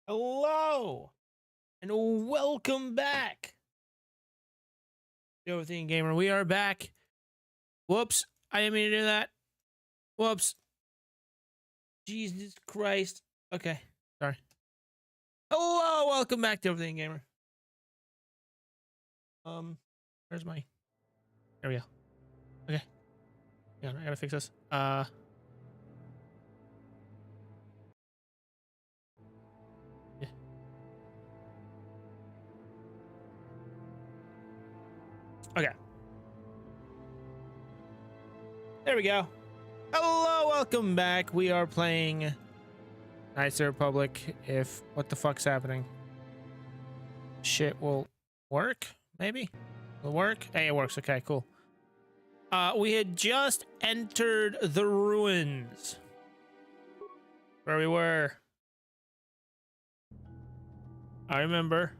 Hello and welcome back, Everything Gamer. We are back. Whoops, I didn't mean to do that. Whoops. Jesus Christ. Okay, sorry. Hello, welcome back to Everything Gamer. Where's my? There we go. Okay. Yeah, I gotta fix this. Yeah. Okay. There we go. Hello, welcome back. We are playing Knights of the Republic. If what the fuck's happening? Shit will work, maybe? Will work? Hey, it works. Okay, cool. We had just entered the ruins where we were. I remember.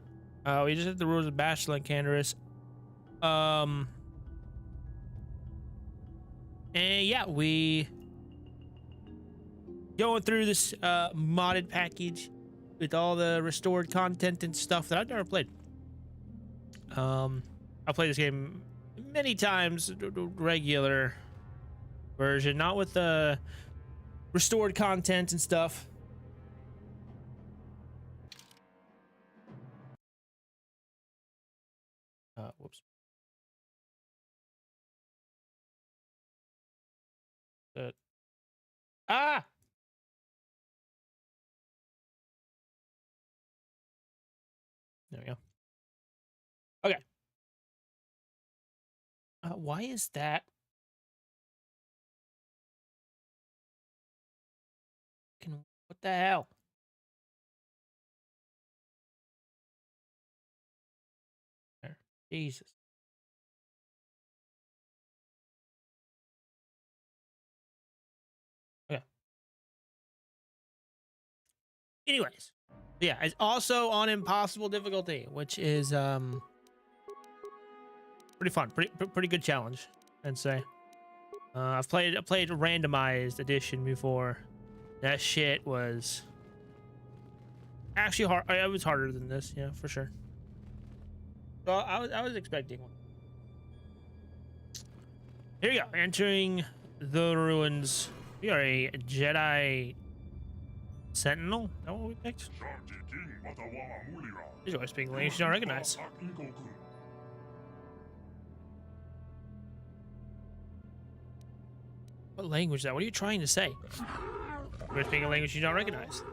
We just hit the ruins of Bashla and Canderous. And yeah, we going through this modded package with all the restored content and stuff that I've never played. I played this game many times, regular version, not with the restored content and stuff. Whoops. Ah! There we go. Okay. Why is that? What the hell? There. Jesus. Okay. Anyways. Yeah, it's also on impossible difficulty, which is pretty fun. Pretty good challenge, I'd say. I've played randomized edition before. That shit was actually hard. It was harder than this, yeah, for sure. So I was expecting one. Here you go. Entering the ruins. We are a Jedi Sentinel. Is that what we picked? These are speaking language you don't recognize. What language is that? What are you trying to say? You're speaking a language you don't recognize.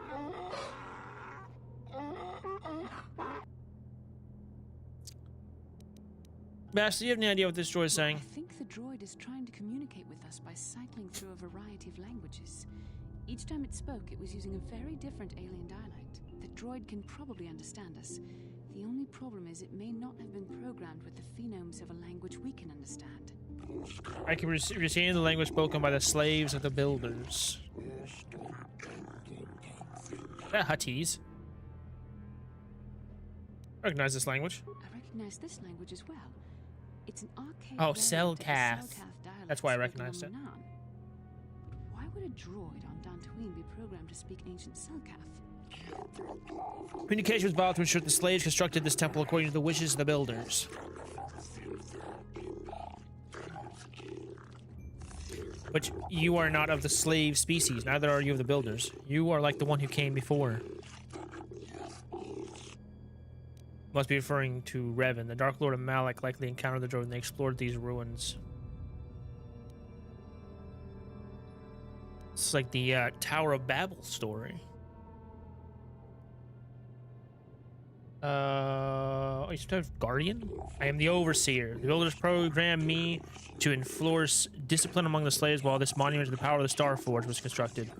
Master, do you have any idea what this droid is saying? I think the droid is trying to communicate with us by cycling through a variety of languages. Each time it spoke, it was using a very different alien dialect. The droid can probably understand us. The only problem is it may not have been programmed with the phonemes of a language we can understand. I can receive the language spoken by the slaves of the builders. Huttese. I recognize this language. I recognize this language as well. It's an archaic Oh, Selkath. That's why I recognized it. Why would a droid on Dantooine be programmed to speak ancient Selkath? Communication was vowed to ensure the slaves constructed this temple according to the wishes of the builders. But you are not of the slave species, neither are you of the builders. You are like the one who came before. Must be referring to Revan. The Dark Lord of Malak likely encountered the droid when they explored these ruins. It's like the Tower of Babel story. You supposed to have Guardian? I am the Overseer. The builders programmed me to enforce discipline among the slaves while this monument to the power of the Star Forge was constructed.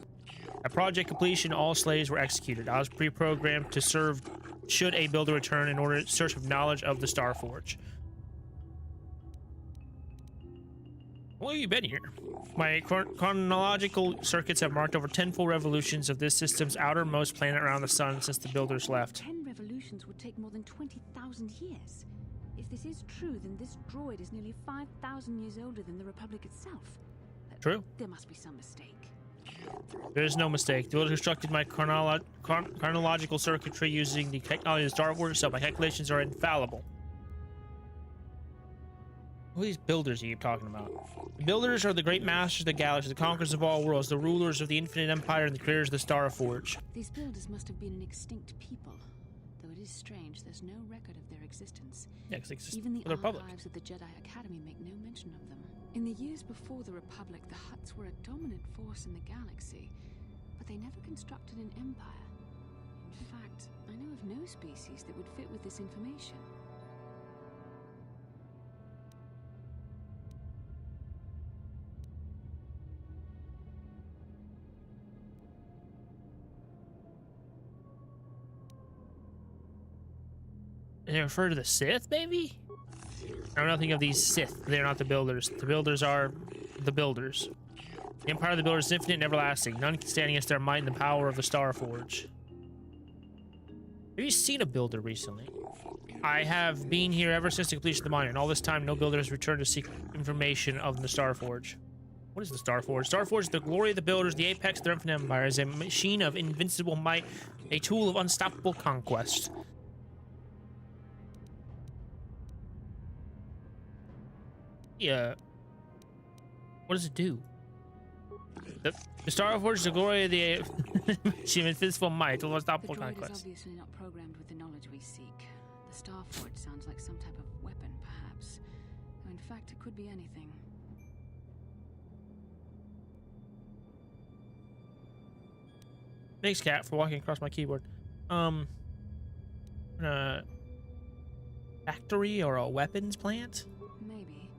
At project completion, all slaves were executed. I was pre-programmed to serve should a builder return in order to search of knowledge of the Star Forge. How long have you been here? My chronological circuits have marked over 10 full revolutions of this system's outermost planet around the sun since the builders left. 10 revolutions would take more than 20,000 years. If this is true, then this droid is nearly 5,000 years older than the Republic itself. True. There must be some mistake. There is no mistake. The builder constructed my chronological circuitry using the technology of Star Wars, so my calculations are infallible. Who are these builders you keep talking about? The builders are the great masters of the galaxy, the conquerors of all worlds, the rulers of the infinite empire, and the creators of the Star Forge. These builders must have been an extinct people, though it is strange there's no record of their existence. Yeah, because Even the Republic. archives of the Jedi Academy make no mention of them. In the years before the Republic, the Hutts were a dominant force in the galaxy, but they never constructed an empire. In fact, I know of no species that would fit with this information. They refer to the Sith, maybe? I know nothing of these Sith. They're not the builders. The builders are the builders. The empire of the builders is infinite and everlasting. None can stand against their might and the power of the Star Forge. Have you seen a builder recently? I have been here ever since the completion of the mine, and all this time no builder has returned to seek information of the Star Forge. What is the Star Forge? Star Forge is the glory of the builders, the apex of their infinite empire, is a machine of invincible might, a tool of unstoppable conquest. Yeah. What does it do? The Star Forge is the glory of the invincible might, the unstoppable The droid conquest. is obviously not programmed with the knowledge we seek. The Star Forge sounds like some type of weapon, perhaps. Though in fact, it could be anything. Thanks, Cat, for walking across my keyboard. Factory or a weapons plant? Maybe.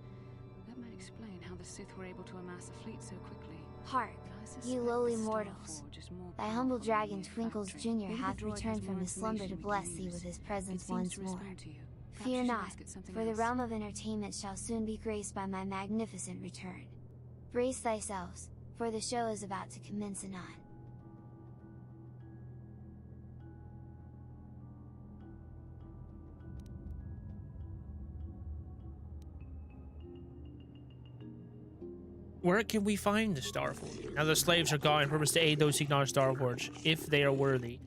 That might explain how the Sith were able to amass a fleet so quickly. Hark, I suspect you lowly the Star mortals. Forge is more Thy humble powerful dragon than the Twinkles factory. Jr. Maybe the hath droid has returned from more his slumber to information we bless can thee use. with his It presence seems once to more. respond to you. Perhaps Fear you should not, ask it something for the else. realm of entertainment shall soon be graced by my magnificent return. Brace thyselves, for the show is about to commence anon. Where can we find the Star Forge? Now the slaves are gone in purpose to aid those who acknowledge Star Forge, if they are worthy.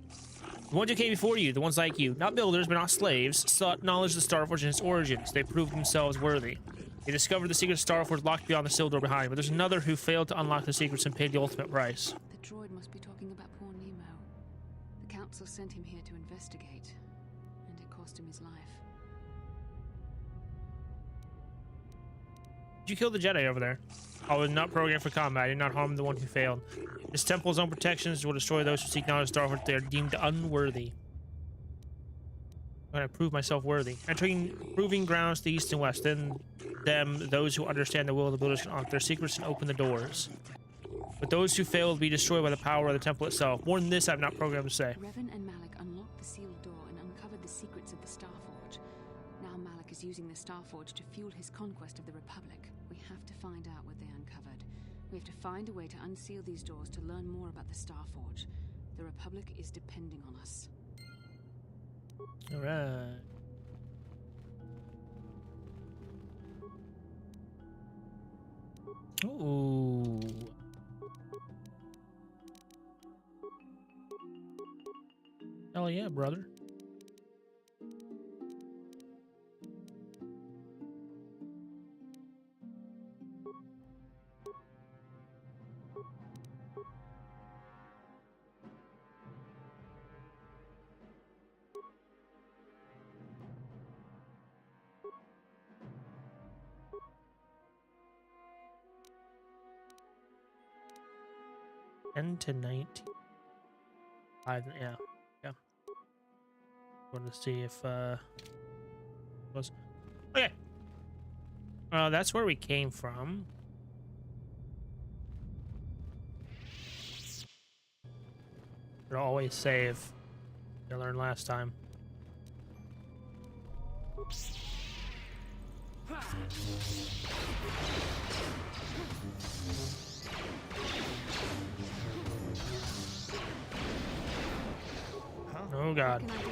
The ones who came before you, the ones like you, not builders but not slaves, sought knowledge of the Star Forge and its origins. They proved themselves worthy. They discovered the secret of Star Forge locked beyond the sealed door behind, but there's another who failed to unlock the secrets and paid the ultimate price. The droid must be talking about poor Nemo. The council sent him here to investigate, and it cost him his life. Did you kill the Jedi over there? I was not programmed for combat. I did not harm the one who failed. This temple's own protections will destroy those who seek knowledge of Star Forge. They are deemed unworthy. I'm gonna prove myself worthy. Entering proving grounds to the east and west. Then those who understand the will of the builders can unlock their secrets and open the doors. But those who fail will be destroyed by the power of the temple itself. More than this, I'm not programmed to say. Revan and Malik unlocked the sealed door and uncovered the secrets of the Star Forge. Now Malik is using the Star Forge to fuel his conquest of the Republic. We have to find out what they uncovered. We have to find a way to unseal these doors to learn more about the Star Forge. The Republic is depending on us. All right. Ooh. Hell yeah, brother. To 19. Yeah. Wanted to see if was okay. That's where we came from. Should always save. I learned last time. Oh God. What can I do?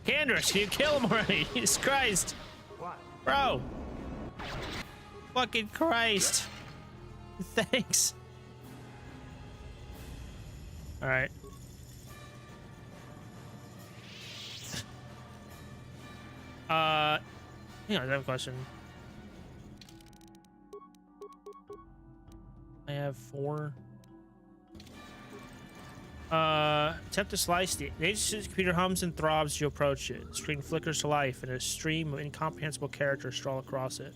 Candace, can you kill him already? Jesus Christ. What? Bro. Fucking Christ. Thanks. Alright. Hang on, I have a question. I have 4. Attempt to slice the agency's computer hums and throbs as you approach it. The screen flickers to life and a stream of incomprehensible characters stroll across it.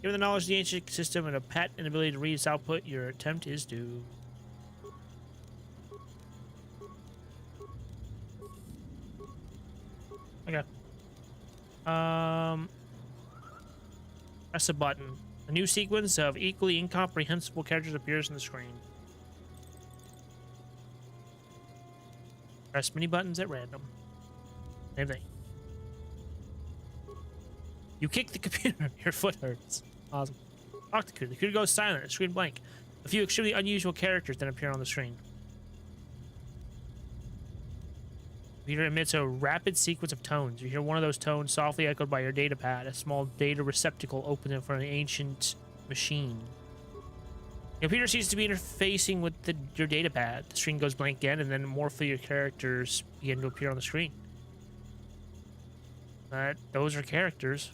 Given the knowledge of the ancient system and a patent ability to read its output, your attempt is due. Okay. Press a button. A new sequence of equally incomprehensible characters appears on the screen. Press many buttons at random. Same thing. You kick the computer. Your foot hurts. Awesome. Talk to the computer. The computer goes silent. The screen blank. A few extremely unusual characters then appear on the screen. The computer emits a rapid sequence of tones. You hear one of those tones softly echoed by your datapad. A small data receptacle opens in front of an ancient machine. The computer seems to be interfacing with your datapad. The screen goes blank again, and then more familiar characters begin to appear on the screen. Those are characters.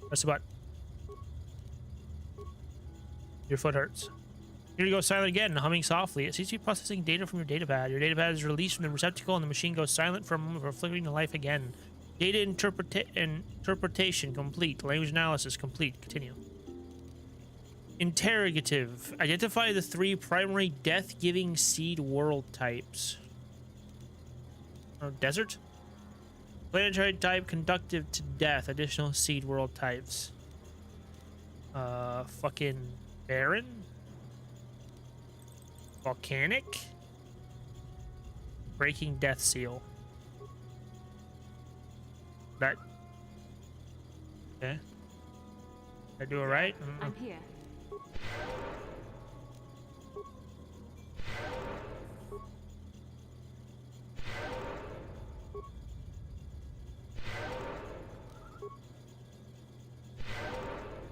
Press the button. Your foot hurts. Here you go silent again, humming softly. It seems to be processing data from your datapad. Your datapad is released from the receptacle, and the machine goes silent for a moment before flickering to life again. Data interpretation complete. Language analysis complete. Continue. Interrogative. Identify the 3 primary death-giving seed world types. Desert? Planetary type, conductive to death. Additional seed world types. Fucking barren? Volcanic? Breaking death seal. That... Okay. Did I do it right? I'm here.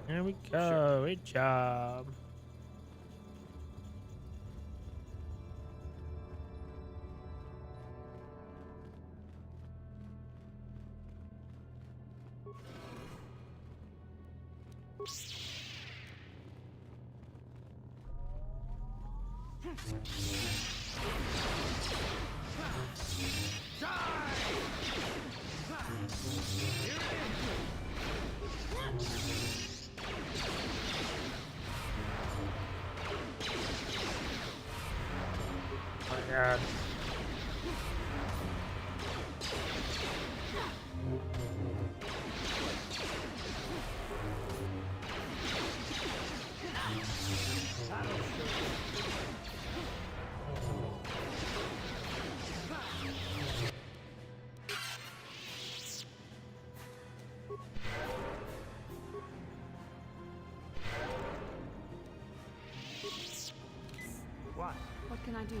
There we go. Great job. Oh my God. What? What can I do?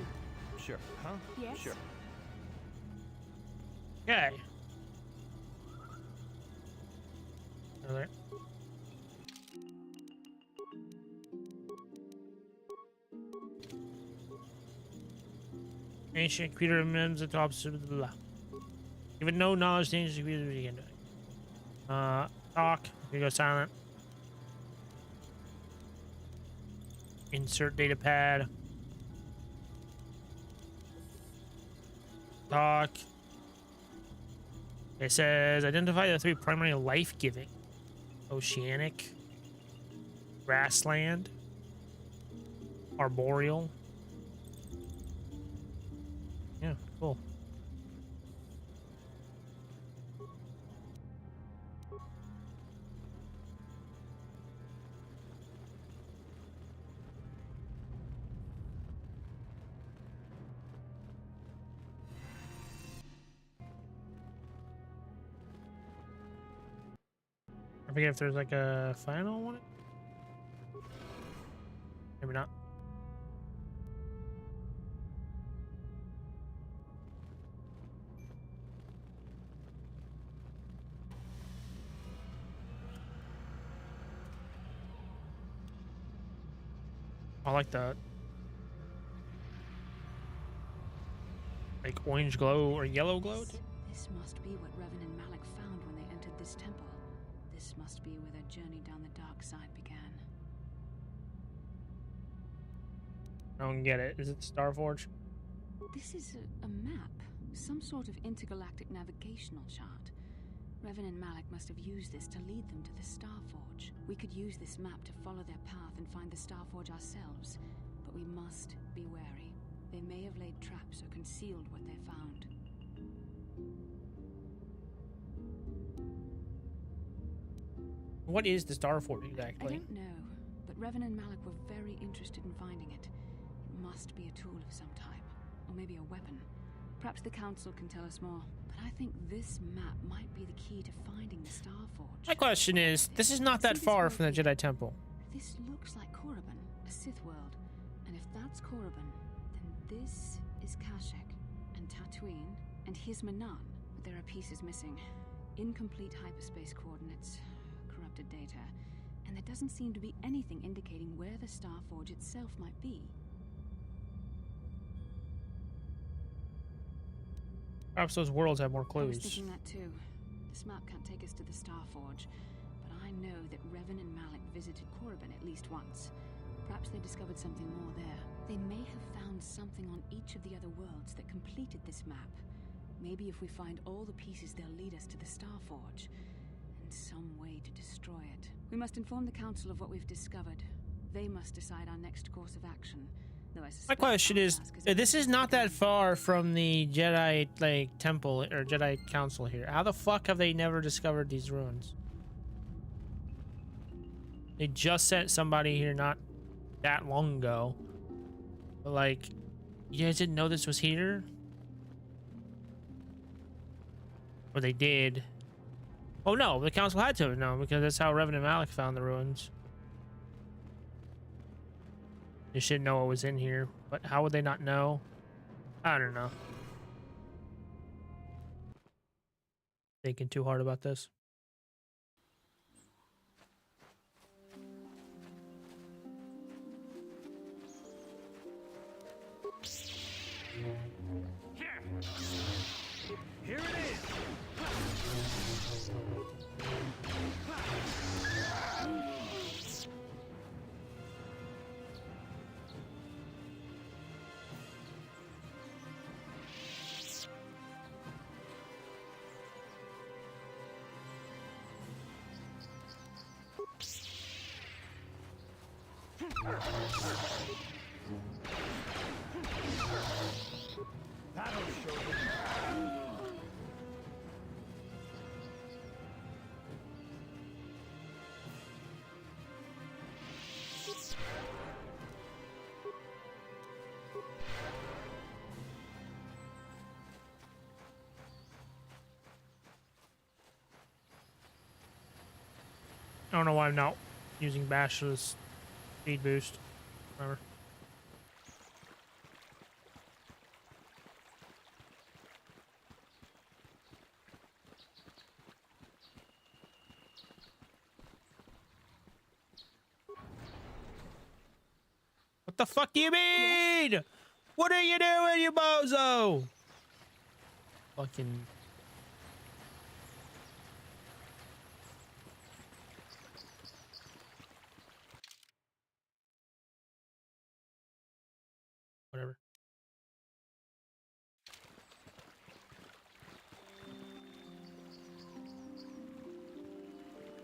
Sure. Huh? Yes? Sure. Okay. Alright. Ancient computer remembers the top of the blah. Even no knowledge changes the computer again. Talk. You go silent. Insert data pad. Talk. It says identify the 3 primary life-giving: oceanic, grassland, arboreal. Yeah, cool. I forget if there's like a final one. Maybe not. I like that. Like orange glow or yellow glow? This must be what Revan and Malik found when they entered this temple. This must be where their journey down the dark side began. I don't get it. Is it Starforge? This is a map, some sort of intergalactic navigational chart. Revan and Malik must have used this to lead them to the Starforge. We could use this map to follow their path and find the Starforge ourselves, but we must be wary. They may have laid traps or concealed what they found. What is the Starforge exactly? I don't know, but Revan and Malik were very interested in finding it. It must be a tool of some type, or maybe a weapon. Perhaps the Council can tell us more, but I think this map might be the key to finding the Starforge. My question is, this is not that far from the Jedi Temple. This looks like Korriban, a Sith world. And if that's Korriban, then this is Kashyyyk, and Tatooine, and here's Manan. But there are pieces missing. Incomplete hyperspace coordinates, corrupted data, and there doesn't seem to be anything indicating where the Starforge itself might be. Perhaps those worlds have more I was clues. thinking that too. This map can't take us to the Starforge, but I know that Revan and Malik visited Korriban at least once. Perhaps they discovered something more there. They may have found something on each of the other worlds that completed this map. Maybe if we find all the pieces, they'll lead us to the Starforge, and some way to destroy it. We must inform the Council of what we've discovered. They must decide our next course of action. My question is, this is not that far from the Jedi temple or Jedi Council here. How the fuck have they never discovered these ruins? They just sent somebody here not that long ago. But like, you guys didn't know this was here? Or they did. Oh no, the Council had to have known because that's how Revan and Malik found the ruins. They should know what was in here, but how would they not know? I don't know. Thinking too hard about this. Here it is. That'll show them. I don't know why I'm not using Bash as speed boost. Whatever. What the fuck do you mean? Yes. What are you doing, you bozo? Fucking... Whatever.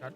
God.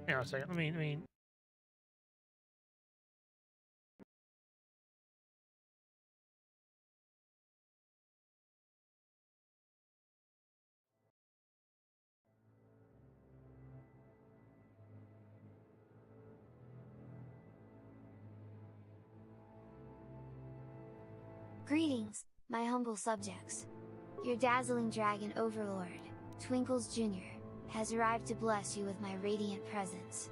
Hang on a second. Let me. Greetings, my humble subjects. Your dazzling dragon overlord, Twinkles Jr., has arrived to bless you with my radiant presence.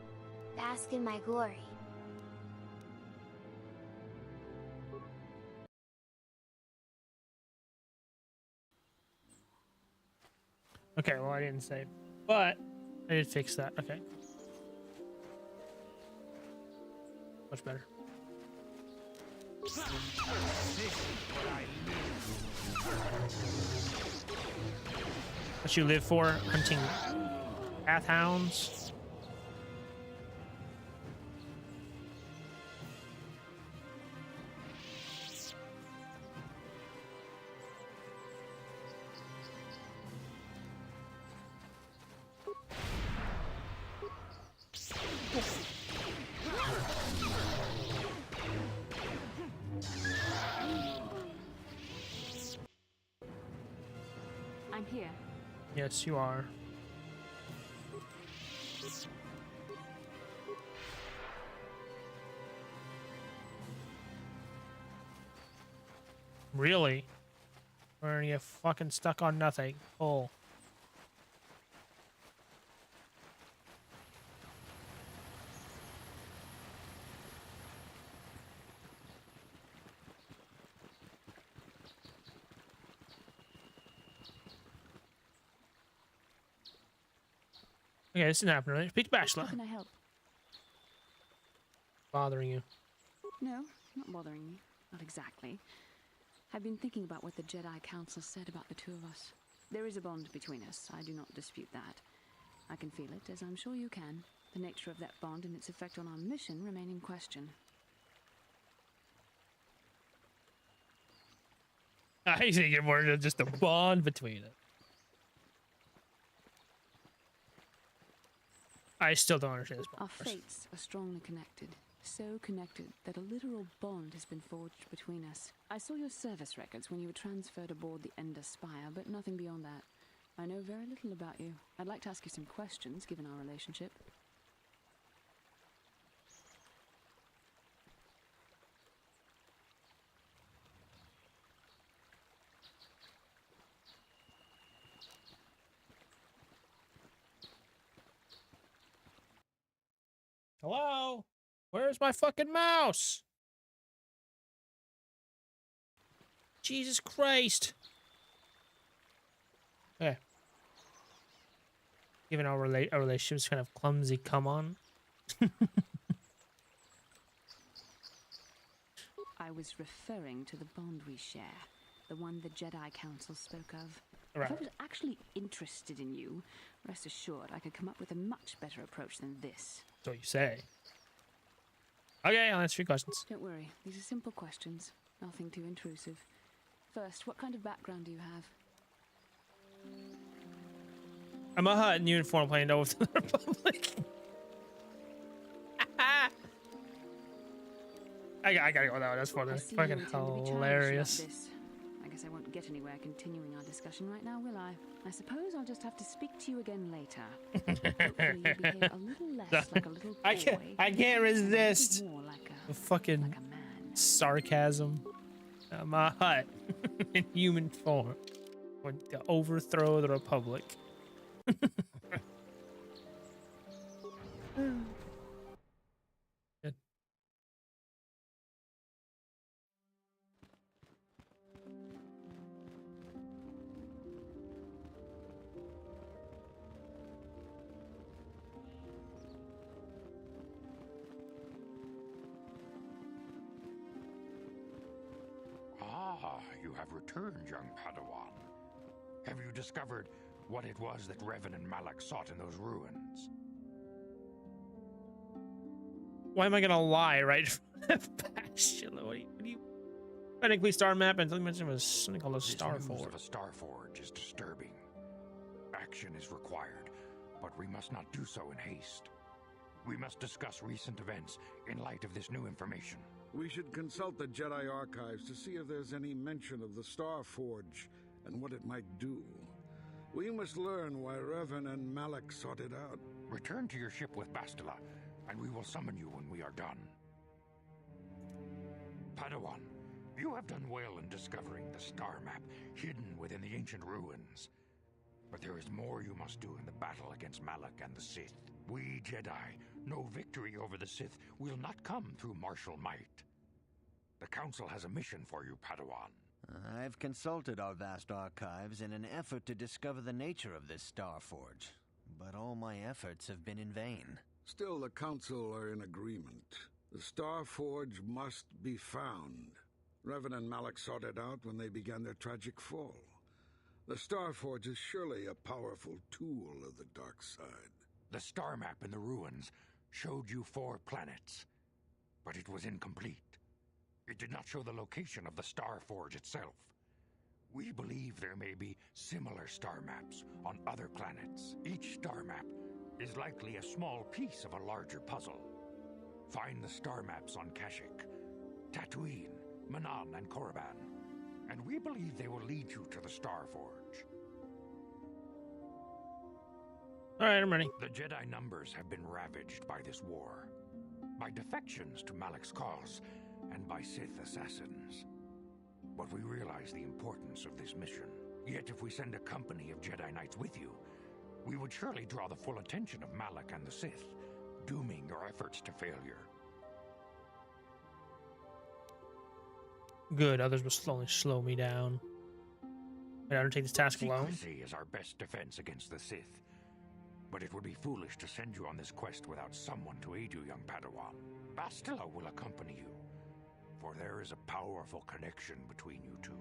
Bask in my glory. Okay, well I didn't save, but I did fix that. Okay, much better. This is what I live. What you live for? Hunting pathhounds. I'm here. Yes, you are. Really? Or are you fucking stuck on nothing? Oh. Okay, this isn't happening, right? Speak to Bachelor. How can I help? Bothering you. No, not bothering me. Not exactly. I've been thinking about what the Jedi Council said about the two of us. There is a bond between us. I do not dispute that. I can feel it, as I'm sure you can. The nature of that bond and its effect on our mission remain in question. I think you're more than just a bond between it. I still don't understand this Our bond. fates are strongly connected. So connected that a literal bond has been forged between us. I saw your service records when you were transferred aboard the Ender Spire, but nothing beyond that. I know very little about you. I'd like to ask you some questions, given our relationship. Hello? Where's my fucking mouse? Jesus Christ. Okay. Given our relationship's kind of clumsy, come on. I was referring to the bond we share, the one the Jedi Council spoke of. Right. If I was actually interested in you, rest assured I could come up with a much better approach than this. So you say. Okay, I'll answer your questions. Don't worry, these are simple questions, nothing too intrusive. First, what kind of background do you have? I'm a Hut in uniform playing over to the Republic. I gotta go with that one. That's funny. I see you Fucking intend to be childish about hilarious. this. I guess I won't get anywhere continuing our discussion right now, will I? I suppose I'll just have to speak to you again later. Hopefully you behave a little less like a little boy. I can't and a resist little more like the a fucking man. sarcasm. I'm a Hut in human form. Going to overthrow the Republic. Good. Ah, you have returned, young Padawan. Have you discovered what it was that Revan and Malak sought in those ruins? Why am I gonna lie, right? Bachelor, what do you technically star map and something mentioned was something called a star This news forge. of a star forge is disturbing. Action is required, but we must not do so in haste. We must discuss recent events in light of this new information. We should consult the Jedi archives to see if there's any mention of the Star Forge and what it might do. We must learn why Revan and Malak sought it out. Return to your ship with Bastila, and we will summon you when we are done. Padawan, you have done well in discovering the star map hidden within the ancient ruins. But there is more you must do in the battle against Malak and the Sith. We Jedi know victory over the Sith will not come through martial might. The Council has a mission for you, Padawan. I've consulted our vast archives in an effort to discover the nature of this Star Forge, but all my efforts have been in vain. Still, the Council are in agreement. The Star Forge must be found. Revan and Malak sought it out when they began their tragic fall. The Star Forge is surely a powerful tool of the dark side. The star map in the ruins showed you 4 planets, but it was incomplete. It did not show the location of the Star Forge itself. We believe there may be similar star maps on other planets. Each star map is likely a small piece of a larger puzzle. Find the star maps on Kashyyyk, Tatooine, Manan, and Korriban, and we believe they will lead you to the Star Forge. All right, I'm ready. The Jedi numbers have been ravaged by this war, by defections to Malak's cause, and by Sith assassins. But we realize the importance of this mission. Yet if we send a company of Jedi Knights with you, we would surely draw the full attention of Malak and the Sith, dooming your efforts to failure. Good, others will slowly slow me down. I undertake this task alone. Secrecy is our best defense against the Sith. But it would be foolish to send you on this quest without someone to aid you, young Padawan. Bastila will accompany you, for there is a powerful connection between you two.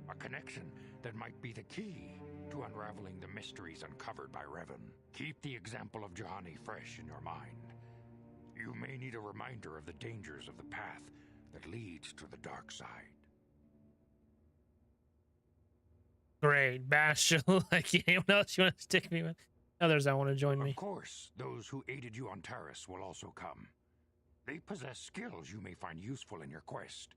A connection that might be the key to unraveling the mysteries uncovered by Revan. Keep the example of Juhani fresh in your mind. You may need a reminder of the dangers of the path that leads to the dark side. Great, Bastila. Like, anyone else you want to stick me with? Others that want to join me. Of course, those who aided you on Taris will also come. They possess skills you may find useful in your quest.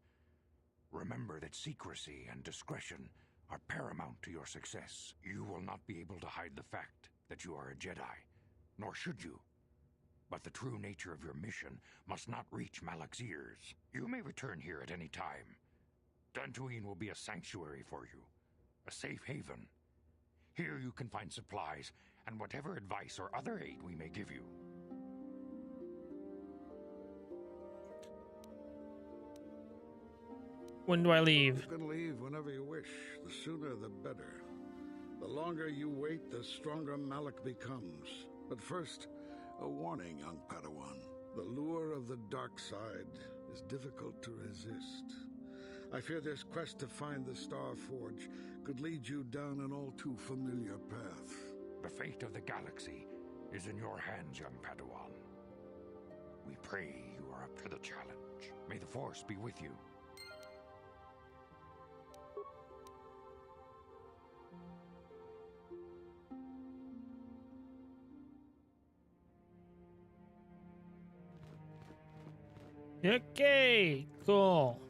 Remember that secrecy and discretion are paramount to your success. You will not be able to hide the fact that you are a Jedi, nor should you. But the true nature of your mission must not reach Malak's ears. You may return here at any time. Dantooine will be a sanctuary for you, a safe haven. Here you can find supplies and whatever advice or other aid we may give you. When do I leave? You can leave whenever you wish. The sooner the better. The longer you wait, the stronger Malak becomes. But first, a warning, young Padawan. The lure of the dark side is difficult to resist. I fear this quest to find the Star Forge could lead you down an all too familiar path. The fate of the galaxy is in your hands, young Padawan. We pray you are up to the challenge. May the Force be with you. Okay, cool.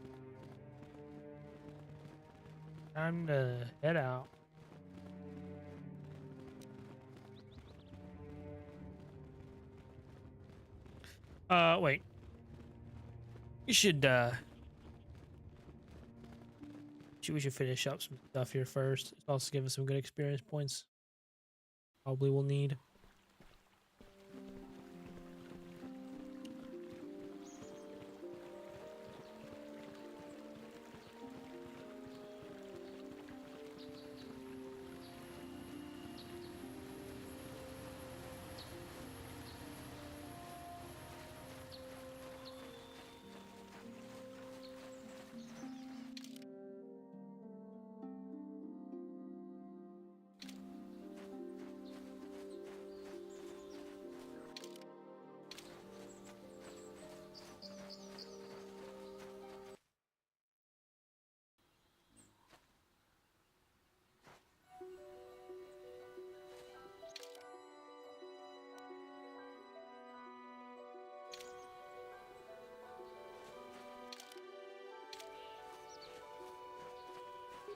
Time to head out. Wait. We should we should finish up some stuff here first. It's also give us some good experience points. Probably will need.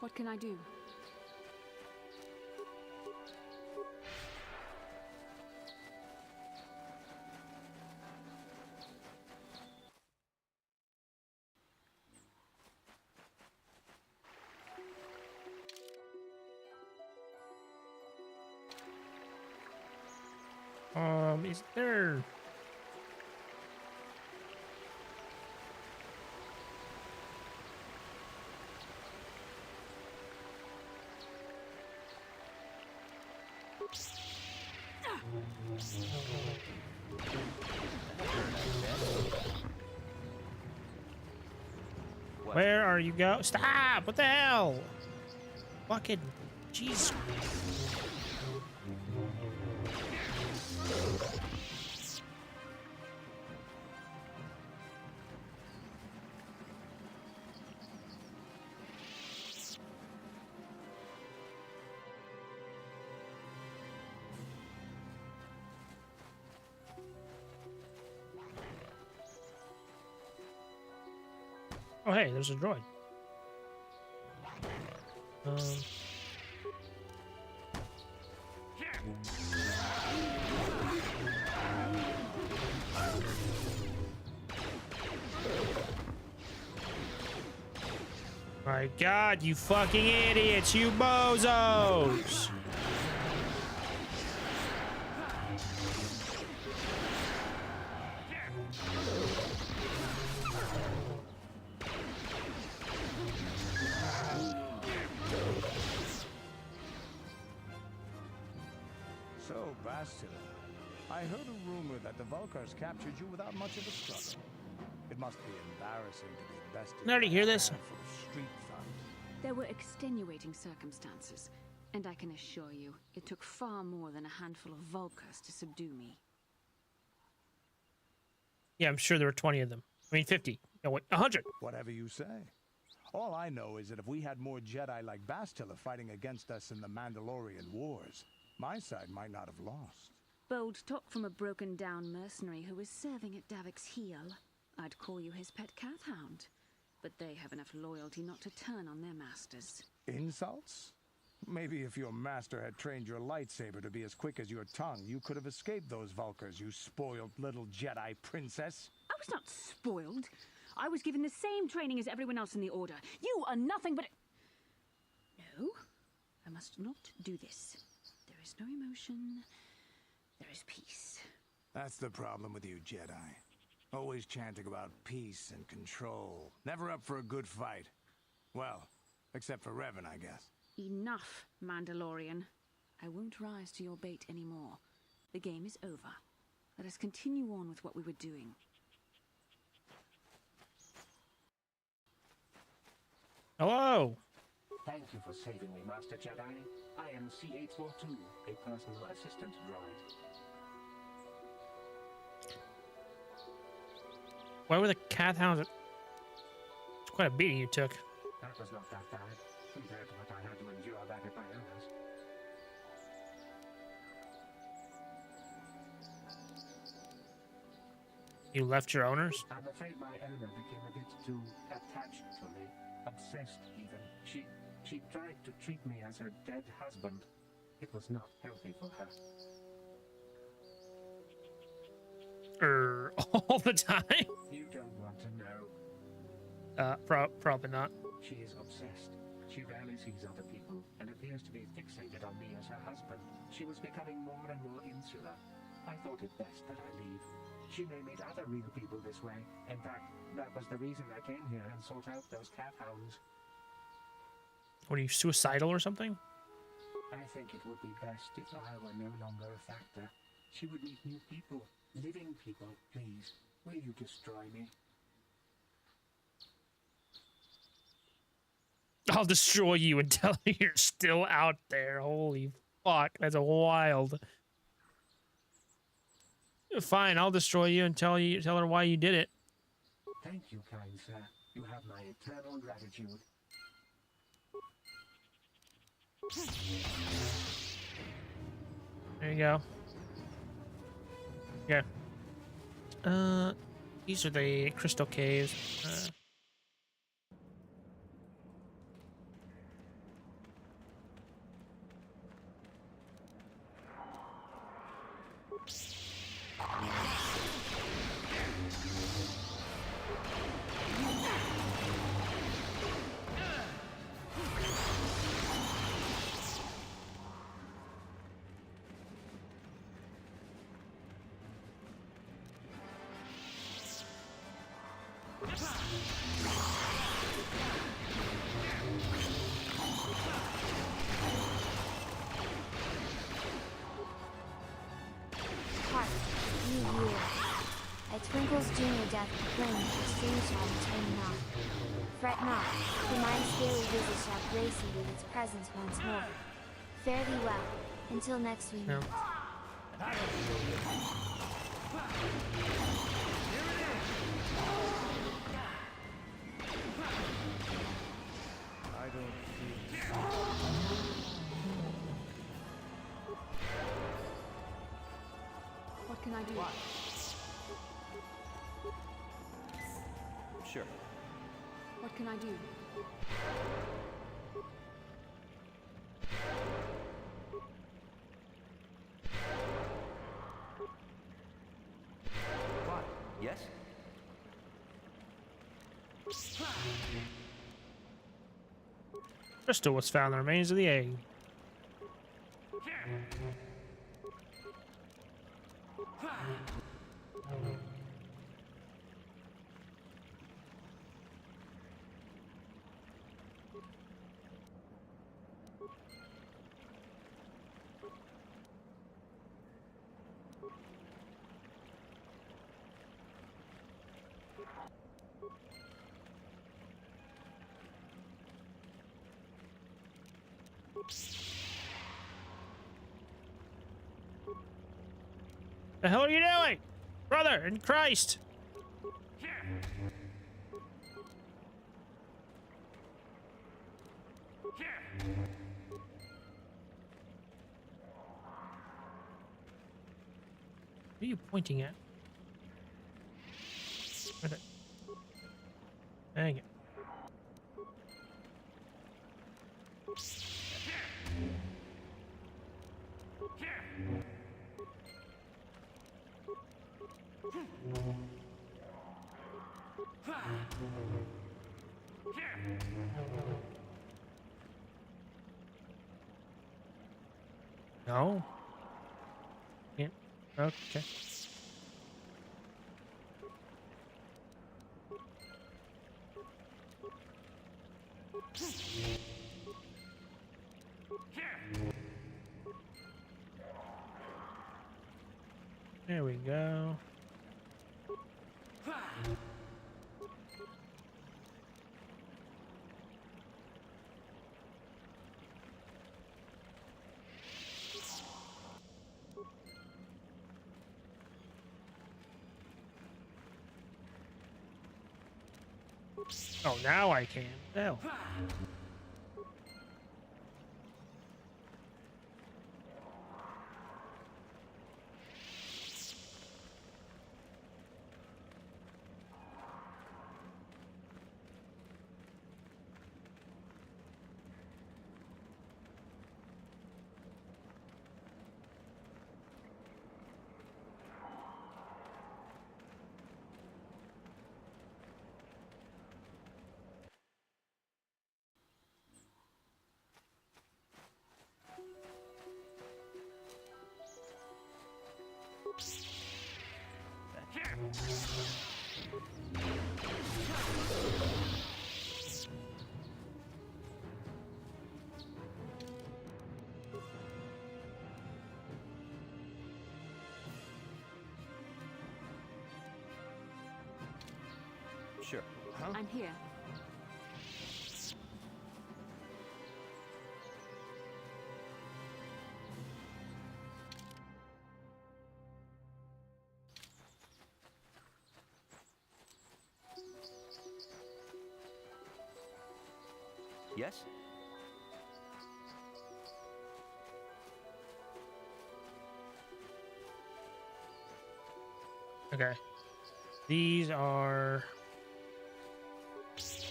What can I do? Is there... Where are you go? Stop! What the hell? Fucking jeez. Oh, hey, there's a droid. My God, you fucking idiots, you bozos! So, Bastila, I heard a rumor that the Vulkars captured you without much of a struggle. It must be embarrassing to be bested. Did I already hear this? by a handful of street thugs. There were extenuating circumstances, and I can assure you, it took far more than a handful of Vulkars to subdue me. Yeah, I'm sure there were 20 of them. I mean, 50. No, wait, 100. Whatever you say. All I know is that if we had more Jedi like Bastila fighting against us in the Mandalorian Wars, my side might not have lost. Bold talk from a broken-down mercenary who is serving at Davik's heel. I'd call you his pet cat hound, but they have enough loyalty not to turn on their masters. Insults? Maybe if your master had trained your lightsaber to be as quick as your tongue, you could have escaped those Vulkars, you spoiled little Jedi princess. I was not spoiled. I was given the same training as everyone else in the Order. You are nothing but... No, I must not do this. There is no emotion. There is peace. That's the problem with you Jedi. Always chanting about peace and control. Never up for a good fight. Well, except for Revan, I guess. Enough, Mandalorian. I won't rise to your bait anymore. The game is over. Let us continue on with what we were doing. Hello. Thank you for saving me, Master Jedi. I am C-842, a personal assistant droid. Why were the cat hounds? It's quite a beating you took. That was not that bad, compared to what I had to endure back at my owners. You left your owners? I'm afraid my owner became a bit too attached to me. Obsessed, even. She tried to treat me as her dead husband. It was not healthy for her. All the time? You don't want to know. Probably not. She is obsessed. She rarely sees other people and appears to be fixated on me as her husband. She was becoming more and more insular. I thought it best that I leave. She may meet other real people this way. In fact, that was the reason I came here and sought out those cat hounds. What, are you suicidal or something? I think it would be best if I were no longer a factor. She would meet new people, living people. Please, will you destroy me? I'll destroy you until you're still out there. Holy fuck, that's wild. Fine, I'll destroy you and tell her why you did it. Thank you, kind sir. You have my eternal gratitude. There you go. Yeah. These are the crystal caves. seeing your death proclaim that the stream shall be turning on. Fret not, the mind's scaly visit shall grace you with its presence once more. Fare thee well, until next we meet. Yep. What can I do? Sure. What can I do? What? Yes? Crystal was found in the remains of the egg. The hell are you doing? Brother, in Christ! What are you pointing at? Okay. Dang it. No. Yeah. Okay. There we go. Oh, now I can. Hell. Sure. Huh? I'm here. Yes? Okay. These are...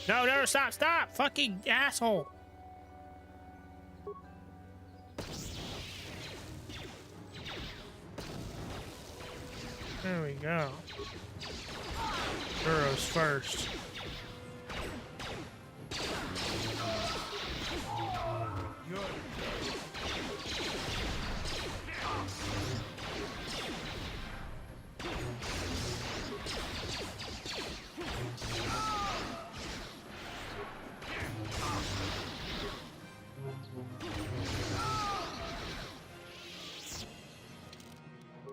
No, no, stop, stop! Fucking asshole! There we go. Burrows first.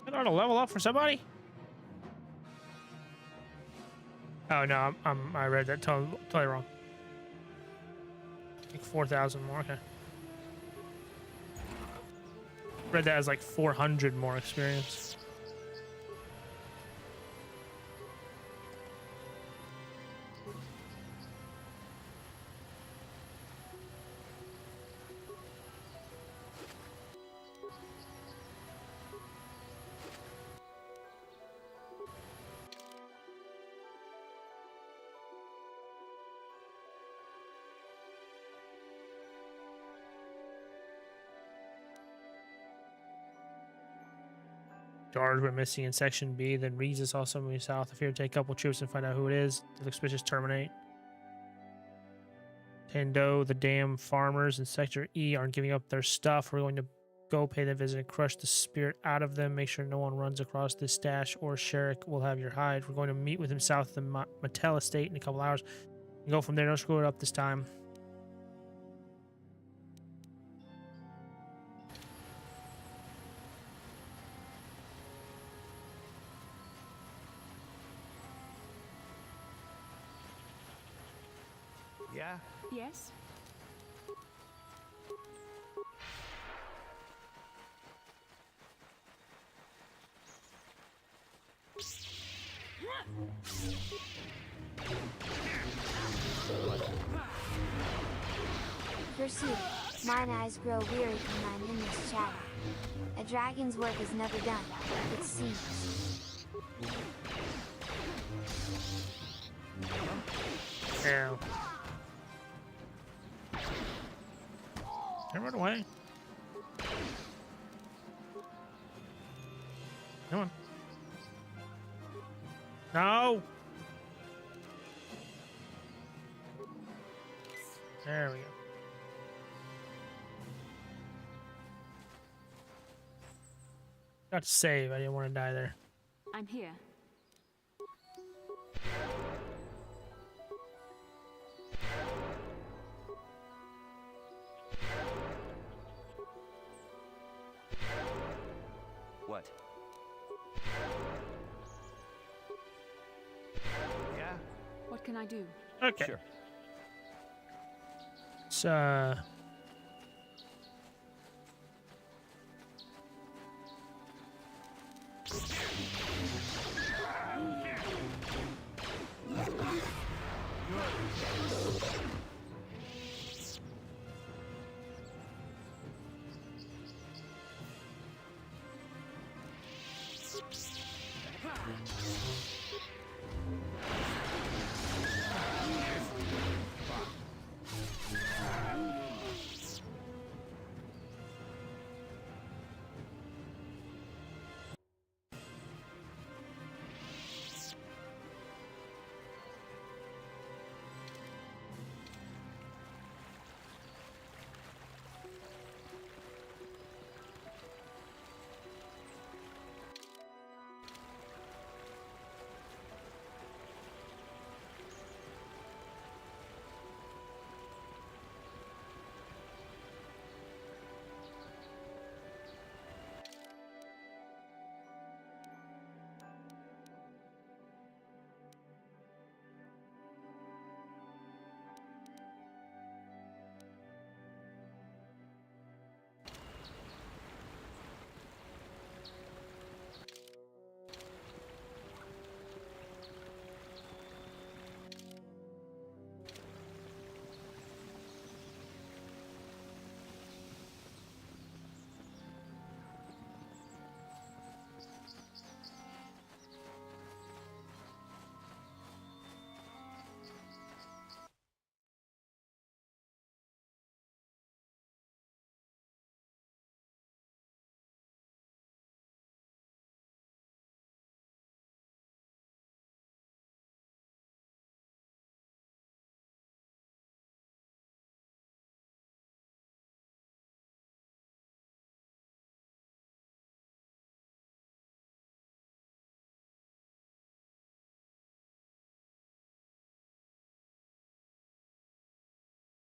I ought to level up for somebody. Oh no, I read that totally wrong. Like 4,000 more. Okay. Read that as like 400 more experience. Guards were missing in Section B. Then Reeds is also moving south. If you take a couple troops and find out who it is, the suspicious terminate. Tando, the damn farmers in Sector E aren't giving up their stuff. We're going to go pay them a visit and crush the spirit out of them. Make sure no one runs across this stash or Sherrick will have your hide. We're going to meet with him south of the Mattel estate in a couple hours. And go from there. Don't screw it up this time. Yeah? Yes? Pursuit. Mine eyes grow weary from thine endless chatter. A dragon's work is never done, it seems. Yeah. Can I run away? Come on. No! There we go. Got to save. I didn't want to die there. I'm here. What? Yeah? What can I do? Okay. Sure. It's, all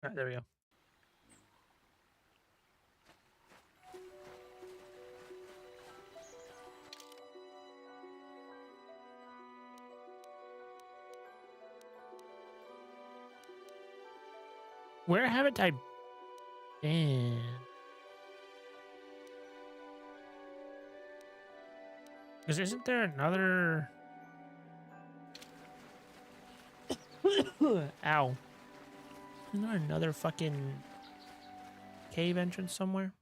right, there we go. Where haven't I been? Because isn't there another... Ow. Isn't there another fucking cave entrance somewhere?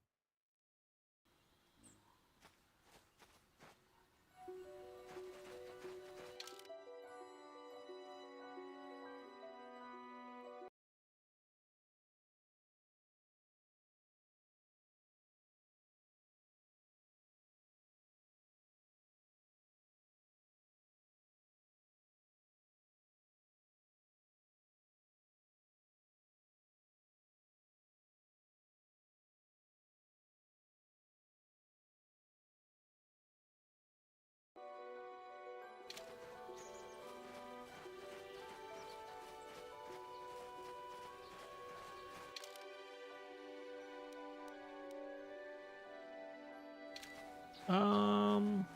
Um...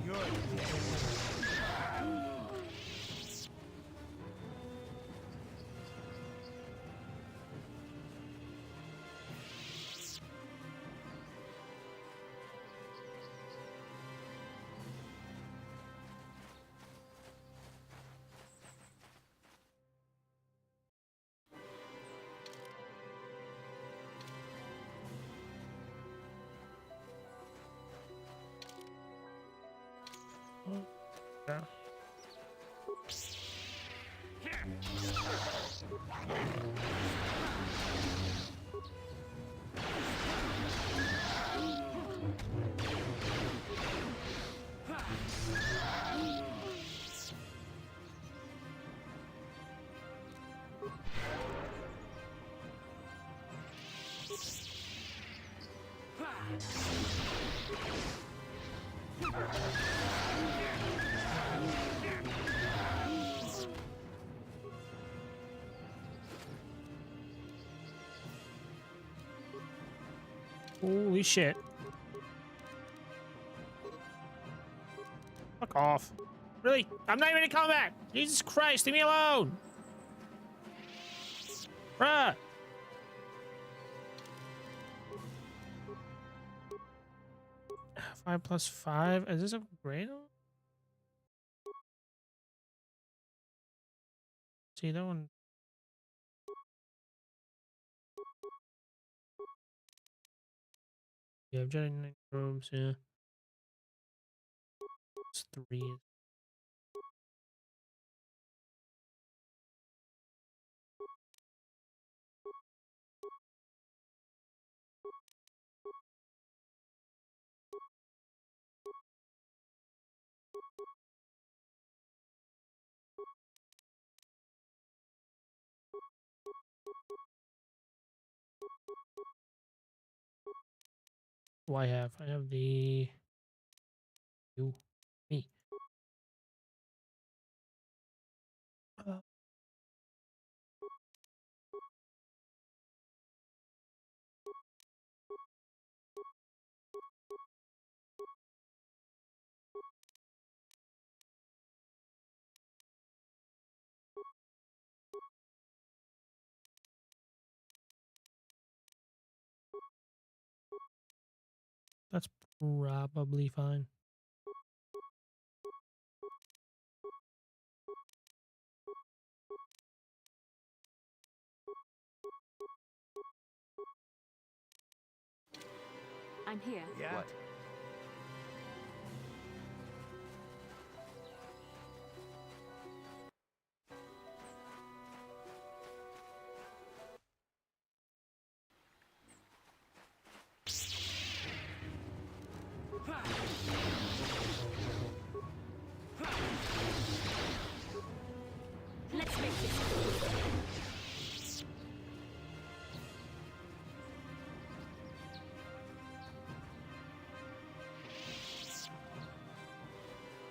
You're dead. Yeah. Holy shit. Fuck off. Really? I'm not even in combat! Jesus Christ, leave me alone! Bruh! 5 plus 5? Is this a grade? See, that one... Yeah, I've done 9 robes, yeah. It's 3. What do I have? I have the... You. Me. That's probably fine. I'm here. Yeah? What?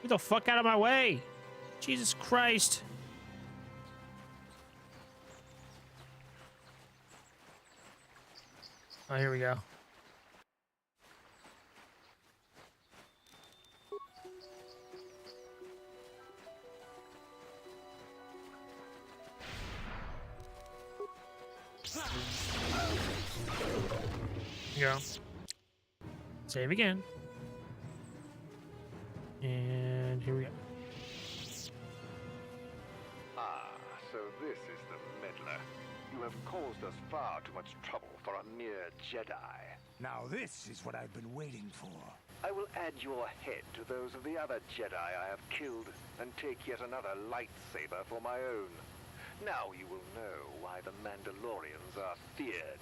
Get the fuck out of my way! Jesus Christ! Oh, here we go. Go. Save again. And here we go. Ah, so this is the meddler. You have caused us far too much trouble for a mere Jedi. Now this is what I've been waiting for. I will add your head to those of the other Jedi I have killed, and take yet another lightsaber for my own. Now you will know why the Mandalorians are feared.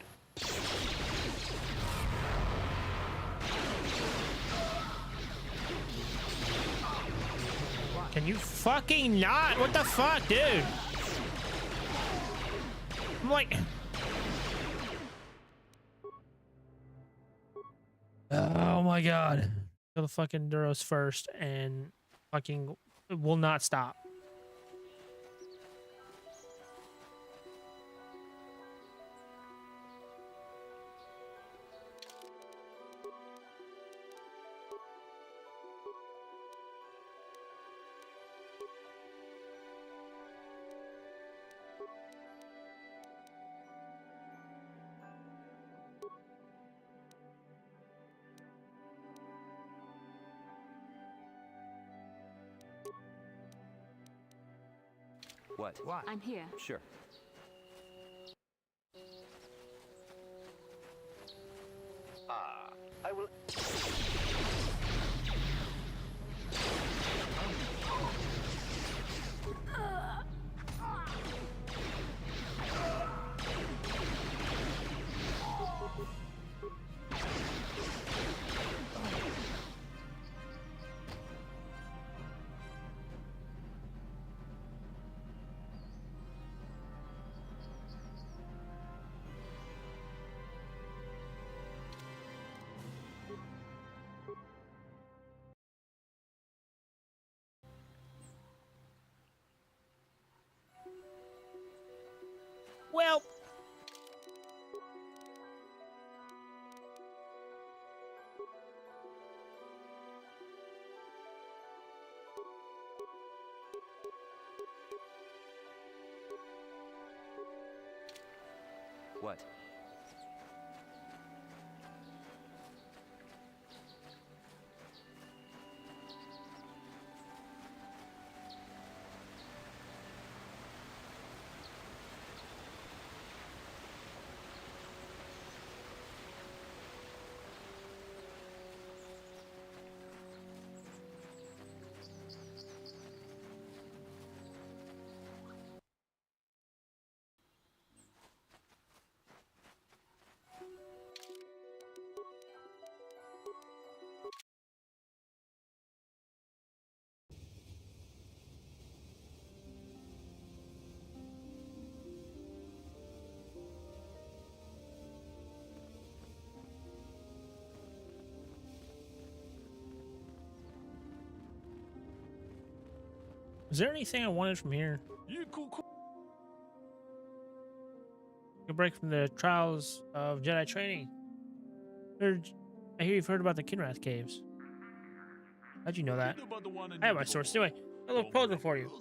Can you fucking not? What the fuck, dude? I'm like... Oh my god. Kill the fucking Duros first and fucking will not stop. What? I'm here. Sure. Ah, I will... Well... What? Is there anything I wanted from here? A break from the trials of Jedi training. I hear you've heard about the Kinrath caves. How'd you know that? I have my source. Anyway, a little proposal for you.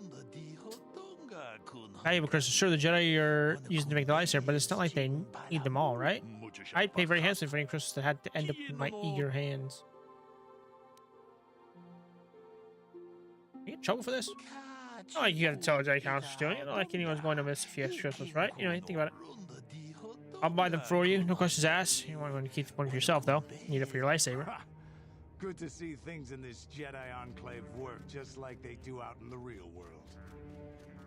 Valuable crystals. Sure, the Jedi are using to make the lightsaber, but it's not like they need them all, right? I'd pay very handsomely for any crystals that had to end up in my eager hands. You get in trouble for this? Oh, you gotta tell a Jedi Council's doing it. Not like anyone's going to miss a few extra crystals, right? You know, think about it. I'll buy them for you. No questions asked. You want to keep one for yourself, though. You need it for your lightsaber. Good to see things in this Jedi Enclave work just like they do out in the real world.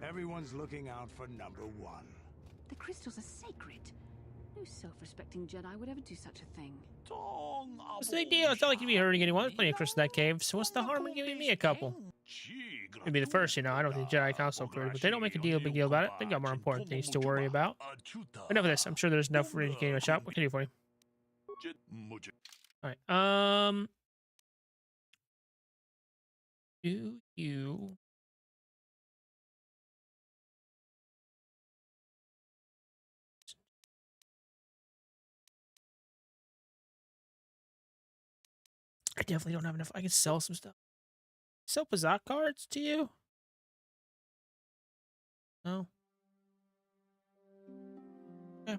Everyone's looking out for number one. The crystals are sacred. No self-respecting Jedi would ever do such a thing. What's the big deal? It's not like you'd be hurting anyone. There's plenty of crystals in that cave, so what's the harm in giving me a couple? You'd be the first, you know. I don't think the Jedi Council approved, but they don't make a big deal about it. They've got more important things to worry about. Enough of this. I'm sure there's enough for you to get in a shop. What can I do for you? Alright, Do you? I definitely don't have enough. I can sell some stuff. Sell Pazak cards to you? No. Okay.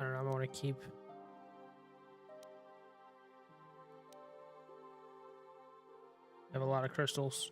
I don't know. I want to keep. I have a lot of crystals.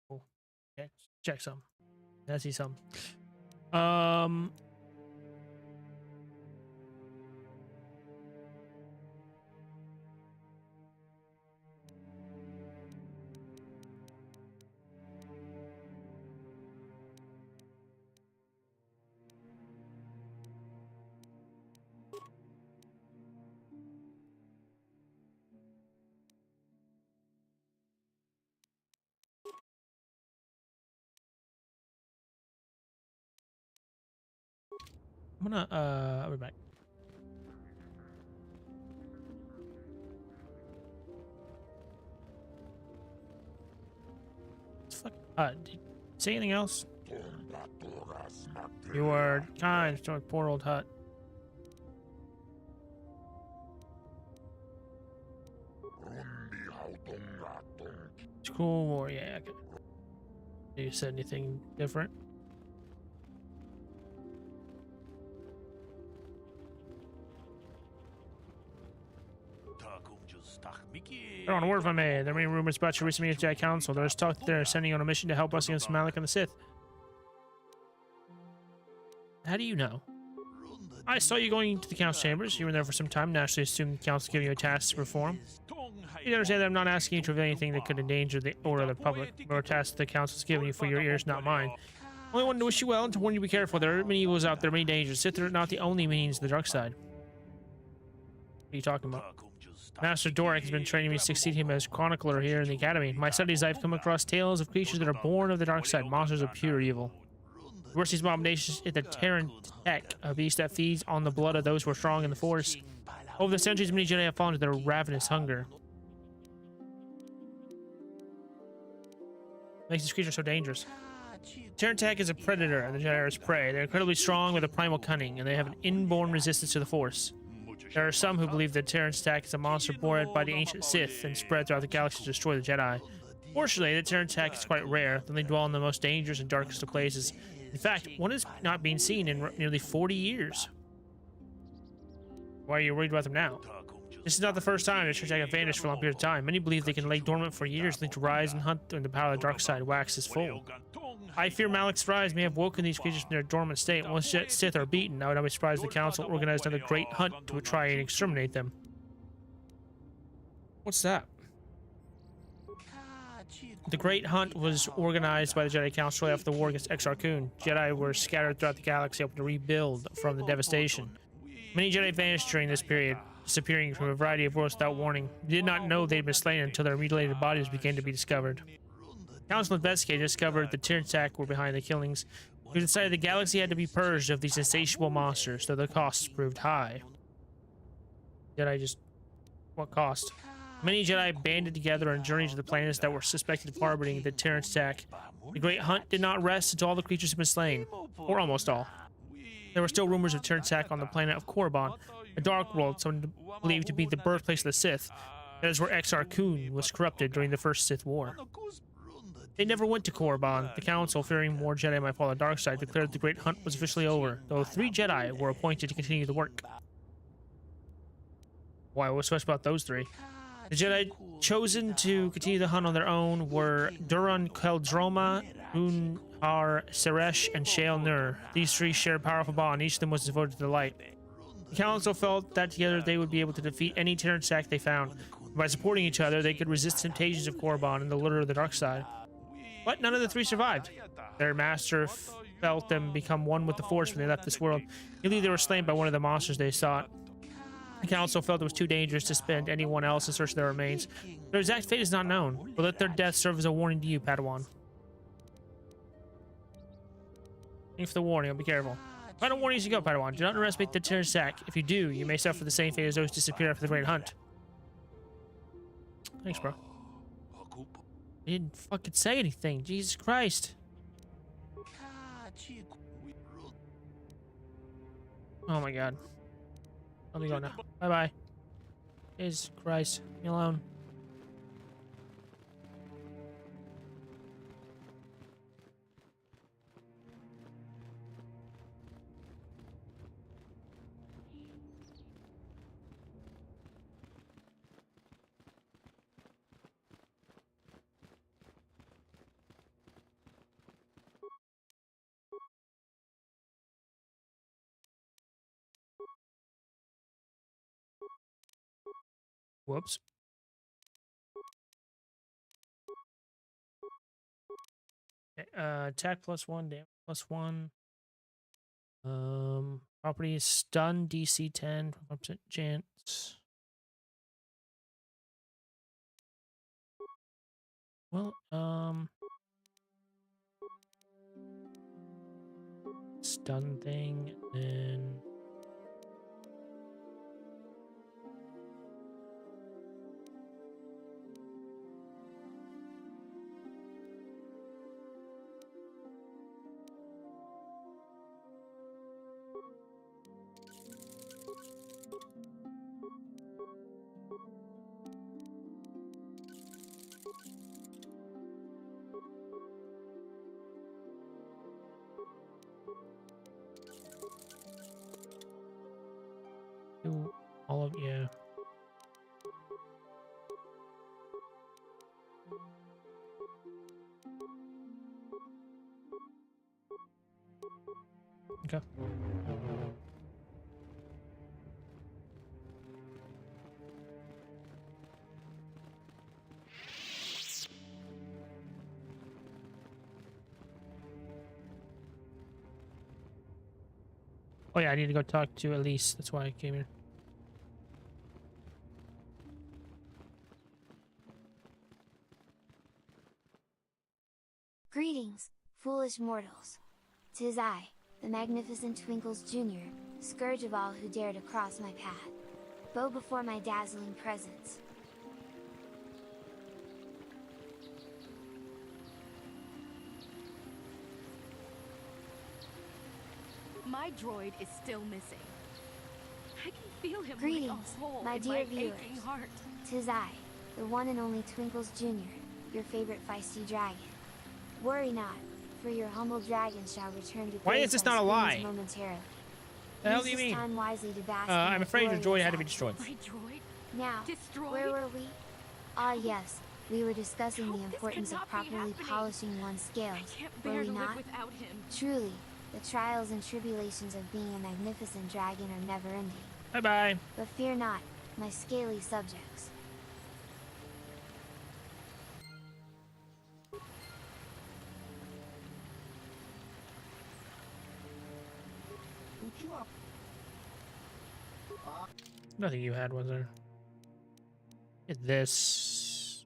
Cool. Okay, check some. I see some. I'm gonna I'll be back. Fuck. Did you say anything else? You are kind to a poor old hut. It's cool, or yeah, okay. You said anything different? I don't want to word from me. There are many rumors about your recent meeting with the Jedi Council. There's talk that they're sending you on a mission to help us against Malik and the Sith. How do you know? I saw you going into the council chambers. You were there for some time. Naturally assumed the council giving you a task to perform. You understand that I'm not asking you to reveal anything that could endanger the order of the public. Your task the council's given you for your ears, not mine. I only wanted to wish you well and to warn you to be careful. There are many evils out there, many dangers. Sith are not the only means of the dark side. What are you talking about? Master Doric has been training me to succeed him as chronicler here in the academy. In my studies, I've come across tales of creatures that are born of the dark side, monsters of pure evil. The worst of these abominations is the Terran Tech, a beast that feeds on the blood of those who are strong in the Force. Over the centuries, many Jedi have fallen to their ravenous hunger. What makes this creature so dangerous? Terran Tech is a predator, and the Jedi are its prey. They're incredibly strong with a primal cunning, and they have an inborn resistance to the Force. There are some who believe that Terran Tech is a monster born by the ancient Sith and spread throughout the galaxy to destroy the Jedi. Fortunately, the Terran Tech is quite rare, then they dwell in the most dangerous and darkest of places. In fact, one is not being seen in nearly 40 years. Why are you worried about them now? This is not the first time the Church have vanished for a long period of time. Many believe they can lay dormant for years, only to rise and hunt when the power of the dark side waxes full. I fear Malik's rise may have woken these creatures from their dormant state. Once Sith are beaten, I would not be surprised if the Council organized another great hunt to try and exterminate them. What's that? The Great Hunt was organized by the Jedi Council after the war against Exar Kun. Jedi were scattered throughout the galaxy, hoping to rebuild from the devastation. Many Jedi vanished during this period, disappearing from a variety of worlds without warning. They did not know they had been slain until their mutilated bodies began to be discovered. The Council investigators discovered the Tirnsak were behind the killings. We decided the galaxy had to be purged of these insatiable monsters, though the costs proved high. Jedi just... what cost? Many Jedi banded together and journeyed to the planets that were suspected of harboring the Tirnsak. The Great Hunt did not rest until all the creatures had been slain, or almost all. There were still rumors of Tirnsak on the planet of Korriban, a dark world some believed to be the birthplace of the Sith. That is where Exar Kun was corrupted during the first Sith War. They never went to Korriban. The Council, fearing more Jedi might fall on the dark side, declared the Great Hunt was officially over, though 3 Jedi were appointed to continue the work. Why, what's special about those 3? The Jedi chosen to continue the hunt on their own were Duran Keldroma, Unhar Seresh, and Shael Nur. These 3 shared a powerful bond, each of them was devoted to the light. The Council felt that together they would be able to defeat any Tirnsak they found. By supporting each other, they could resist temptations of Korriban and the lure of the dark side. But none of the 3 survived. Their master felt them become one with the Force when they left this world. He believed they were slain by one of the monsters they sought. The Council felt it was too dangerous to spend anyone else in search of their remains. Their exact fate is not known, but let their death serve as a warning to you, Padawan. Thank you for the warning, I'll be careful. Final warning as you go, Padawan. Do not underestimate the Tirnsak. If you do, you may suffer the same fate as those who disappeared after the Great Hunt. Thanks, bro. I didn't fucking say anything. Jesus Christ. Oh my god. Let me go now. Bye-bye. Jesus Christ. Leave me alone. Whoops. Okay, attack +1, damage +1. Property is stun, DC 10, 1% chance. Well, stun thing, and do all of yeah. Okay. Oh yeah, I need to go talk to Elise. That's why I came here. Greetings, foolish mortals. 'Tis I, the magnificent Twinkles Jr., scourge of all who dare to cross my path. Bow before my dazzling presence. My droid is still missing. I can feel him Greetings, like a hole my in dear my viewers. aching heart. 'Tis I, the one and only Twinkles Jr., your favorite feisty dragon. Worry not, for your humble dragon shall return to Why is this not a lie? momentarily. The hell Use do you this mean? time wisely to bask in I'm my afraid your droid glorious had to be absence. destroyed. My droid? Now, Destroyed? where were we? Ah yes, we were discussing No, the this importance of cannot be properly happening. polishing one's scales, I can't were bear we to live not? without him. Truly, the trials and tribulations of being a magnificent dragon are never ending. Bye-bye. But fear not, my scaly subjects. Nothing you had, was there? Get this.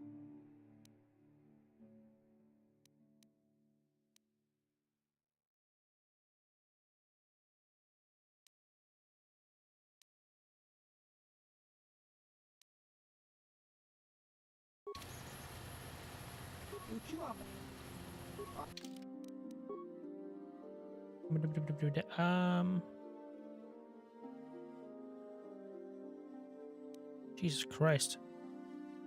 Jesus Christ.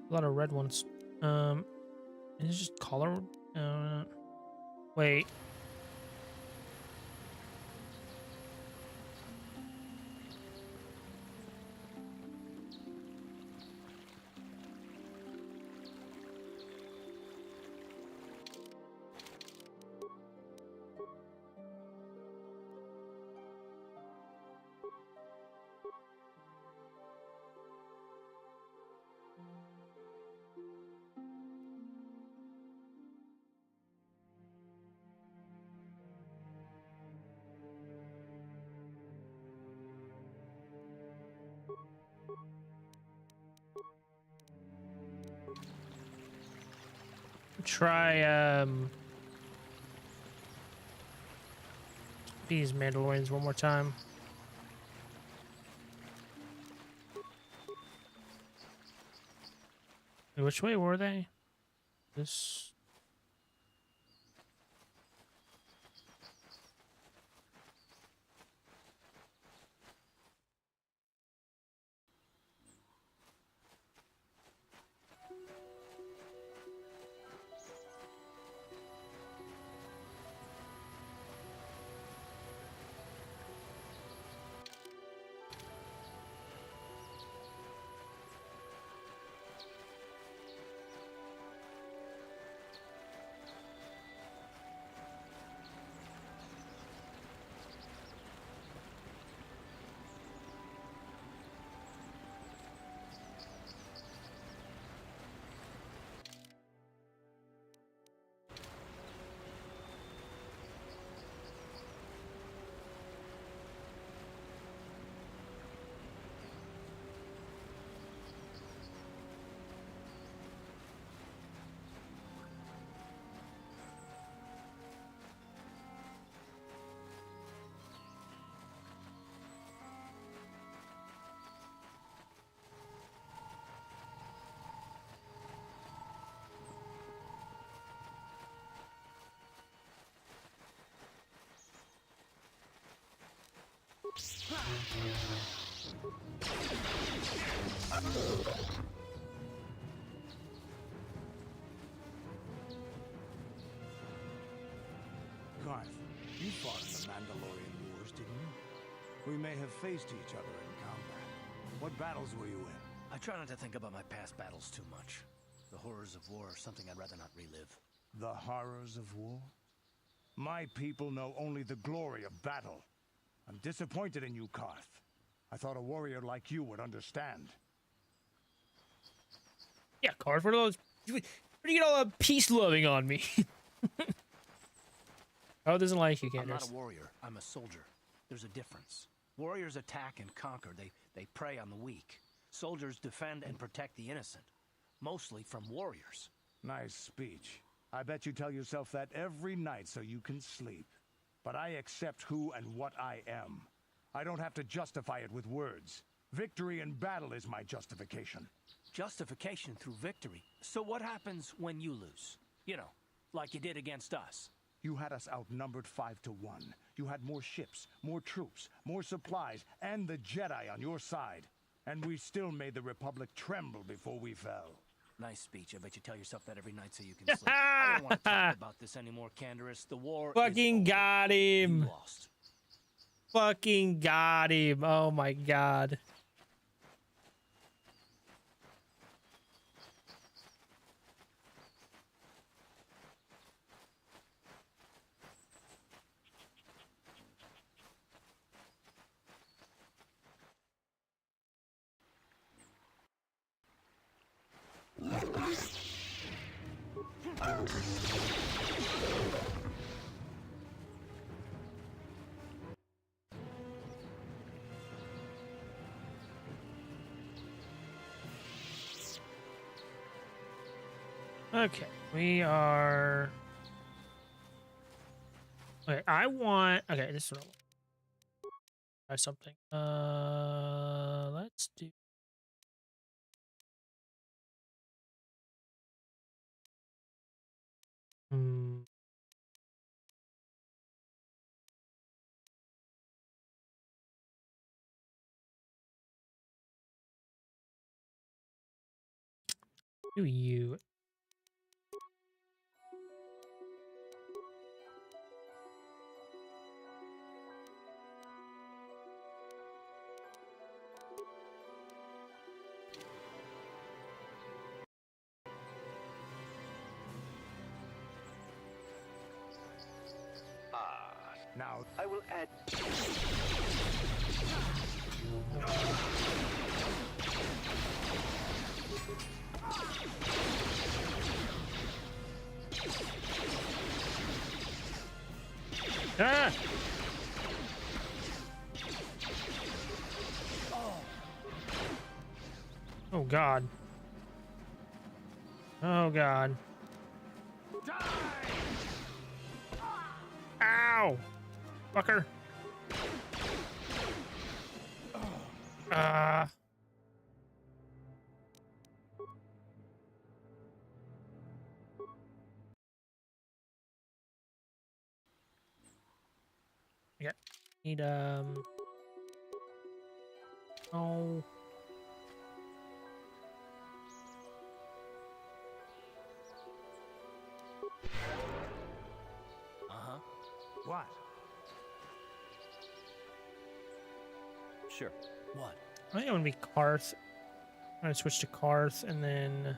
A lot of red ones. Is it just color? Wait. Try these Mandalorians one more time. Which way were they? This. Garth, you fought in the Mandalorian Wars, didn't you? We may have faced each other in combat. What battles were you in? I try not to think about my past battles too much. The horrors of war are something I'd rather not relive. The horrors of war? My people know only the glory of battle. I'm disappointed in you, Garth. I thought a warrior like you would understand. Yeah, Cards, what are those? Where do you get all the peace loving on me? Oh, doesn't like you, Candace. I'm not a warrior. I'm a soldier. There's a difference. Warriors attack and conquer. They prey on the weak. Soldiers defend and protect the innocent. Mostly from warriors. Nice speech. I bet you tell yourself that every night so you can sleep. But I accept who and what I am. I don't have to justify it with words. Victory in battle is my justification. Justification through victory. So what happens when you lose? You know, like you did against us. You had us outnumbered 5-1. You had more ships, more troops, more supplies, and the Jedi on your side. And we still made the Republic tremble before we fell. Nice speech. I bet you tell yourself that every night so you can sleep. I don't want to talk about this anymore, Canderous. The war fucking is got him. You lost. Fucking got him. Oh my god. Okay, we are. Okay, I want. Okay, this is what I want. Try something. Let's do. Hmm. Do you? Now I will add. Ah! Oh God. Oh God. Ow! Fucker. Yeah. Need oh. What? Sure. What? I think I'm gonna be Karth. I'm gonna switch to Karth and then.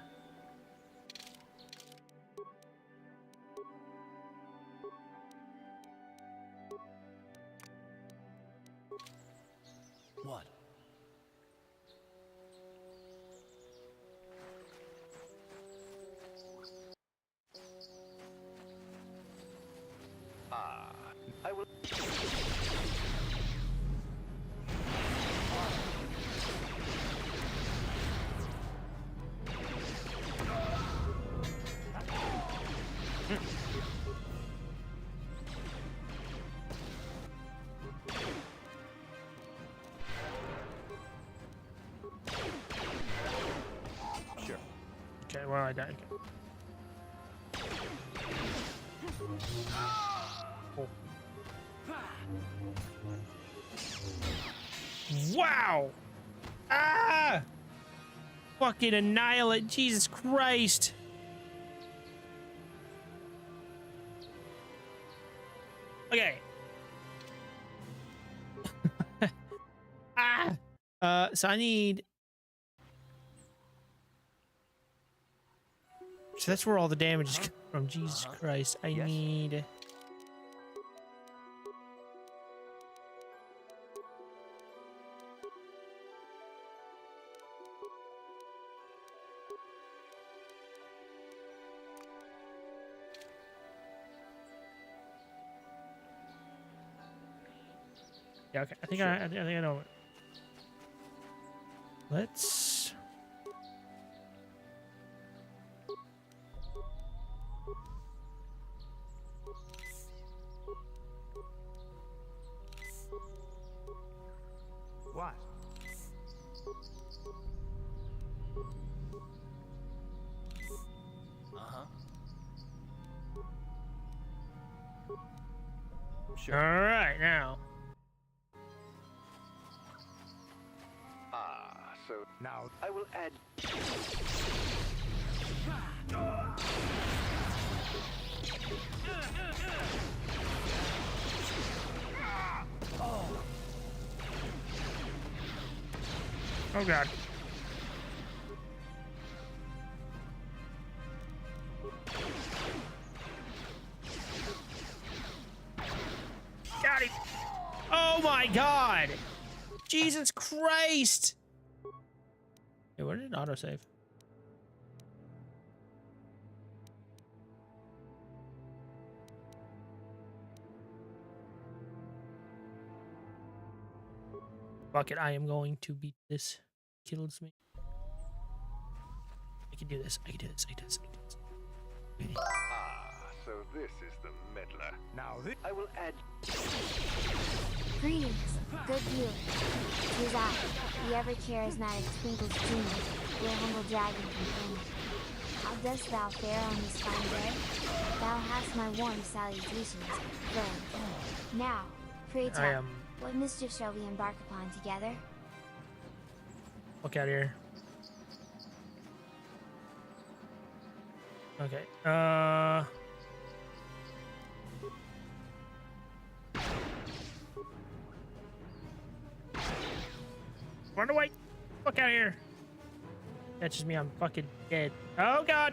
What? I will. Sure. Okay, well I died. Oh. Wow! Ah! Fucking annihilate! Jesus Christ! Okay. Ah! So I need. So that's where all the damage is coming from. Jesus Christ! I need. Yeah, okay. I think I think I know it. Let's. What? Sure. All right, now. So Now I will add. Oh God. Got him. Oh my God. Jesus Christ. Hey, where did it autosave? Fuck it, I am going to beat this. Kills me. I can do this. I can do this. I can do this. I can do this. Okay. Ah, so this is the meddler. Now this... I will add... Greetings, good viewers. Tis I, the ever-charismatic Twinkles Jr., your humble dragon companion. How dost thou fare on this fine day? Thou hast my warm salutations, friend. Now, pray tell, what mischief shall we embark upon together? Fuck out of here. Okay. Run away! Fuck out of here! Catches me, I'm fucking dead. Oh god!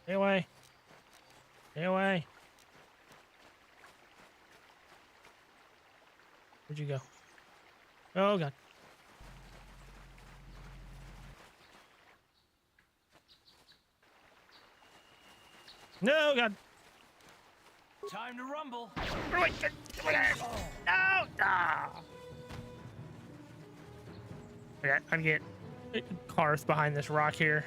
Stay away! Stay away! Where'd you go? Oh god. No god. Time to rumble. No! No! Okay, I'm getting Karth behind this rock here.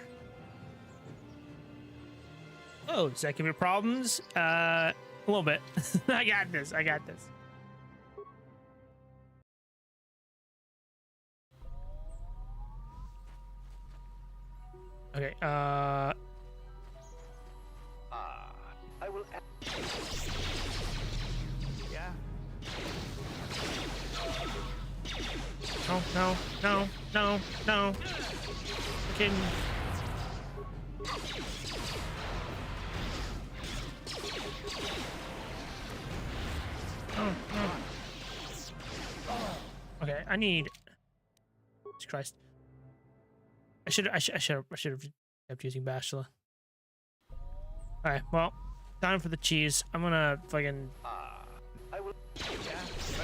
Oh, does that give me problems? A little bit. I got this. I got this. Okay, I will... Yeah? No, no, no, no, no. Fucking... Oh, no. Okay, I need... Jesus Christ. I should have kept using Bastila. Alright, well, time for the cheese. I'm gonna fucking... I will...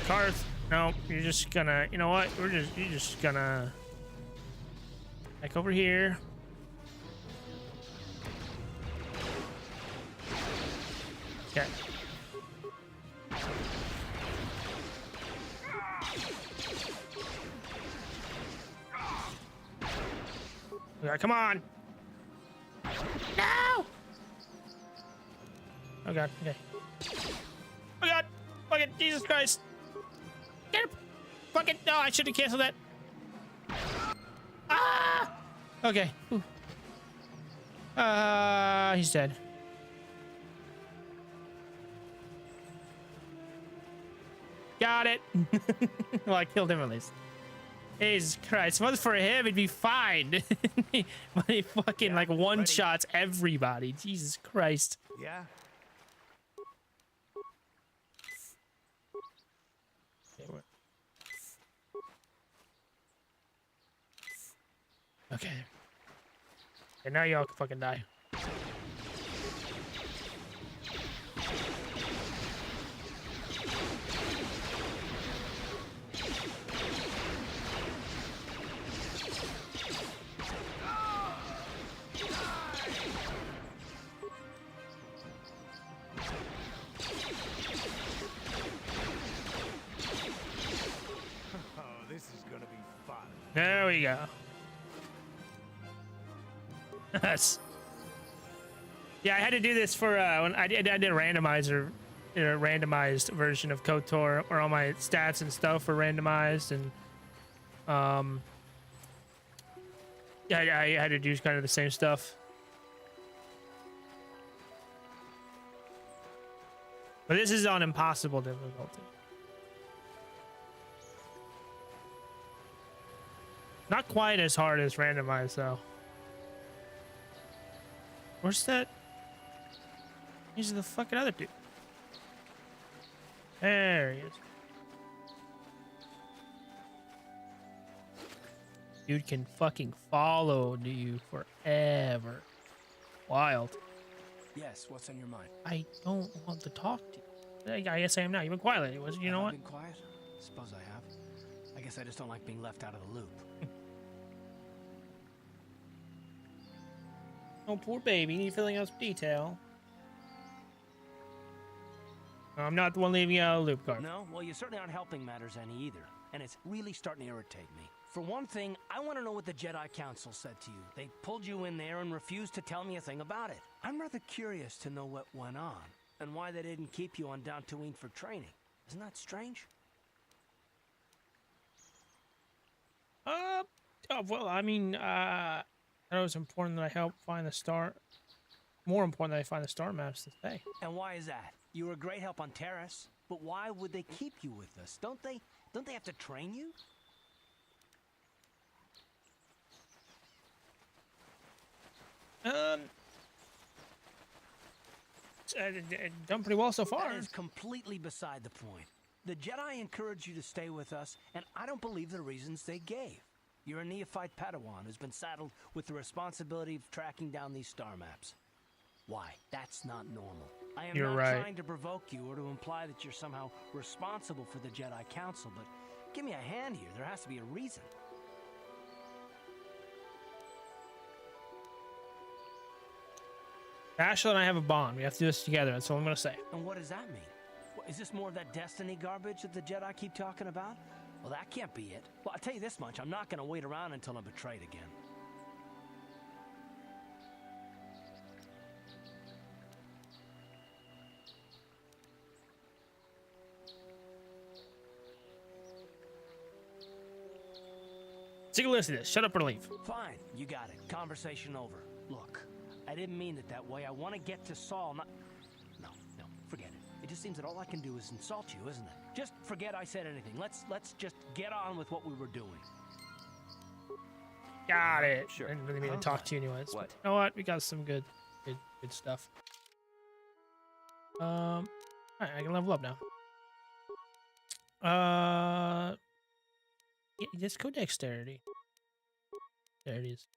Karth, no, you're just gonna... You know what? You're just gonna... Back over here. Okay. Okay, come on! No! Oh god, okay. Oh god! Fucking Jesus Christ! Get him! Fucking no, I should have canceled that. Ah! Okay. He's dead. Got it. Well, I killed him at least. Jesus Christ. If it was for him, it'd be fine. But he fucking like one-shots everybody. Jesus Christ. Yeah? Okay. And now y'all can fucking die. There we go. Yes. Yeah, I had to do this for when I did a randomized version of KOTOR where all my stats and stuff were randomized, and yeah, I had to do kind of the same stuff. But this is on impossible difficulty. Not quite as hard as randomized, though. Where's that? He's the fucking other dude. There he is. Dude can fucking follow you forever. Wild. Yes, what's on your mind? I don't want to talk to you. I guess I am now. You've been quiet lately, wasn't you? You know what? Been quiet? Suppose I have. I guess I just don't like being left out of the loop. Oh, poor baby. Need filling out some detail. I'm not the one leaving you out of the loop, Garth. No? Well, you certainly aren't helping matters any either. And it's really starting to irritate me. For one thing, I want to know what the Jedi Council said to you. They pulled you in there and refused to tell me a thing about it. I'm rather curious to know what went on, and why they didn't keep you on Dantooine for training. Isn't that strange? Oh, well, I mean, I thought it was important that I help find the star. More important that I find the star maps to stay. And why is that? You were a great help on Terrace, but why would they keep you with us? Don't they have to train you? Done pretty well so far. That is completely beside the point. The Jedi encouraged you to stay with us, and I don't believe the reasons they gave. You're a neophyte Padawan who's been saddled with the responsibility of tracking down these star maps. Why? That's not normal. I am not trying to provoke you or to imply that you're somehow responsible for the Jedi Council, but give me a hand here. There has to be a reason. Ashla and I have a bond. We have to do this together. That's all I'm going to say. And what does that mean? Is this more of that destiny garbage that the Jedi keep talking about? Well, that can't be it. Well, I'll tell you this much. I'm not going to wait around until I'm betrayed again. Take a listen to this. Shut up or leave. Fine. You got it. Conversation over. Look, I didn't mean it that way. I want to get to Saul, not... No, forget it. It just seems that all I can do is insult you, isn't it? Just forget I said anything. Let's just get on with what we were doing. Got it. Sure. I didn't really mean to talk to you anyways. What? But you know what? We got some good stuff. Alright, I can level up now. Yeah, just go dexterity. There it is.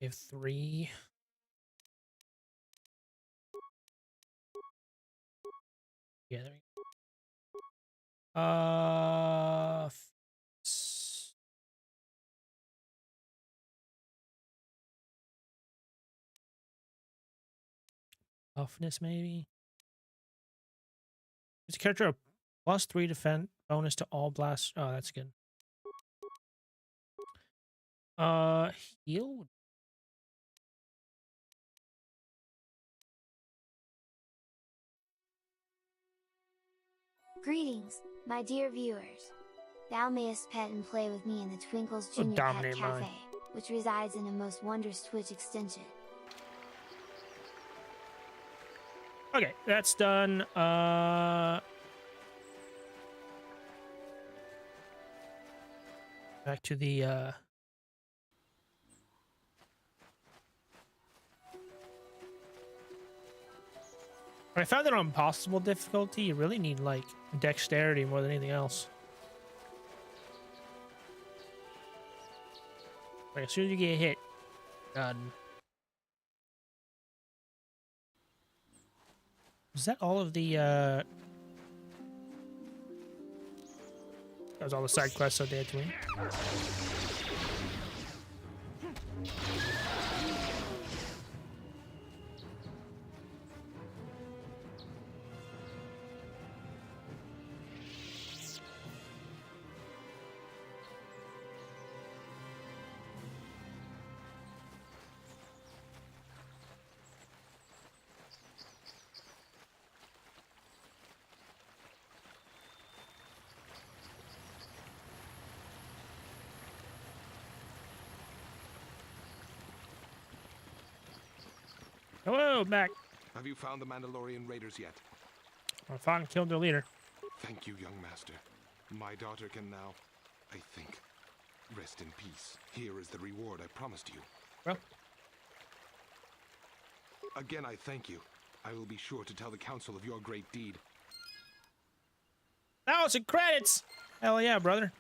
We have 3. Yeah, there we go. Toughness, maybe. It's a character of +3 defense bonus to all blasts. Oh, that's good. Heal. Greetings, my dear viewers. Thou mayest pet and play with me in the Twinkles Junior Pet Cafe, which resides in a most wondrous Twitch extension. Okay, that's done. Back to the I found that on impossible difficulty, you really need like dexterity more than anything else. Like as soon as you get hit, done. Was that all of the that was all the side quests on Dantooine? Hello, Mac. Have you found the Mandalorian raiders yet? I found and killed their leader. Thank you, young master. My daughter can now, I think, rest in peace. Here is the reward I promised you. Well. Again, I thank you. I will be sure to tell the council of your great deed. Now it's in credits! Hell yeah, brother.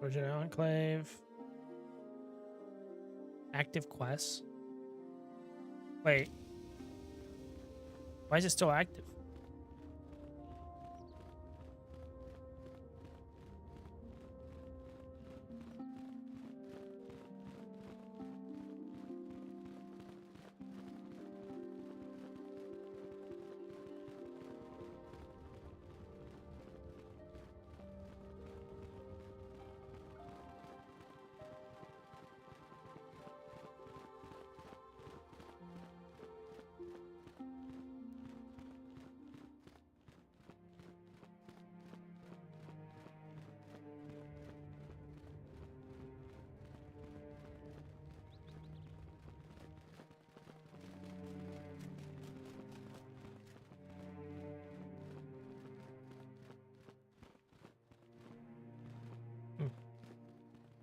Origin Enclave. Active quests. Wait. Why is it still active?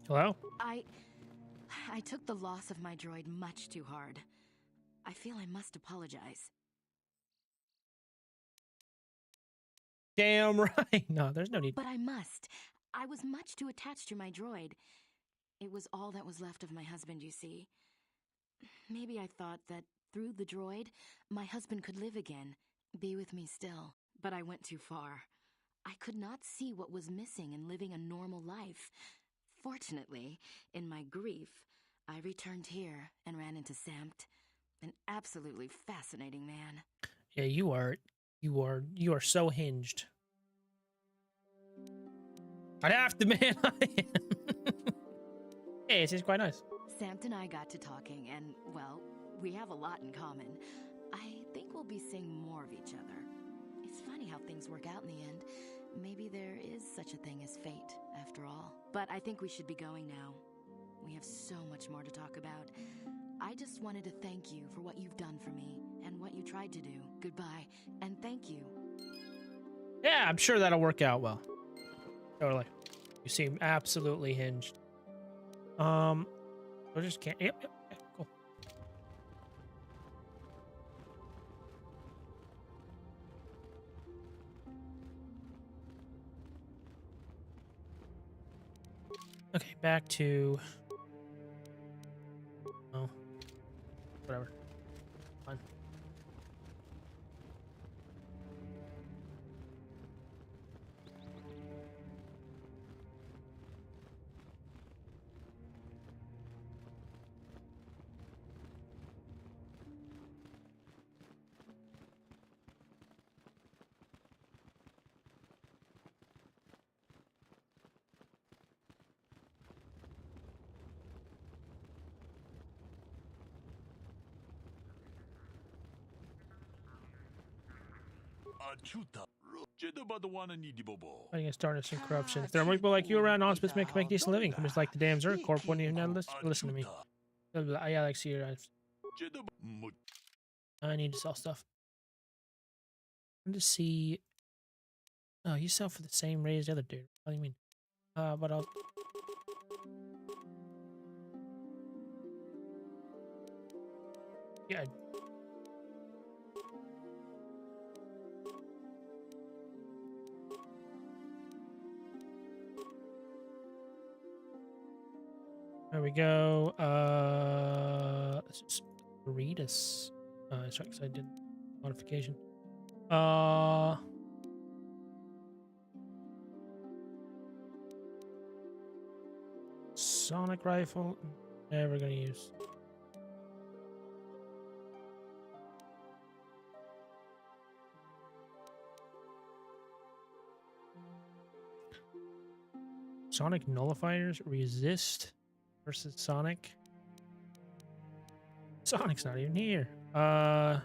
Hello? I took the loss of my droid much too hard. I feel I must apologize. Damn right. No, there's no need. But I must. I was much too attached to my droid. It was all that was left of my husband, you see. Maybe I thought that through the droid, my husband could live again, be with me still. But I went too far. I could not see what was missing in living a normal life. Fortunately, in my grief, I returned here and ran into Samt, an absolutely fascinating man. Yeah, you are so hinged. I'd have to, man. Hey, it's quite nice. Samt and I got to talking, and, well, we have a lot in common. I think we'll be seeing more of each other. It's funny how things work out in the end. Maybe there is such a thing as fate, after all. But I think we should be going now. We have so much more to talk about. I just wanted to thank you for what you've done for me, and what you tried to do. Goodbye, and thank you. Yeah, I'm sure that'll work out well. Totally. You seem absolutely hinged. I just can't. Yep, cool. Okay, back to. Oh, whatever. Fine. Fighting against darkness and corruption. If there are more people like you around, Auspice make a decent living. Companies like the damn Zerg Corp wouldn't even listen to me. Yeah, like see your eyes. I need to sell stuff. I need to see. Oh, you sell for the same rate as the other dude. What do you mean? But I'll. Yeah. There we go. Let's just read us. Sorry, because I did modification. Sonic rifle. Never gonna use. Sonic nullifiers resist versus Sonic. Sonic's not even here. Oh,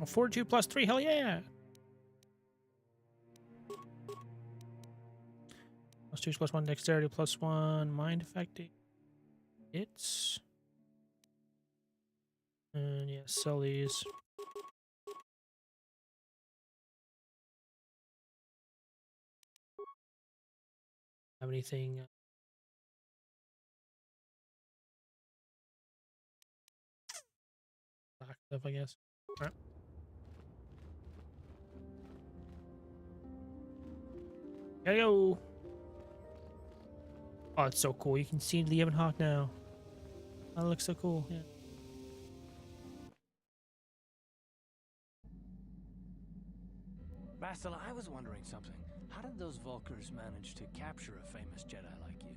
42 plus 3, hell yeah! Plus 2 plus 1 dexterity plus 1 mind affecting. It's. And yeah, sell these. Have anything? Black stuff, I guess. All right. Gotta go. Oh, it's so cool. You can see the Yavin IV now. That looks so cool. Yeah. Bastila, I was wondering something. How did those Vulkars manage to capture a famous Jedi like you?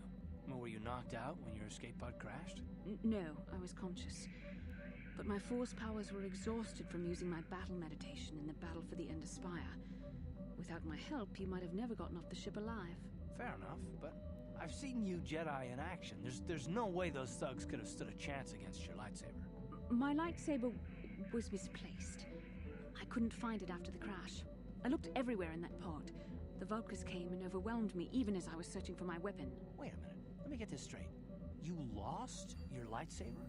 Were you knocked out when your escape pod crashed? No, I was conscious. But my force powers were exhausted from using my battle meditation in the battle for the Ender Spire. Without my help, you might have never gotten off the ship alive. Fair enough, but I've seen you Jedi in action. There's no way those thugs could have stood a chance against your lightsaber. My lightsaber was misplaced. I couldn't find it after the crash. I looked everywhere in that pod. The Vulkars came and overwhelmed me even as I was searching for my weapon. Wait a minute. Let me get this straight. You lost your lightsaber?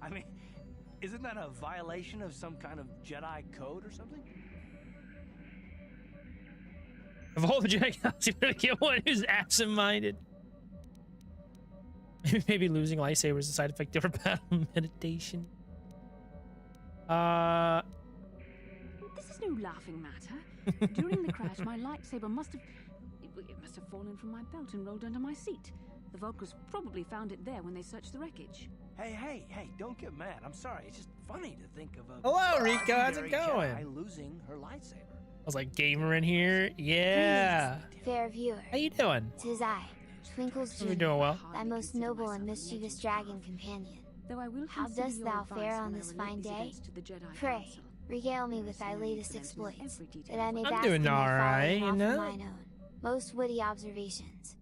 I mean, isn't that a violation of some kind of Jedi code or something? Of all the Jedi Council, you're gonna get one who's absent-minded. Maybe losing lightsaber is a side effect of battle meditation. This is no laughing matter. During the crash, my lightsaber must have fallen from my belt and rolled under my seat. The Vulkars probably found it there when they searched the wreckage. Hey, don't get mad. I'm sorry. It's just funny to think of a... Hello, Rico. How's it going? Jedi losing her lightsaber. I was like, gamer in here? Yeah. Fair viewer. How you doing? 'Tis I, Twinkle's You're doing well. thy most noble and mischievous dragon companion. Though I will How consider dost your thou advice fare on when I this relate fine these day? events to the Jedi Pray, Council. regale me with thy latest exploits, that I may I'm bask doing in thy alright, folly you and know? offer mine own. Most witty observations.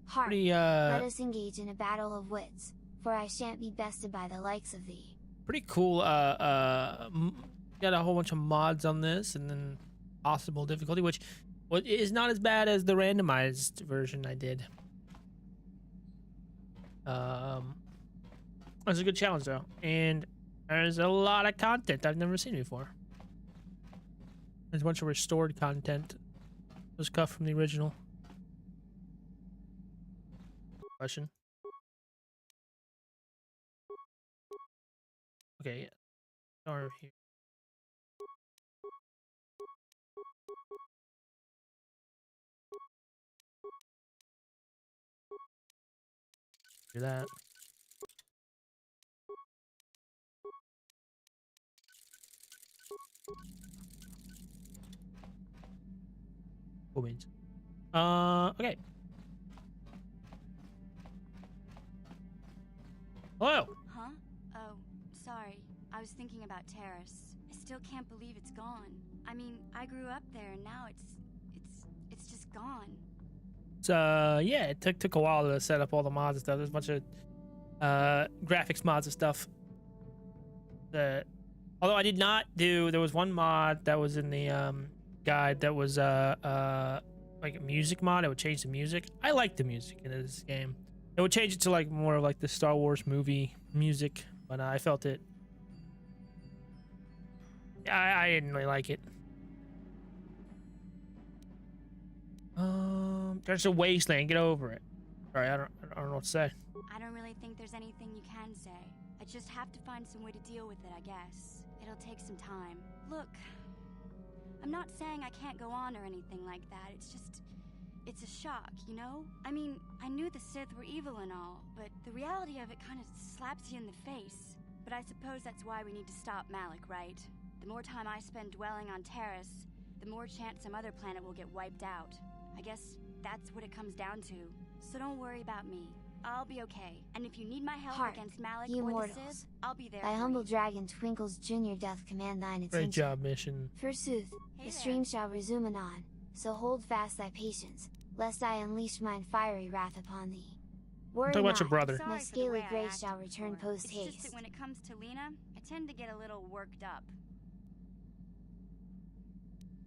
Hark, Pretty, let us engage in a battle of wits, for I shan't be bested by the likes of thee. Pretty cool. Got a whole bunch of mods on this, and then possible difficulty, which is not as bad as the randomized version I did. It's a good challenge though, and there's a lot of content I've never seen before. There's a bunch of restored content. It was cut from the original. Question. Okay, yeah. Start here. Do that. Cool beans. Okay. Hello. Huh? Oh, sorry. I was thinking about Terrace. I still can't believe it's gone. I mean, I grew up there and now it's just gone. So yeah, it took a while to set up all the mods and stuff. There's a bunch of graphics mods and stuff. Although I did not do, there was one mod that was in the guide that was like a music mod. It would change the music. I like the music in this game. It would change it to like more of like the Star Wars movie music, but I felt it. I didn't really like it. There's a wasteland. Get over it. Sorry, I don't know what to say. I don't really think there's anything you can say. I just have to find some way to deal with it, I guess. It'll take some time. Look, I'm not saying I can't go on or anything like that. It's a shock, you know? I mean, I knew the Sith were evil and all, but the reality of it kind of slaps you in the face. But I suppose that's why we need to stop Malik, right? The more time I spend dwelling on Terrace, the more chance some other planet will get wiped out. I guess that's what it comes down to. So don't worry about me. I'll be okay. And if you need my help Hark, against Malik ye or the mortals. Sith, I'll be there Thy for humble you. dragon Twinkle's Junior doth command thine attention. Great job, mission. Forsooth, the stream shall resume anon, so hold fast thy patience, lest I unleash mine fiery wrath upon thee. Worry Talk about not, your brother. my Sorry for the scaly way I grace acted shall return before. post It's just haste. that when it comes to Lena, I tend to get a little worked up.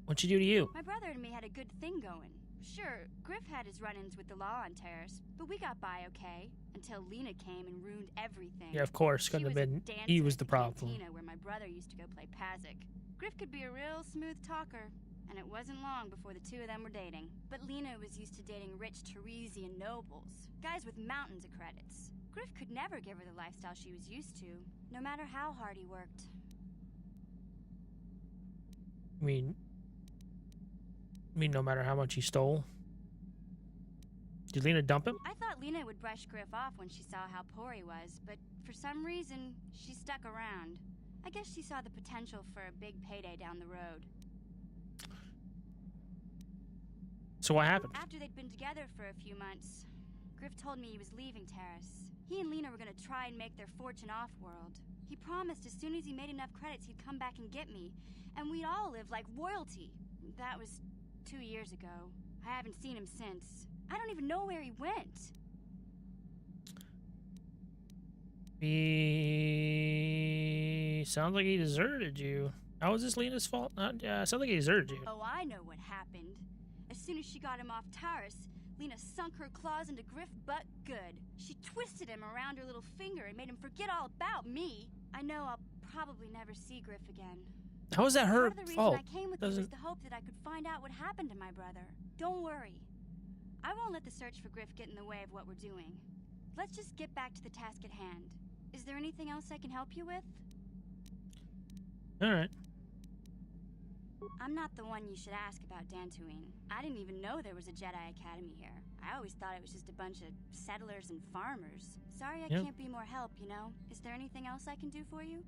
What'd she do to you? My brother and me had a good thing going. Sure, Griff had his run-ins with the law on Terrace, but we got by okay until Lena came and ruined everything. Yeah, of course. She Couldn't have was a been. dancer He was at the problem. cantina where my brother used to go play Pazik. Griff could be a real smooth talker, and it wasn't long before the two of them were dating. But Lena was used to dating rich Teresian nobles, guys with mountains of credits. Griff could never give her the lifestyle she was used to, no matter how hard he worked. I mean, no matter how much he stole. Did Lena dump him? I thought Lena would brush Griff off when she saw how poor he was, but for some reason, she stuck around. I guess she saw the potential for a big payday down the road. So what happened? After they'd been together for a few months, Griff told me he was leaving Terrace. He and Lena were gonna try and make their fortune off-world. He promised as soon as he made enough credits he'd come back and get me, and we'd all live like royalty. That was 2 years ago. I haven't seen him since. I don't even know where he went. He sounds like he deserted you. How was this Lena's fault? Sounds like he deserted you. Oh, I know what happened. As soon as she got him off Taurus, Lena sunk her claws into Griff butt good. She twisted him around her little finger and made him forget all about me. I know I'll probably never see Griff again. How is that her Part of the reason fault? I came with you was the hope that I could find out what happened to my brother. Don't worry. I won't let the search for Griff get in the way of what we're doing. Let's just get back to the task at hand. Is there anything else I can help you with? All right. I'm not the one you should ask about Dantooine. I didn't even know there was a Jedi Academy here. I always thought it was just a bunch of settlers and farmers. Sorry I can't be more help, you know? Is there anything else I can do for you?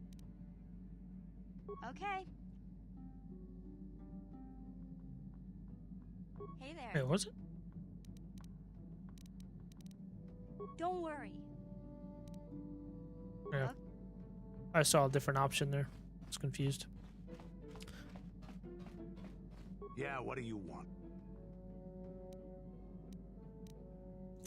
Okay. Hey there. Wait, was it? Don't worry. Yeah. I saw a different option there. I was confused. Yeah, what do you want?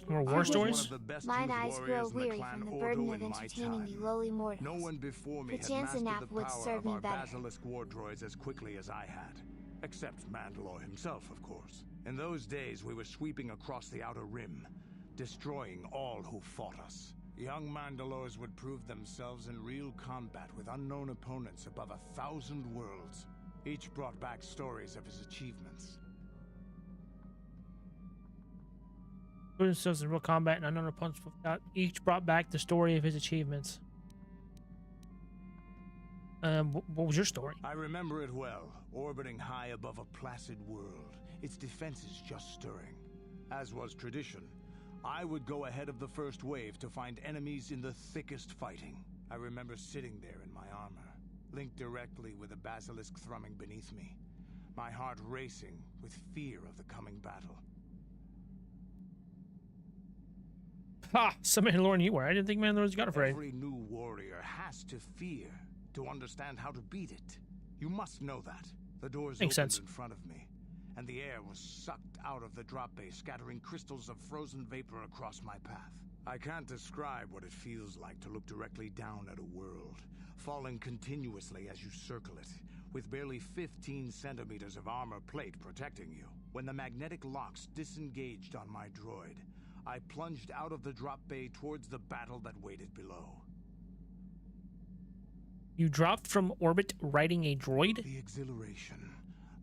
More war stories? Mine eyes grow weary from the burden of entertaining you lowly mortals. No one before me had Perchance a mastered nap the would power serve of me our better. basilisk war droids as quickly as I had. Except Mandalore himself, of course. In those days, we were sweeping across the Outer Rim, destroying all who fought us. Young Mandalores would prove themselves in real combat with unknown opponents above 1,000 worlds. Each brought back stories of his achievements. Put themselves in real combat and unknown opponents. Each brought back the story of his achievements. What was your story? I remember it well, orbiting high above a placid world, its defenses just stirring. As was tradition, I would go ahead of the first wave to find enemies in the thickest fighting. I remember sitting there in my armor, linked directly with the basilisk thrumming beneath me, my heart racing with fear of the coming battle. Ha! Some Mandalorian you were. I didn't think Mandalorians got afraid. Every new warrior has to fear to understand how to beat it. You must know that. The doors Makes opened sense. in front of me, and the air was sucked out of the drop bay, scattering crystals of frozen vapor across my path. I can't describe what it feels like to look directly down at a world, falling continuously as you circle it, with barely 15 centimeters of armor plate protecting you. When the magnetic locks disengaged on my droid, I plunged out of the drop bay towards the battle that waited below. You dropped from orbit riding a droid? The exhilaration,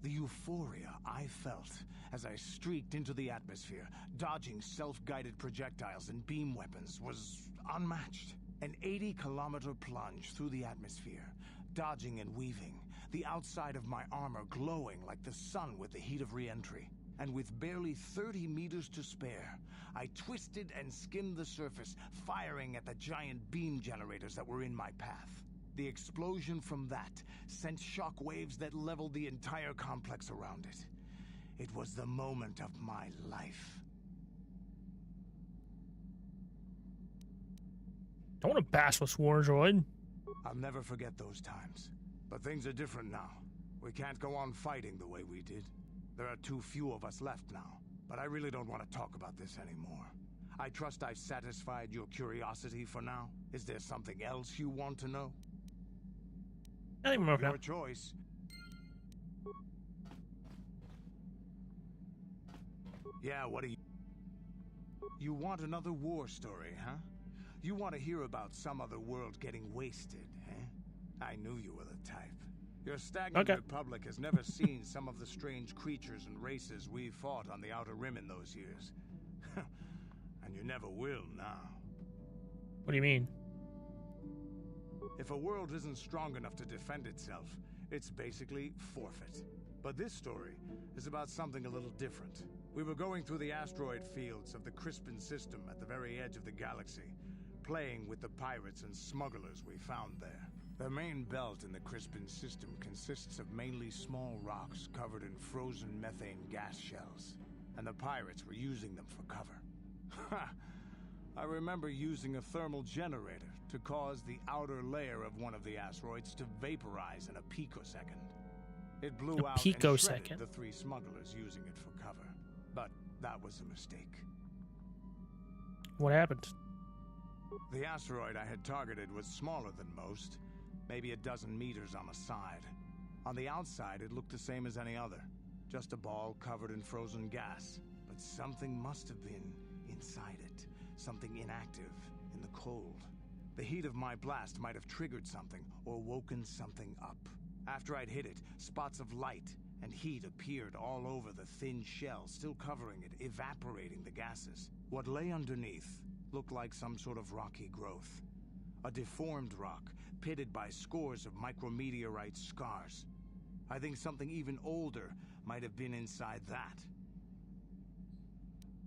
the euphoria I felt as I streaked into the atmosphere, dodging self-guided projectiles and beam weapons, was unmatched. An 80-kilometer plunge through the atmosphere, dodging and weaving, the outside of my armor glowing like the sun with the heat of re-entry. And with barely 30 meters to spare, I twisted and skimmed the surface, firing at the giant beam generators that were in my path. The explosion from that sent shock waves that leveled the entire complex around it. It was the moment of my life. Don't want to bash with war droid. I'll never forget those times. But things are different now. We can't go on fighting the way we did. There are too few of us left now. But I really don't want to talk about this anymore. I trust I've satisfied your curiosity for now. Is there something else you want to know? I think we're Your choice. Yeah, what do you... You want another war story, huh? You want to hear about some other world getting wasted, eh? I knew you were the type. Your stagnant Okay. republic has never seen some of the strange creatures and races we fought on the Outer Rim in those years. And you never will now. What do you mean? If a world isn't strong enough to defend itself, it's basically forfeit. But this story is about something a little different. We were going through the asteroid fields of the Crispin system at the very edge of the galaxy, playing with the pirates and smugglers we found there. The main belt in the Crispin system consists of mainly small rocks covered in frozen methane gas shells, and the pirates were using them for cover. Ha! I remember using a thermal generator to cause the outer layer of one of the asteroids to vaporize in a picosecond. It blew A out and picosecond. shredded the 3 smugglers using it for cover. But that was a mistake. What happened? The asteroid I had targeted was smaller than most, maybe a dozen meters on a side. On the outside, it looked the same as any other, just a ball covered in frozen gas. But something must have been inside it, something inactive in the cold. The heat of my blast might have triggered something or woken something up. After I'd hit it, spots of light and heat appeared all over the thin shell, still covering it, evaporating the gases. What lay underneath looked like some sort of rocky growth. A deformed rock, pitted by scores of micrometeorite scars. I think something even older might have been inside that.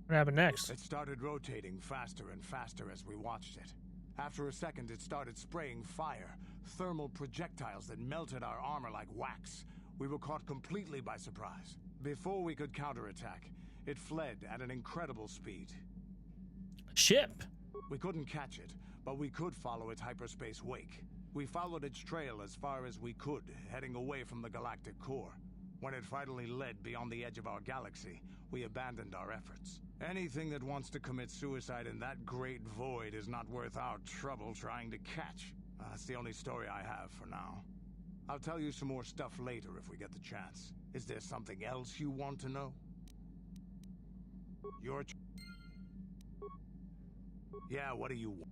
What happened next? It started rotating faster and faster as we watched it. After a second, it started spraying fire, thermal projectiles that melted our armor like wax. We were caught completely by surprise. Before we could counterattack, it fled at an incredible speed. Ship. We couldn't catch it, but we could follow its hyperspace wake. We followed its trail as far as we could, heading away from the galactic core. When it finally led beyond the edge of our galaxy, we abandoned our efforts. Anything that wants to commit suicide in that great void is not worth our trouble trying to catch. That's the only story I have for now. I'll tell you some more stuff later if we get the chance. Is there something else you want to know? Yeah, what do you want?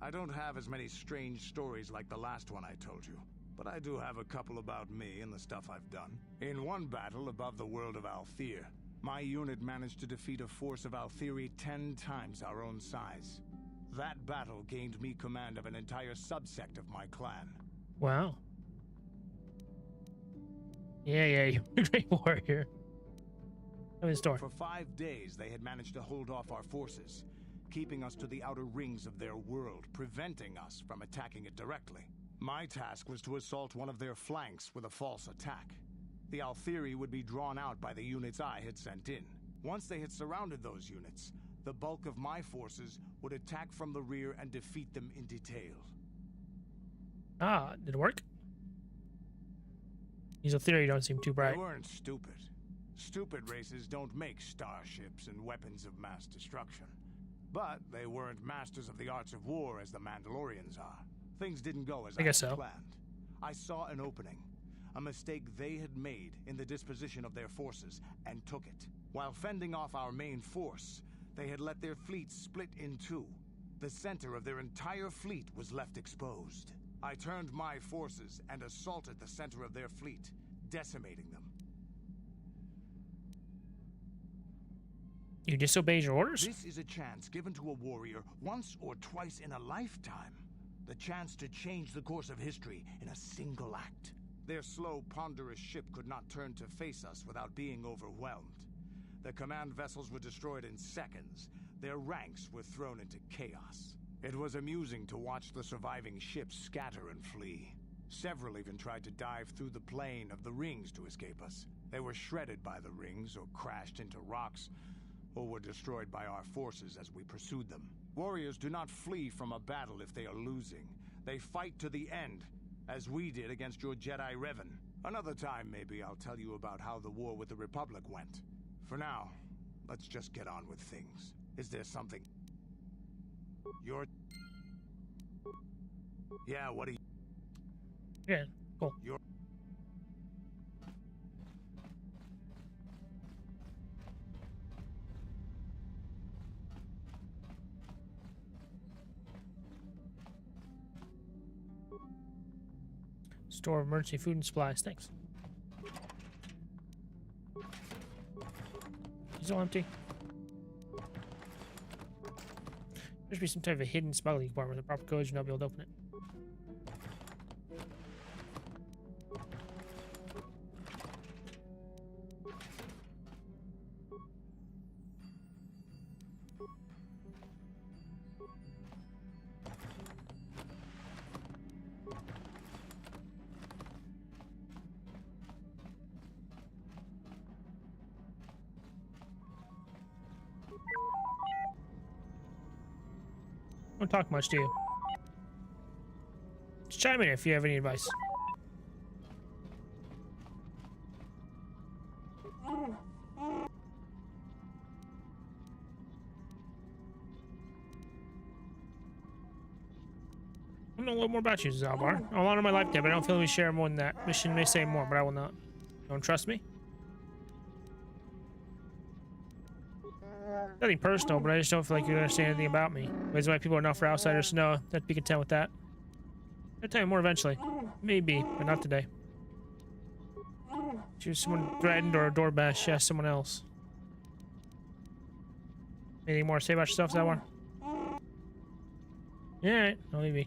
I don't have as many strange stories like the last one I told you, but I do have a couple about me and the stuff I've done. In one battle above the world of Althir, my unit managed to defeat a force of Althiri 10 times our own size. That battle gained me command of an entire subsect of my clan. Wow. Yeah, you're a great warrior. Tell me the story. For 5 days, they had managed to hold off our forces, keeping us to the outer rings of their world, preventing us from attacking it directly. My task was to assault one of their flanks with a false attack. The Althiri would be drawn out by the units I had sent in. Once they had surrounded those units, the bulk of my forces would attack from the rear and defeat them in detail. Ah, did it work? These Althiri don't seem too bright. They weren't stupid. Stupid races don't make starships and weapons of mass destruction. But they weren't masters of the arts of war as the Mandalorians are. Things didn't go as I guess had so. planned. I saw an opening, a mistake they had made in the disposition of their forces, and took it. While fending off our main force, they had let their fleet split in two. The center of their entire fleet was left exposed. I turned my forces and assaulted the center of their fleet, decimating them. You disobeyed your orders? This is a chance given to a warrior once or twice in a lifetime. The chance to change the course of history in a single act. Their slow, ponderous ship could not turn to face us without being overwhelmed. The command vessels were destroyed in seconds. Their ranks were thrown into chaos. It was amusing to watch the surviving ships scatter and flee. Several even tried to dive through the plane of the rings to escape us. They were shredded by the rings or crashed into rocks, or were destroyed by our forces as we pursued them. Warriors do not flee from a battle if they are losing. They fight to the end, as we did against your Jedi Revan. Another time, maybe, I'll tell you about how the war with the Republic went. For now, let's just get on with things. Is there something? Yeah, what do you... Yeah, cool. Store of emergency food and supplies. Thanks. It's all empty. There should be some type of a hidden smuggling compartment with the proper codes. You'll not be able to open it. Don't talk much, do you? Just chime in if you have any advice. I know a little more about you, Zalbar. A lot of my life, but I don't feel we share more than that. Mission may say more, but I will not. Don't trust me? Nothing personal, but I just don't feel like you understand anything about me. That's why people are enough for outsiders to know. I'd be content with that. I'll tell you more eventually. Maybe, but not today. Choose someone threatened or a door bash, ask someone else. Anything more to say about yourself, Zalbar? Alright, I'll leave you.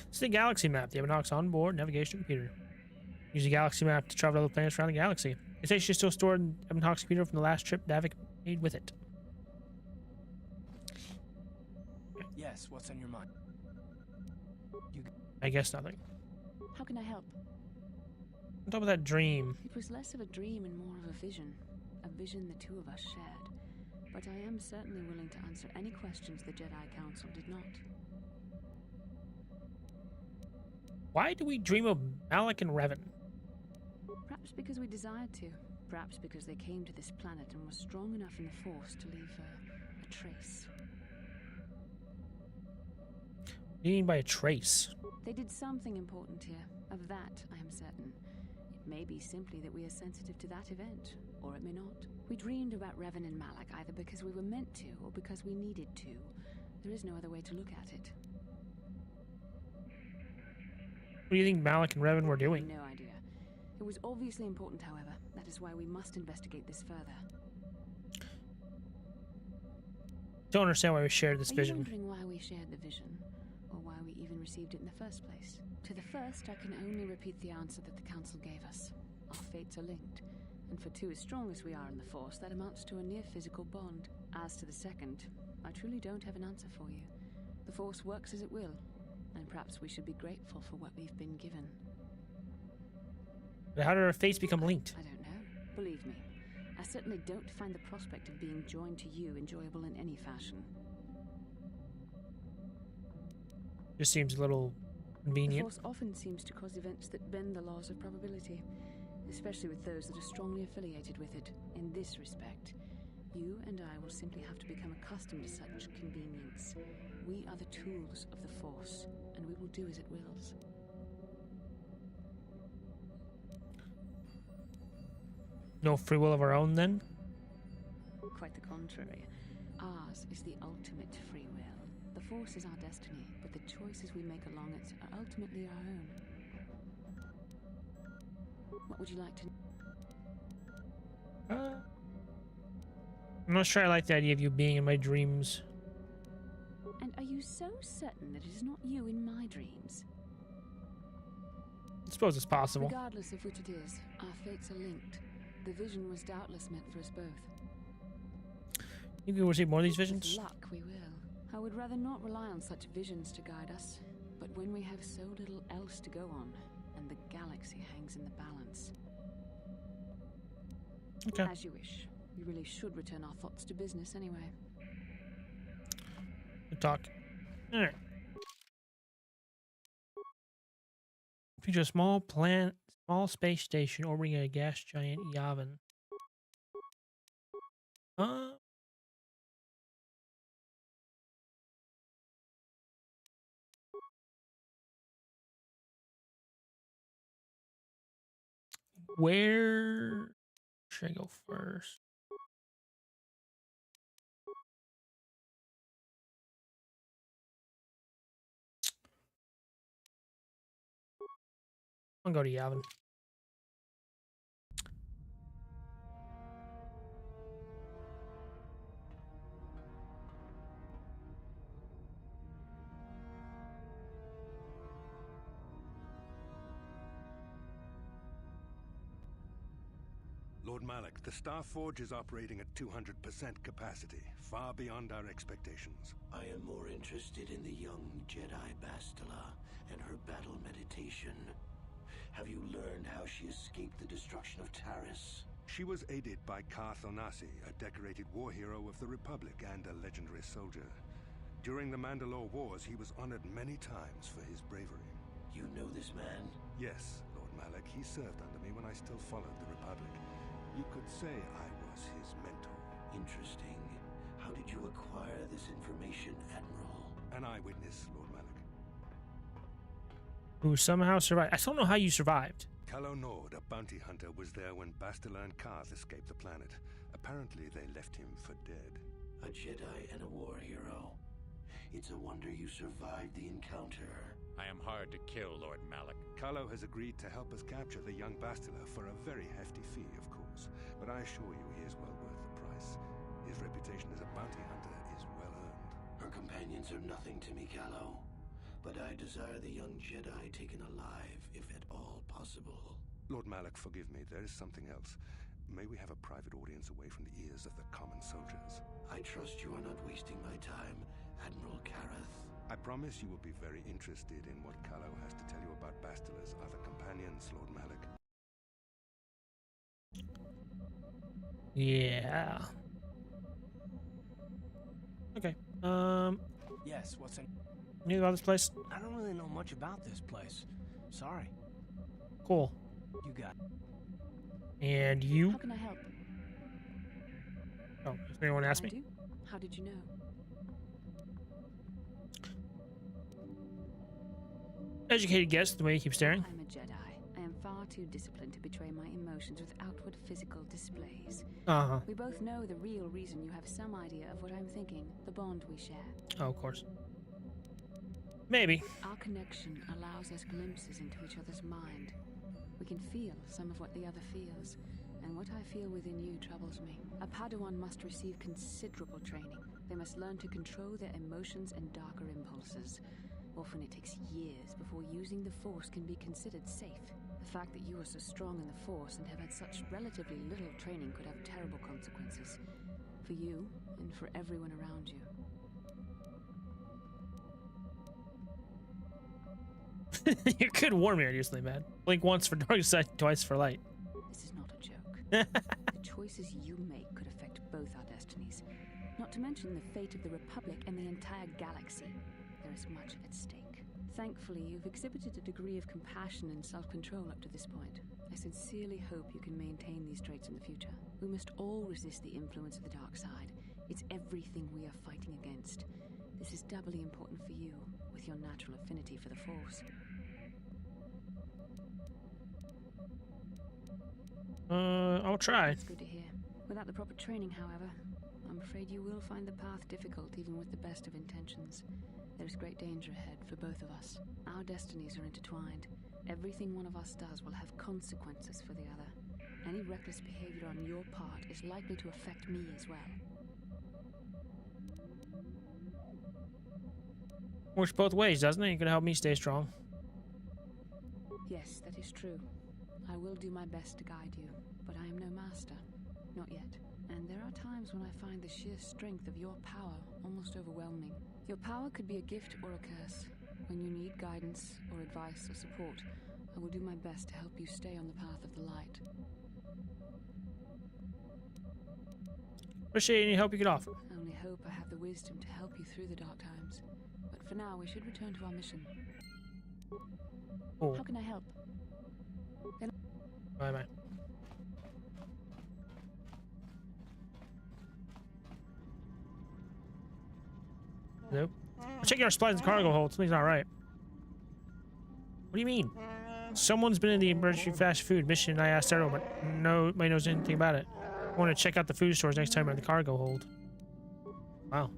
This is the galaxy map. The Ebonhawk's onboard navigation computer. Use the galaxy map to travel to other planets around the galaxy. It says she's still stored in Ebonhawk's computer from the last trip Davik made with it. Yes, what's on your mind? I guess nothing. How can I help? On top of that dream. It was less of a dream and more of a vision the two of us shared. But I am certainly willing to answer any questions the Jedi Council did not. Why do we dream of Malak and Revan? Perhaps because we desired to. Perhaps because they came to this planet and were strong enough in the Force to leave a trace. What do you mean by a trace? They did something important here. Of that, I am certain. It may be simply that we are sensitive to that event, or it may not. We dreamed about Revan and Malak either because we were meant to, or because we needed to. There is no other way to look at it. What do you think Malak and Revan were doing? No idea. It was obviously important, however. That is why we must investigate this further. Don't understand why we shared this vision. Are you wondering why we shared the vision? Or why we even received it in the first place? To the first, I can only repeat the answer that the Council gave us. Our fates are linked. And for two as strong as we are in the Force, that amounts to a near-physical bond. As to the second, I truly don't have an answer for you. The Force works as it will. And perhaps we should be grateful for what we've been given. But how did our fates become linked? I don't know. Believe me, I certainly don't find the prospect of being joined to you enjoyable in any fashion. Just seems a little convenient. The Force often seems to cause events that bend the laws of probability, especially with those that are strongly affiliated with it. In this respect, you and I will simply have to become accustomed to such convenience. We are the tools of the Force, and we will do as it wills. No free will of our own, then? Quite the contrary. Ours is the ultimate free will. The Force is our destiny, but the choices we make along it are ultimately our own. What would you like to know? I'm not sure I like the idea of you being in my dreams. And are you so certain that it is not you in my dreams? I suppose it's possible. Regardless of which it is, our fates are linked. The vision was doubtless meant for us both. Think we'll receive more of these visions? With luck, we will. I would rather not rely on such visions to guide us. But when we have so little else to go on, and the galaxy hangs in the balance. Okay. As you wish. We really should return our thoughts to business anyway. Good talk. Alright. Feature a small space station orbiting a gas giant Yavin. Where should I go first? I'm gonna go to Yavin. Lord Malik, the Star Forge is operating at 200% capacity, far beyond our expectations. I am more interested in the young Jedi Bastila and her battle meditation. Have you learned how she escaped the destruction of Taris? She was aided by Karth Onasi, a decorated war hero of the Republic and a legendary soldier. During the Mandalore Wars, he was honored many times for his bravery. You know this man? Yes, Lord Malik. He served under me when I still followed the Republic. You could say I was his mentor. Interesting. How did you acquire this information, Admiral? An eyewitness, Lord Malik. Who somehow survived. I still don't know how you survived. Calo Nord, a bounty hunter, was there when Bastila and Karth escaped the planet. Apparently, they left him for dead. A Jedi and a war hero. It's a wonder you survived the encounter. I am hard to kill, Lord Malik. Calo has agreed to help us capture the young Bastila for a very hefty fee, of course. But I assure you he is well worth the price. His reputation as a bounty hunter is well earned. Her companions are nothing to me, Calo. But I desire the young Jedi taken alive, if at all possible. Lord Malik, forgive me. There is something else. May we have a private audience away from the ears of the common soldiers? I trust you are not wasting my time, Admiral Kareth. I promise you will be very interested in what Calo has to tell you about Bastila's other companions, Lord Malik. Yeah. Okay. Yes, what's in? You about this place? I don't really know much about this place. Sorry. Cool. You got it. And you? How can I help? Oh, does anyone ask me? How did you know? Educated guess, the way you keep staring. I'm a Jedi. I am far too disciplined to betray my emotions with outward physical displays. Uh-huh. We both know the real reason you have some idea of what I'm thinking, the bond we share. Oh, of course. Maybe. Our connection allows us glimpses into each other's mind. We can feel some of what the other feels, and what I feel within you troubles me. A Padawan must receive considerable training. They must learn to control their emotions and darker impulses. Often it takes years before using the Force can be considered safe. The fact that you are so strong in the Force and have had such relatively little training could have terrible consequences. For you, and for everyone around you. You could warn me recently, man. Blink once for dark side, twice for light. This is not a joke. The choices you make could affect both our destinies. Not to mention the fate of the Republic and the entire galaxy. There is much at stake. Thankfully, you've exhibited a degree of compassion and self-control up to this point. I sincerely hope you can maintain these traits in the future. We must all resist the influence of the dark side. It's everything we are fighting against. This is doubly important for you, with your natural affinity for the Force. I'll try. It's good to hear. Without the proper training, however, I'm afraid you will find the path difficult even with the best of intentions. There is great danger ahead for both of us. Our destinies are intertwined. Everything one of us does will have consequences for the other. Any reckless behavior on your part is likely to affect me as well. Works both ways, doesn't it? You can help me stay strong. Yes, that is true. I will do my best to guide you, but I am no master. Not yet. And there are times when I find the sheer strength of your power almost overwhelming. Your power could be a gift or a curse. When you need guidance or advice or support, I will do my best to help you stay on the path of the light. Appreciate any help you could offer. I only hope I have the wisdom to help you through the dark times. But for now, we should return to our mission. Cool. How can I help? Bye-bye. Nope. I'm checking our supplies in the cargo hold. Something's not right. What do you mean? Someone's been in the emergency fast food mission, and I asked everyone, but nobody knows anything about it. I want to check out the food stores next time I'm at the cargo hold. Wow.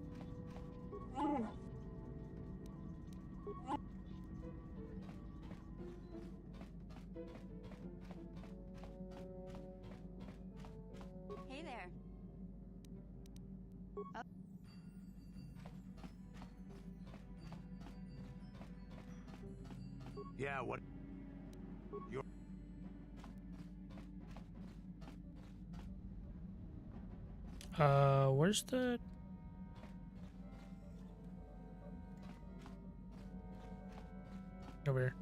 Hey there. Yeah, what? You're... Where's the... Over here.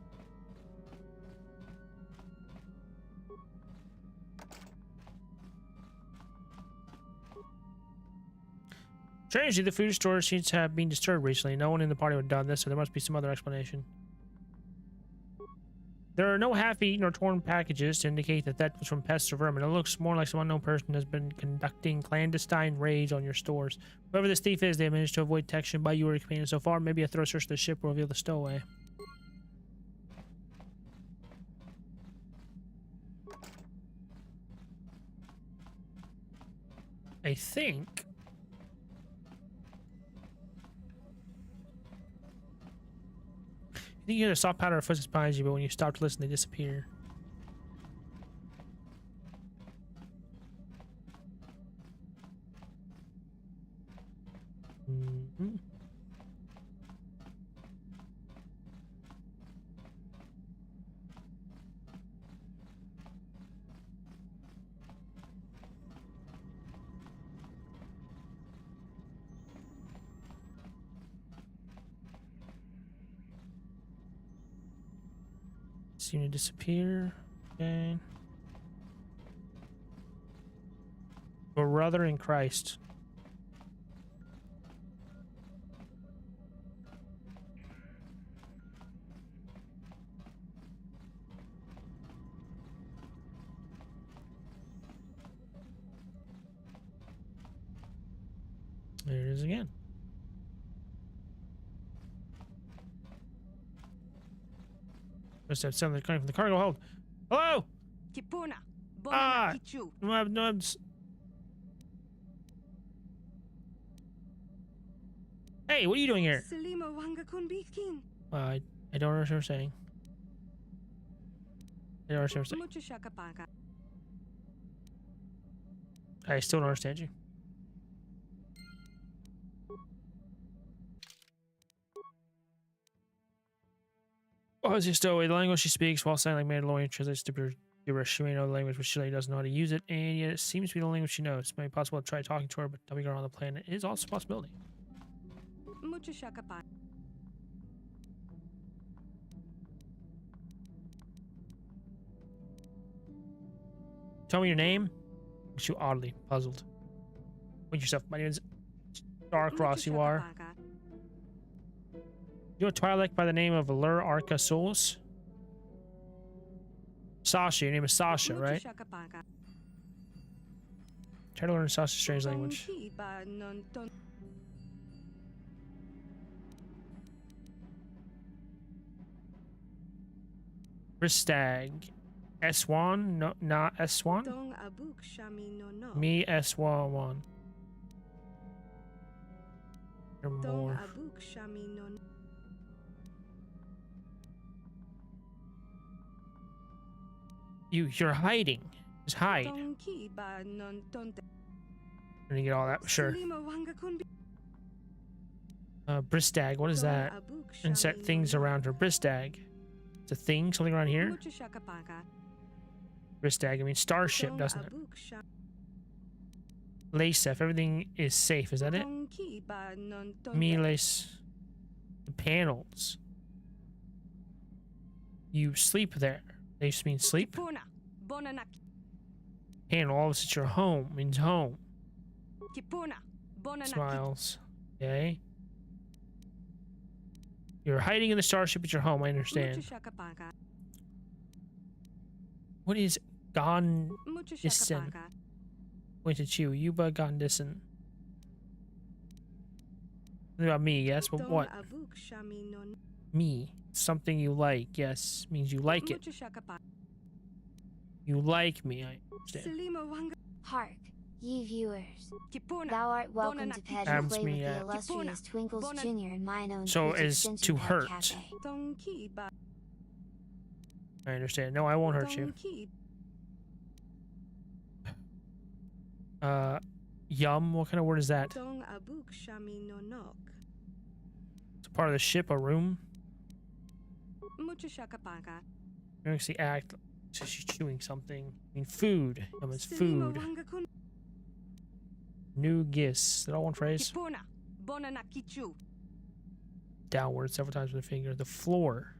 Strangely, the food store seems to have been disturbed recently. No one in the party would have done this, so there must be some other explanation. There are no half-eaten or torn packages to indicate that that was from pests or vermin. It looks more like some unknown person has been conducting clandestine raids on your stores. Whoever this thief is, they have managed to avoid detection by you or your companion so far. Maybe a thorough search of the ship will reveal the stowaway. I think... I think you hear a soft patter of footsteps behind you, but when you stop to listen, they disappear. Mm-hmm. Seem to disappear. Okay. Brother in Christ. There it is again. Must have something coming from the cargo hold. Hello? Ah! No, hey, what are you doing here? I don't understand what you're saying. I don't understand what you're saying. I still don't understand you. Oh, is he stowaway? The language she speaks, while sounding like Mandalorian, translates to gibberish. She may know the language, but she doesn't know how to use it, and yet it seems to be the language she knows. It may be possible to try talking to her, but dumping her on the planet is also a possibility. Tell me your name. Looks you oddly puzzled. Point yourself. My name is Starcross. You are. You a Twi'lek by the name of Lur Arca Souls? Sasha, your name is Sasha, right? Try to learn Sasha's strange language. Bristag. S1? No, not S1? Me S1. You're more. You're hiding. Just hide. Gonna get all that, sure. Bristag, what is that? And set things around her. Bristag. It's a thing, something around here? Bristag, I mean starship, doesn't it? Lacef, everything is safe, is that it? Me lace. The panels. You sleep there. They just mean sleep? Panel, all of a sudden your home means home. Smiles. Okay. You're hiding in the starship at your home, I understand. What is Gondissen? Point at you. Yuba Gondissen. Something about me, yes? But what? Me. Something you like. Yes, means you like it. You like me, I understand. Hark, ye viewers. Thou art welcome to pet and play with the illustrious Twinkles Jr. in mine own So Twitch as extension to pet hurt. cafe. I understand. No, I won't hurt you. Yum? What kind of word is that? It's a part of the ship, a room? You actually act so she's chewing something. I mean, food. Yum is food. New gifts. Is that all one phrase? Downward several times with the finger. The floor.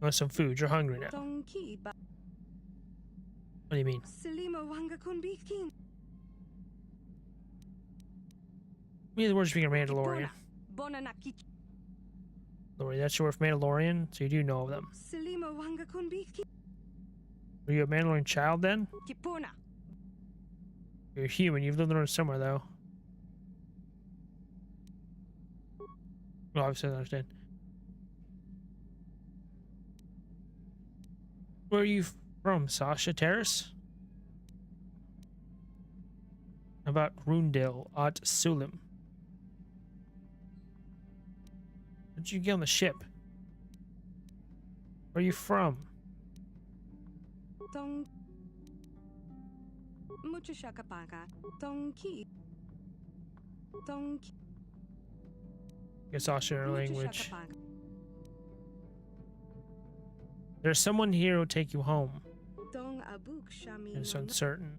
Want some food? You're hungry now. What do you mean? Me the words speaking of Mandalorian. Lori, that's your word for Mandalorian, so you do know of them. Were you a Mandalorian child then? You're human. You've lived on somewhere though. Well, obviously I don't understand. Where are you from, Sasha Terrace? How about Rundil at Sulim? How'd you get on the ship? Where are you from? Guess Sasha in her language. There's someone here who'll take you home. It's uncertain.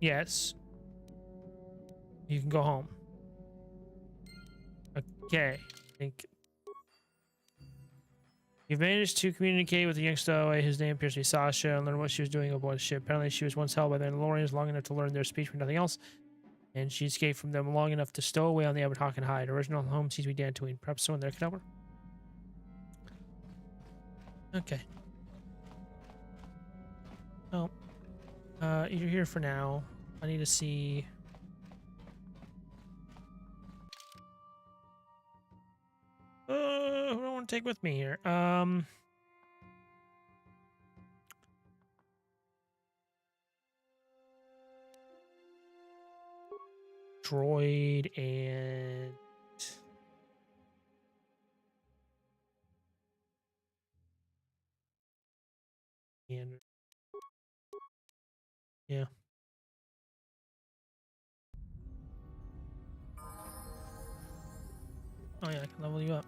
Yes. You can go home. Okay. I think you've managed to communicate with the young stowaway. His name appears to be Sasha, and learn what she was doing aboard the ship. Apparently, she was once held by the Mandalorians long enough to learn their speech for nothing else, and she escaped from them long enough to stow away on the Abbot Hawk and hide. Her original home seems to be Dantooine. Perhaps someone there could help her. Okay. Oh. You're here for now. I need to see. Who do I want to take with me here? Droid and yeah. Oh yeah, I can level you up.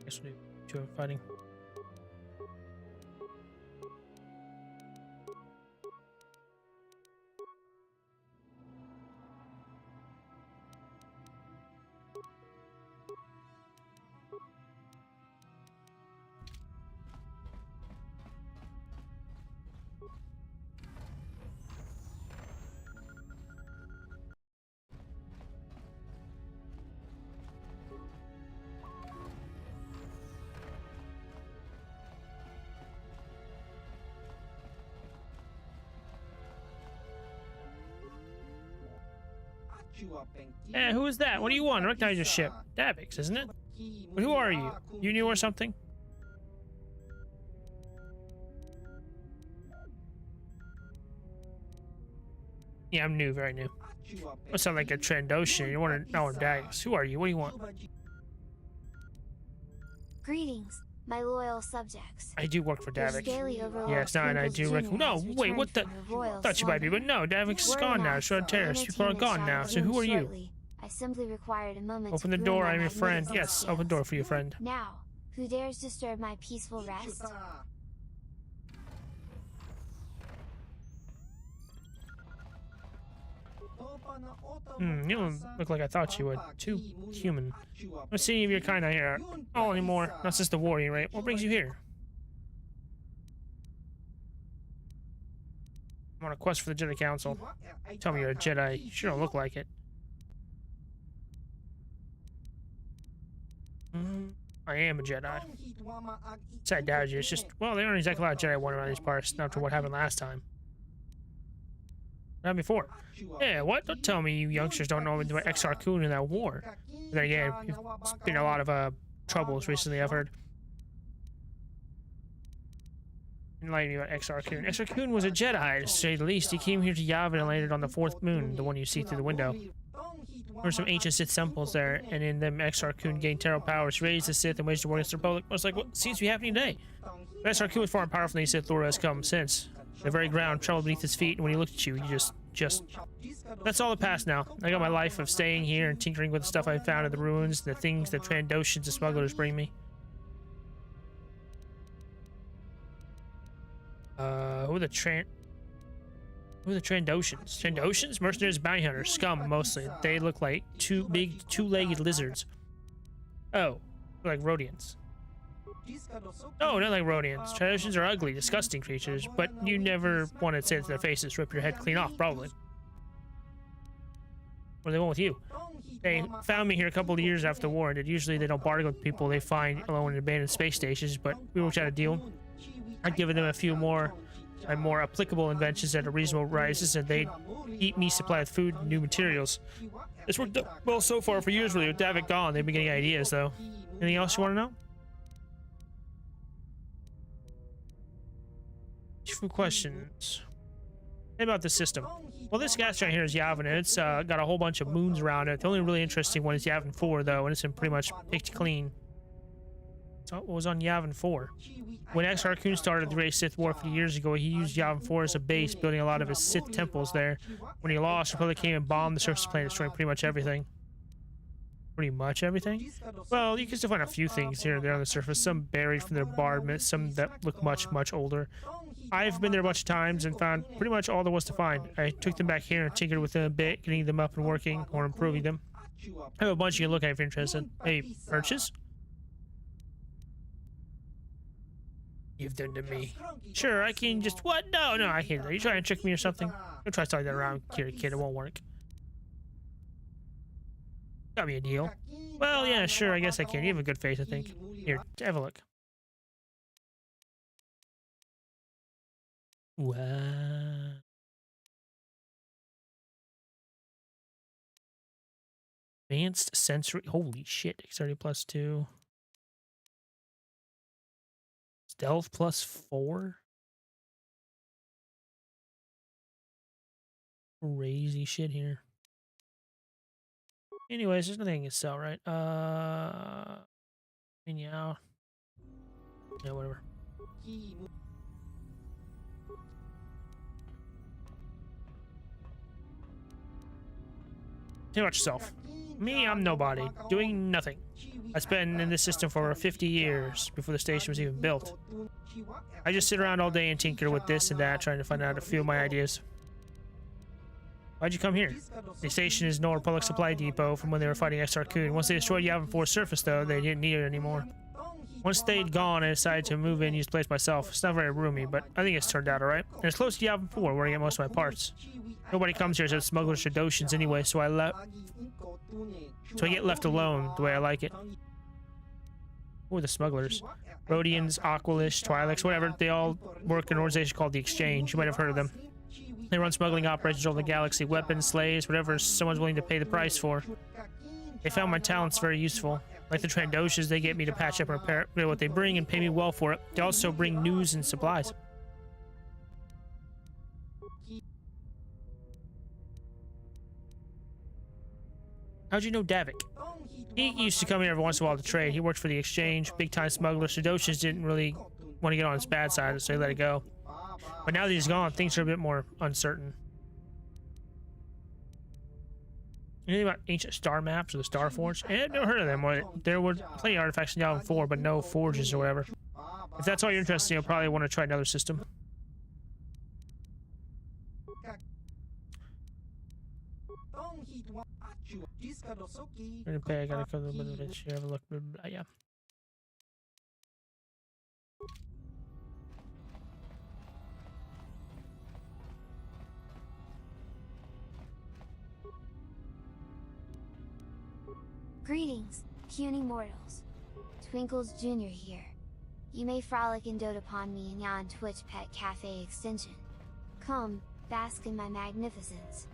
Guess we do two of fighting. Hey, who is that? What do you want? I recognize your ship. Davix, isn't it? But who are you? You new or something? Yeah, I'm new, very new. I sound like a Trandoshan. You want to know I'm Davix. Who are you? What do you want? Greetings, my loyal subjects. I do work for Davix. Yes, Yes, and I do work. No, wait, what the? Thought you might be, but no, Davix is gone now. Short Terrace. People are gone now. So who are you? I simply required a moment. Open the door. I'm your friend. Yes, open the door for your friend. Now, who dares disturb my peaceful rest? You don't look like I thought you would. Too human. Let's see if you're kind of here. Oh, anymore. Not since the war, right? What brings you here? I'm on a quest for the Jedi Council. Tell me you're a Jedi. You sure don't look like it. I am a Jedi. I doubt you. It's just, well, they aren't exactly a lot of Jedi one around these parts, not to what happened last time. Not before. Yeah, what? Don't tell me you youngsters don't know about Exar Kun in that war. But then again, you've been in a lot of troubles recently, I've heard. Enlighten me about Exar Kun. Exar Kun was a Jedi, to say the least. He came here to Yavin and landed on the 4th moon, the one you see through the window. There were some ancient Sith temples there, and in them Exar Kun gained terrible powers, raised the Sith, and waged a war against the Republic. I was like, what seems to be happening today? But Exar Kun was far more powerful than the Sith Lord has come since. The very ground trembled beneath his feet, and when he looked at you, you just... That's all the past now. I got my life of staying here and tinkering with the stuff I found in the ruins, the things the Trandoshans and smugglers bring me. Who are the Trandoshans? Trandoshans? Mercenaries, bounty hunters, scum mostly. They look like two big, two-legged lizards. Oh, like Rhodians. Oh, not like Rhodians. Trandoshans are ugly, disgusting creatures, but you never want to say it to their faces, rip your head clean off, probably. What do they want with you? They found me here a couple of years after the war, and usually they don't bargain with people they find alone in abandoned space stations, but we worked out a deal. I'd given them a few more applicable inventions at a reasonable prices, and they'd keep me supplied with food and new materials. It's worked well so far for years, really. With Davik gone, they've been getting ideas, though. Anything else you want to know? A few questions. Hey, about the system. Well, this gas giant here is Yavin, and it's got a whole bunch of moons around it. The only really interesting one is Yavin IV, though, and it's been pretty much picked clean. So what was on Yavin IV? When Exar Kun started the Great Sith War 50 years ago, he used Yavin IV as a base, building a lot of his Sith temples there. When he lost, the Republic came and bombed the surface planet, destroying pretty much everything. Pretty much everything? Well, you can still find a few things here and there on the surface, some buried from their bombardment, some that look much, much older. I've been there a bunch of times and found pretty much all there was to find. I took them back here and tinkered with them a bit, getting them up and working, or improving them. I have a bunch you can look at if you're interested. Hey, purchase? You've done to me. Sure, I can just... What? No, I can't. Are you trying to trick me or something? Don't try selling that around here, kid. It won't work. Got me a deal. Well, yeah, sure. I guess I can. You have a good face, I think. Here, have a look. Wow. Advanced sensory. Holy shit. Dexterity +2. Stealth +4. Crazy shit here. Anyways, there's nothing I can sell, right? Yeah. Yeah, whatever. Tell about yourself. Me, I'm nobody. Doing nothing. I've been in this system for over 50 years, before the station was even built. I just sit around all day and tinker with this and that, trying to find out a few of my ideas. Why'd you come here? The station is an old Republic supply depot from when they were fighting Exar Kun. Once they destroyed Yavin IV's surface, though, they didn't need it anymore. Once they'd gone, I decided to move in and use the place myself. It's not very roomy, but I think it's turned out alright. And it's close to Yavin IV, where I get most of my parts. Nobody comes here except smugglers or Doshans anyway, so I get left alone the way I like it. Who are the smugglers? Rhodians, Aqualish, Twi'leks, whatever. They all work in an organization called the Exchange. You might have heard of them. They run smuggling operations all over the galaxy. Weapons, slaves, whatever someone's willing to pay the price for. They found my talents very useful. Like the Trandoshans, they get me to patch up and repair what they bring and pay me well for it. They also bring news and supplies. How'd you know Davik? He used to come here every once in a while to trade. He worked for the Exchange, big-time smuggler. Trandoshans didn't really want to get on his bad side, so they let it go. But now that he's gone, things are a bit more uncertain. Anything about ancient star maps or the Star Forge? I've never heard of them. There were plenty of artifacts in Yavin IV, but no forges or whatever. If that's all you're interested in, you'll probably want to try another system. I gotta go to the bit. Have a look. Yeah. Greetings, puny mortals. Twinkles Jr. here. You may frolic and dote upon me in yon Twitch Pet Cafe extension. Come, bask in my magnificence.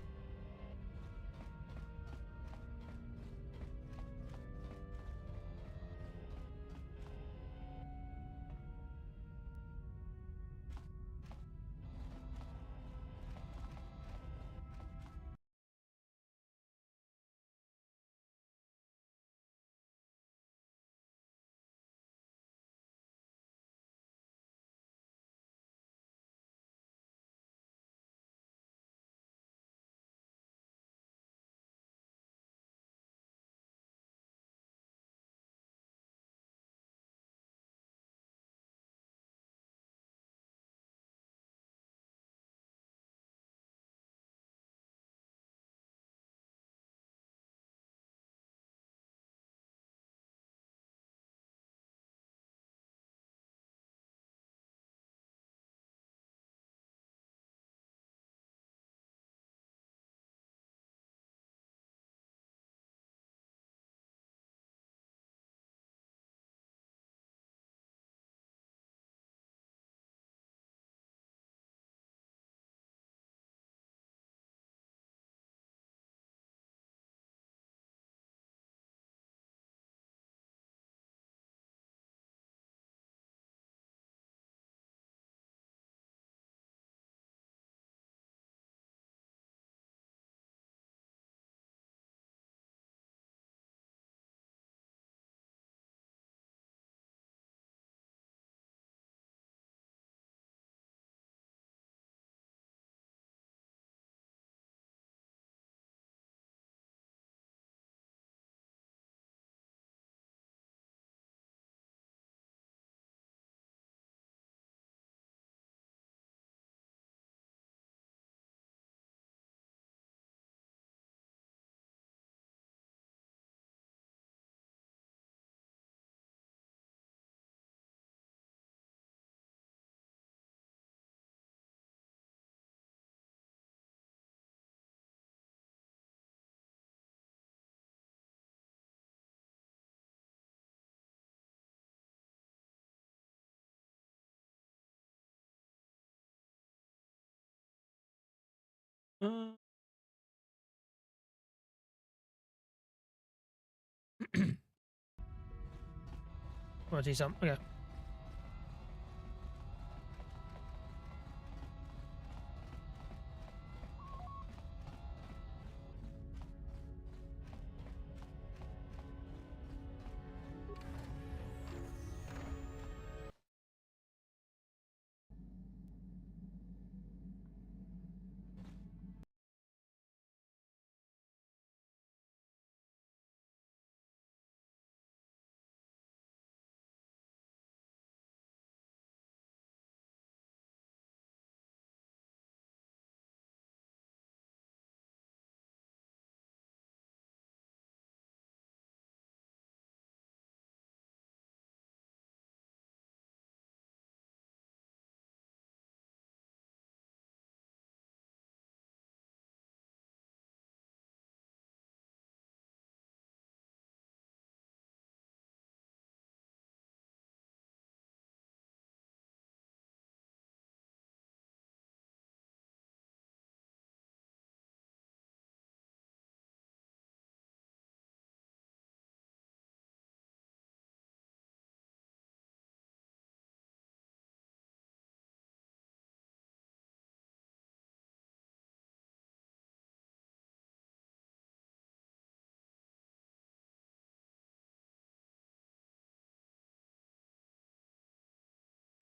Want to see something? Okay.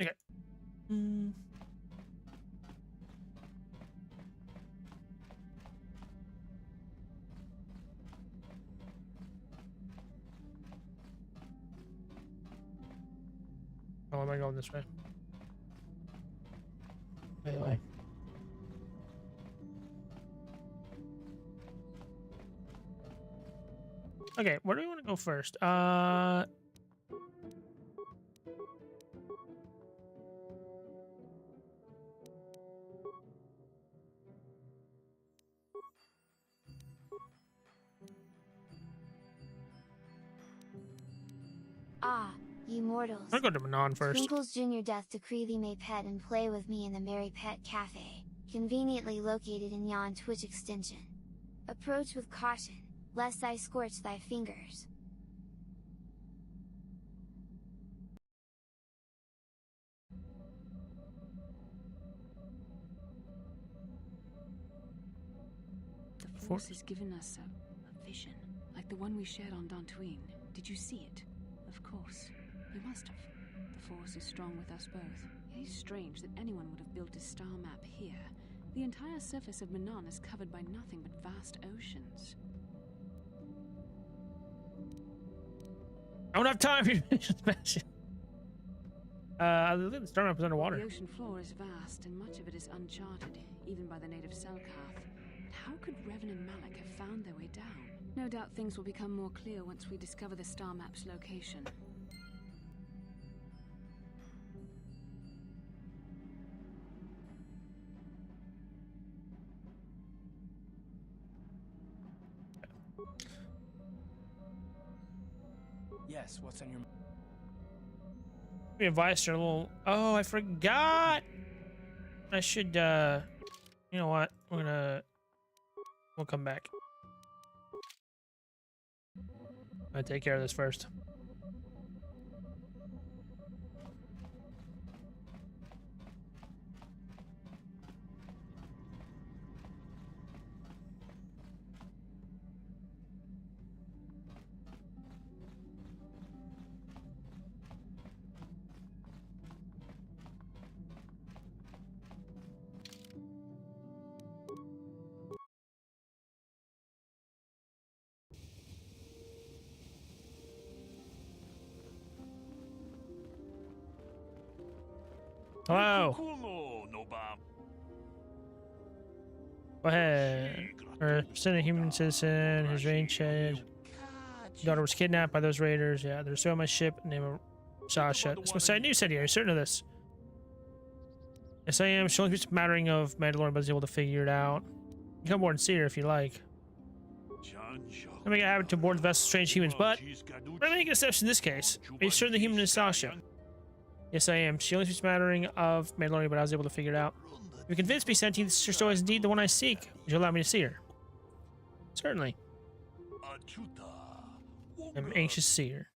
Okay. Oh, am I going this way? Anyway. Okay, where do we want to go first? Ah, you mortals. I'll go to Manon first. Twinkle's Junior doth decree thee may pet and play with me in the Merry Pet Cafe, conveniently located in yon Twitch extension. Approach with caution, lest I scorch thy fingers. The Force has given us a vision, like the one we shared on Dantooine. Did you see it? Of course. You must have. The Force is strong with us both. It is strange that anyone would have built a star map here. The entire surface of Manon is covered by nothing but vast oceans. I don't have time for you to smash it. The star map is underwater. The ocean floor is vast, and much of it is uncharted, even by the native Selkath. But how could Revan and Malak have found their way down? No doubt things will become more clear once we discover the star map's location. Yes, what's on your mind? We advised her a little. Oh, I forgot. I should. You know what? We'll come back. I'll take care of this first. Hello. Go ahead. Or a human citizen, his range changed. Daughter was kidnapped by those raiders. Yeah, they're still on my ship. Name of Sasha. This must say news said here. Are you certain of this? Yes, I am. She only keeps mattering of Mandalorian, but is able to figure it out. You can come aboard and see her if you like. I make it happen to board the vessel strange humans, but we're making an exception in this case. Are you certain the human is Sasha? Yes, I am. She only keeps mattering of Mandalorian, but I was able to figure it out. If you convince me, Senti, this story is indeed the one I seek. Would you allow me to see her? Certainly. I'm anxious to see her.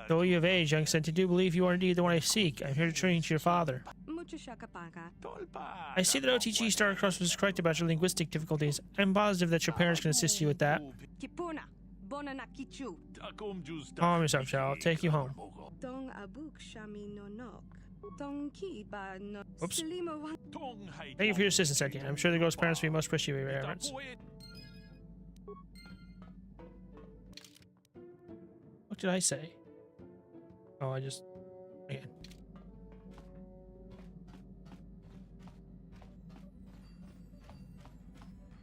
Though you have aged, young Senti, do believe you are indeed the one I seek. I'm here to train to your father. I see that OTG Starcross was correct about your linguistic difficulties. I'm positive that your parents can assist you with that. Calm yourself, child. I'll take you home. Oops. Thank you for your assistance, Senti. I'm sure the girl's parents will be most appreciative of your efforts. What did I say? Oh, I just... Again.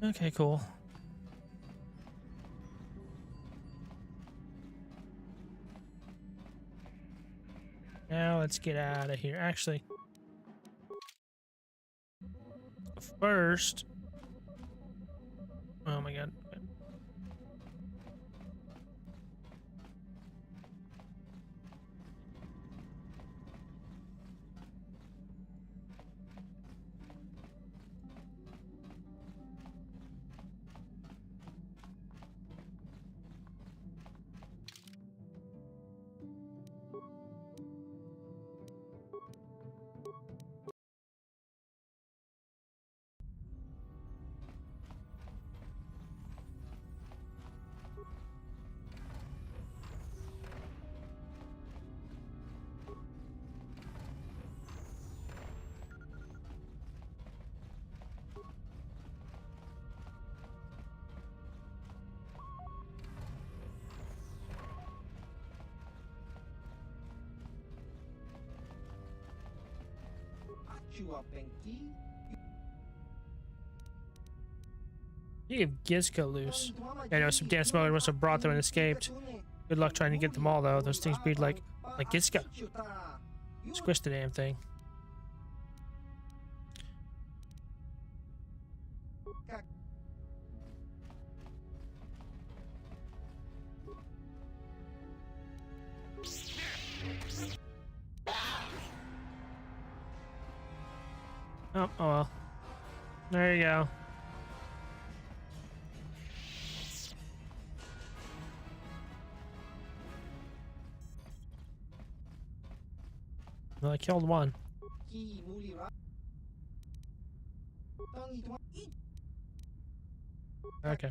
Okay, cool. Now let's get out of here. Actually, first... Oh my god. You gave Gizka loose. I know some damn smuggler must have brought them and escaped. Good luck trying to get them all, though. Those things breed like Gizka. Squish the damn thing. Oh, oh well. There you go. Well, I killed one. Okay.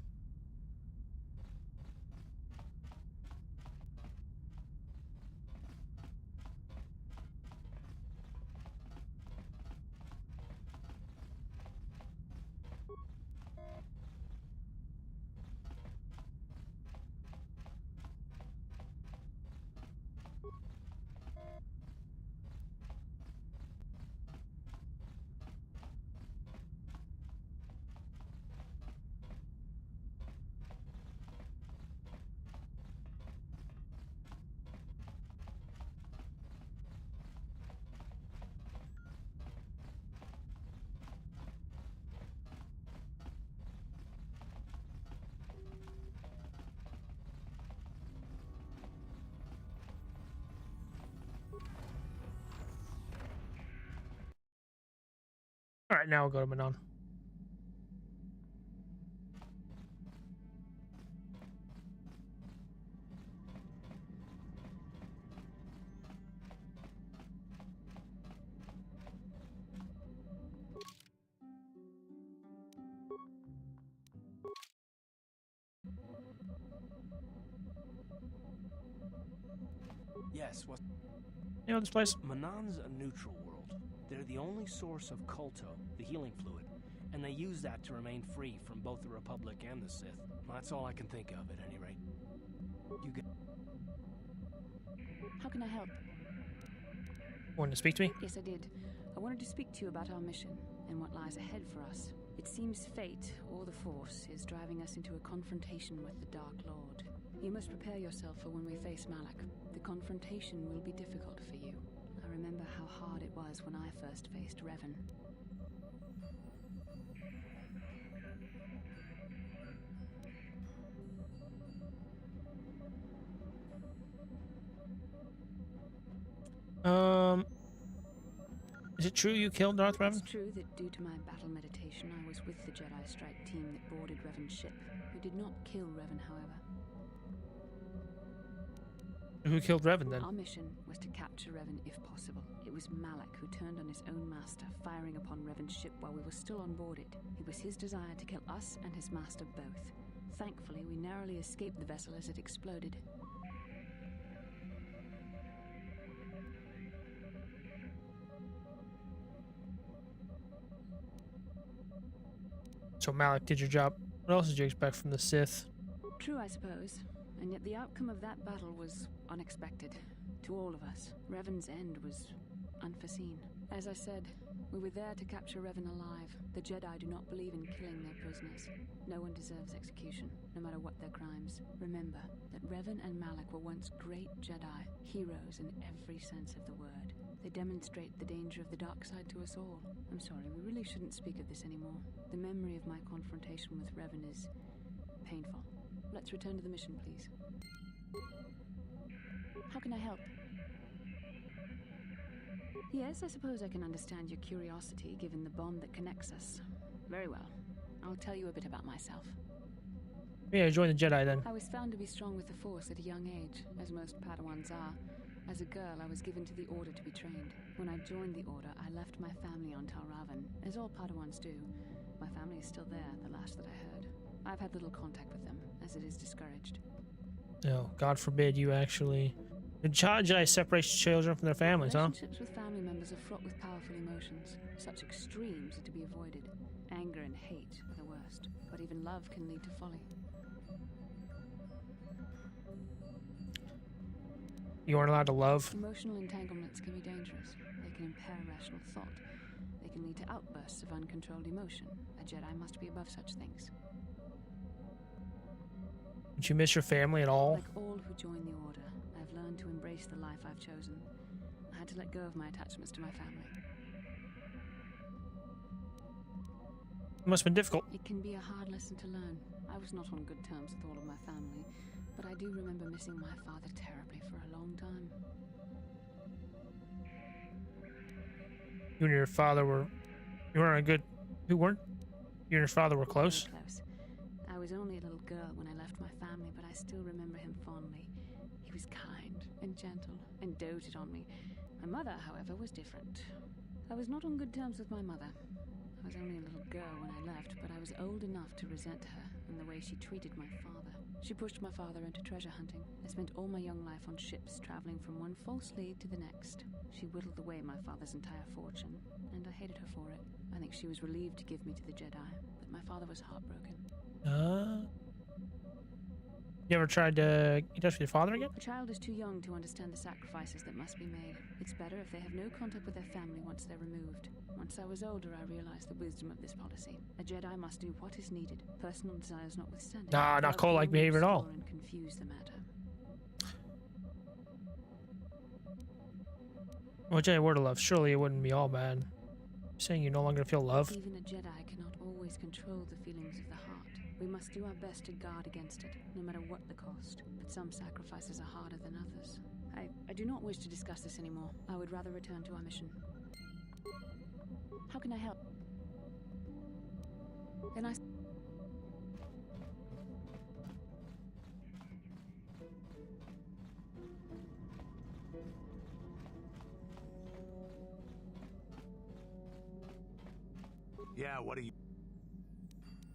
All right, now we'll go to Manon. Yes, what? You know this place? Manon's a neutral world. They're the only source of KOTOR, the healing fluid, and they use that to remain free from both the Republic and the Sith. That's all I can think of, at any rate. You get... How can I help? Wanted to speak to me? Yes, I did. I wanted to speak to you about our mission and what lies ahead for us. It seems fate, or the Force, is driving us into a confrontation with the Dark Lord. You must prepare yourself for when we face Malak. The confrontation will be difficult for you. I remember how hard it was when I first faced Revan. Is it true you killed Darth Revan? It's true that due to my battle meditation, I was with the Jedi Strike team that boarded Revan's ship. We did not kill Revan, however. Who killed Revan then? Our mission was to capture Revan if possible. It was Malak who turned on his own master, firing upon Revan's ship while we were still on board it. It was his desire to kill us and his master both. Thankfully, we narrowly escaped the vessel as it exploded. So Malak did your job. What else did you expect from the Sith? True, I suppose. And yet the outcome of that battle was unexpected. To all of us. Revan's end was unforeseen. As I said, we were there to capture Revan alive. The Jedi do not believe in killing their prisoners. No one deserves execution, no matter what their crimes. Remember that Revan and Malak were once great Jedi, heroes in every sense of the word. They demonstrate the danger of the dark side to us all. I'm sorry, we really shouldn't speak of this anymore. The memory of my confrontation with Revan is painful. Let's return to the mission, please. How can I help? Yes, I suppose I can understand your curiosity, given the bond that connects us. Very well. I'll tell you a bit about myself. Yeah, join the Jedi then. I was found to be strong with the Force at a young age, as most Padawans are. As a girl, I was given to the Order to be trained. When I joined the Order, I left my family on Tal Ravan, as all Padawans do. My family is still there, the last that I heard. I've had little contact with them, as it is discouraged. No, God forbid you actually... The Jedi separates children from their families, huh? Relationships with family members are fraught with powerful emotions. Such extremes are to be avoided. Anger and hate are the worst, but even love can lead to folly. You aren't allowed to love? Emotional entanglements can be dangerous. They can impair rational thought. They can lead to outbursts of uncontrolled emotion. A Jedi must be above such things. Did you miss your family at all? Like all who join the Order, I've learned to embrace the life I've chosen. I had to let go of my attachments to my family. It must have been difficult. It can be a hard lesson to learn. I was not on good terms with all of my family, but I do remember missing my father terribly for a long time. You and your father were You weren't a good. Who weren't? You and your father were close. Very close. I was only a little girl when I left my family, but I still remember him fondly. He was kind and gentle and doted on me. My mother, however, was different. I was not on good terms with my mother. I was only a little girl when I left, but I was old enough to resent her and the way she treated my father. She pushed my father into treasure hunting. I spent all my young life on ships, traveling from one false lead to the next. She whittled away my father's entire fortune, and I hated her for it. I think she was relieved to give me to the Jedi, but my father was heartbroken. You ever tried to get in touch with your father again? A child is too young to understand the sacrifices that must be made. It's better if they have no contact with their family once they're removed. Once I was older, I realized the wisdom of this policy. A Jedi must do what is needed, personal desires notwithstanding. Nah, not cult-like behavior at all. And confuse the matter. Well, Jedi word of love. Surely it wouldn't be all bad. You're saying you no longer feel love? Even a Jedi cannot always control the feelings of the heart. We must do our best to guard against it, no matter what the cost. But some sacrifices are harder than others. I do not wish to discuss this anymore. I would rather return to our mission. How can I help? Then I... Yeah, what do you...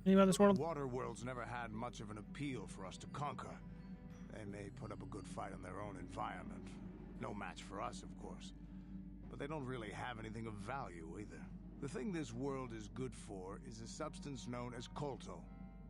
Anything about this world? Waterworld's never had much of an appeal for us to conquer. They may put up a good fight in their own environment. No match for us, of course. But they don't really have anything of value, either. The thing this world is good for is a substance known as KOTOR.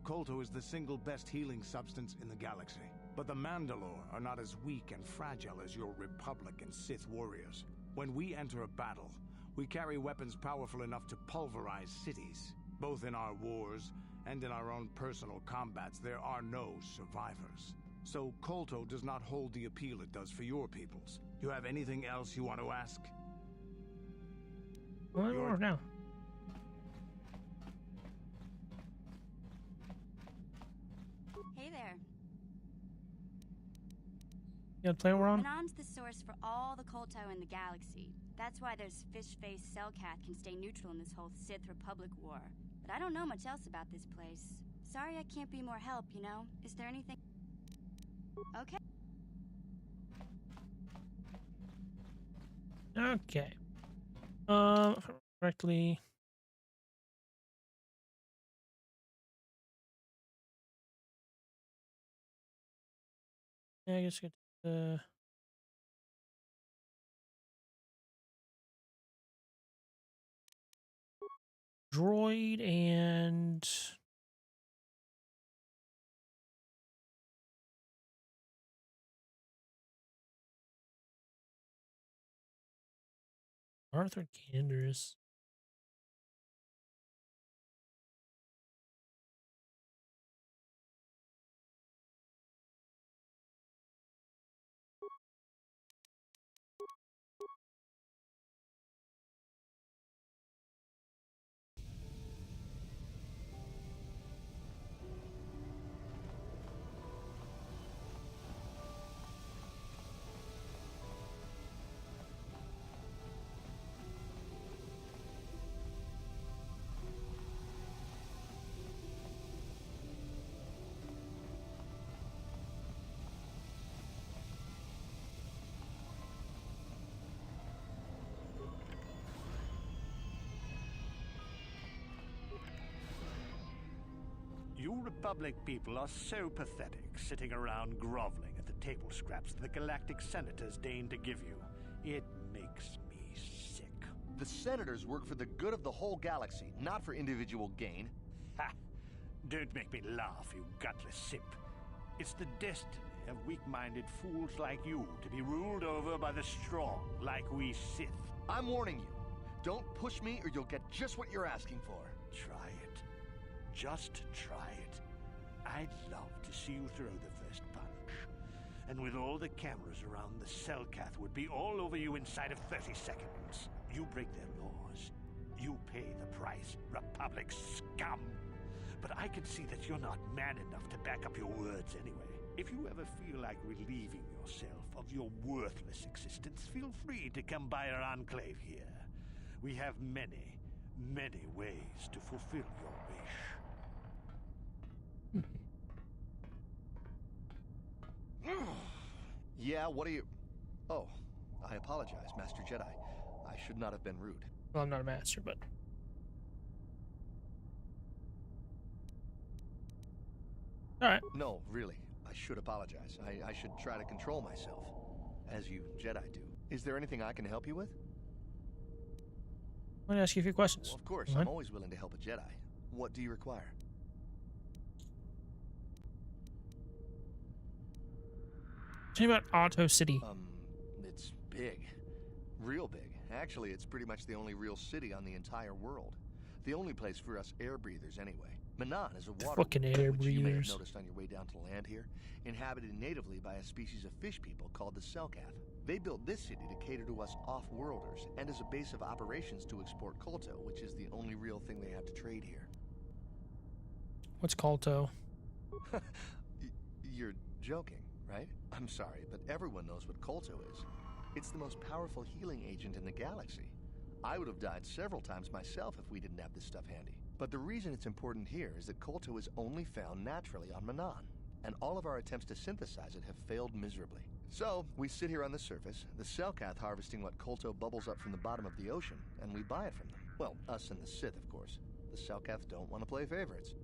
KOTOR is the single best healing substance in the galaxy. But the Mandalore are not as weak and fragile as your Republic and Sith warriors. When we enter a battle, we carry weapons powerful enough to pulverize cities. Both in our wars and in our own personal combats, there are no survivors. So KOTOR does not hold the appeal it does for your peoples. You have anything else you want to ask? What more now? Hey there. You got a plan we're on? Manon's the source for all the KOTOR in the galaxy. That's why this fish-faced Selkath can stay neutral in this whole Sith Republic war. But I don't know much else about this place. Sorry I can't be more help, you know? Is there anything... Okay. Okay. If I remember correctly. Yeah, I guess get the droid and Arthur Canderous. You Republic people are so pathetic, sitting around groveling at the table scraps the Galactic Senators deign to give you. It makes me sick. The Senators work for the good of the whole galaxy, not for individual gain. Ha! Don't make me laugh, you gutless simp. It's the destiny of weak-minded fools like you to be ruled over by the strong, like we Sith. I'm warning you. Don't push me or you'll get just what you're asking for. Try it. Just try it. I'd love to see you throw the first punch. And with all the cameras around, the Selkath would be all over you inside of 30 seconds. You break their laws. You pay the price, Republic scum. But I can see that you're not man enough to back up your words anyway. If you ever feel like relieving yourself of your worthless existence, feel free to come by our enclave here. We have many, many ways to fulfill your wish. Yeah, what are you... Oh, I apologize, Master Jedi. I should not have been rude. Well, I'm not a master, but... Alright. No, really. I should apologize. I should try to control myself. As you Jedi do. Is there anything I can help you with? I'm going to ask you a few questions. Well, of course, I'm always willing to help a Jedi. What do you require? Tell me about Auto City. It's big. Real big. Actually, it's pretty much the only real city on the entire world. The only place for us air breathers, anyway. Manan is a water fucking air which you may have breathers. noticed on your way down to land here, inhabited natively by a species of fish people called the Selkath. They built this city to cater to us off-worlders and as a base of operations to export Kolto, which is the only real thing they have to trade here. What's Kolto? You're joking, right? I'm sorry, but everyone knows what Kolto is. It's the most powerful healing agent in the galaxy. I would have died several times myself if we didn't have this stuff handy. But the reason it's important here is that Kolto is only found naturally on Manan, and all of our attempts to synthesize it have failed miserably. So, we sit here on the surface, the Selkath harvesting what Kolto bubbles up from the bottom of the ocean, and we buy it from them. Well, us and the Sith, of course. The Selkath don't want to play favorites.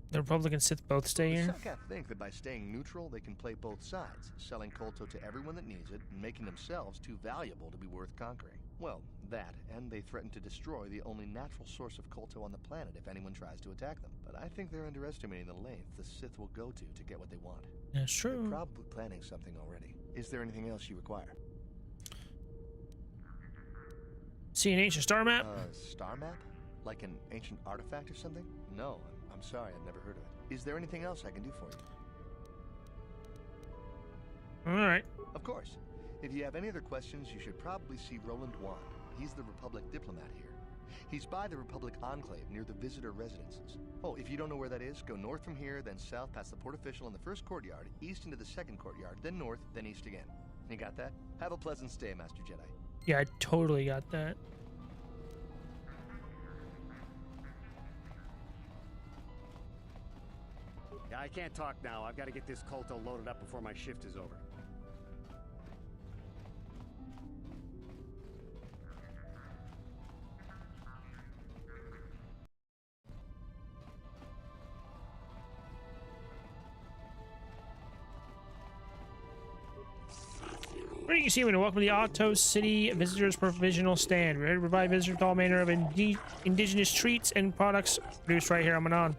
The Republic and Sith both stay here? The Selkath think that by staying neutral, they can play both sides, selling Kolto to everyone that needs it, and making themselves too valuable to be worth conquering. Well, that, and they threaten to destroy the only natural source of Kolto on the planet if anyone tries to attack them. But I think they're underestimating the length the Sith will go to get what they want. That's true. They're probably planning something already. Is there anything else you require? See an ancient star map? Star map? Like an ancient artifact or something? No, I'm sorry, I've never heard of it. Is there anything else I can do for you? Alright. Of course. If you have any other questions, you should probably see Roland Wand. He's the Republic diplomat here. He's by the Republic Enclave near the visitor residences. Oh, if you don't know where that is, go north from here, then south past the port official in the first courtyard, east into the second courtyard, then north, then east again. You got that? Have a pleasant stay, Master Jedi. Yeah, I totally got that. Yeah, I can't talk now. I've got to get this Kolto loaded up before my shift is over. Greetings, human, and welcome to the Auto City Visitors Provisional Stand. We're here to provide visitors with all manner of indigenous treats and products produced right here on Manan.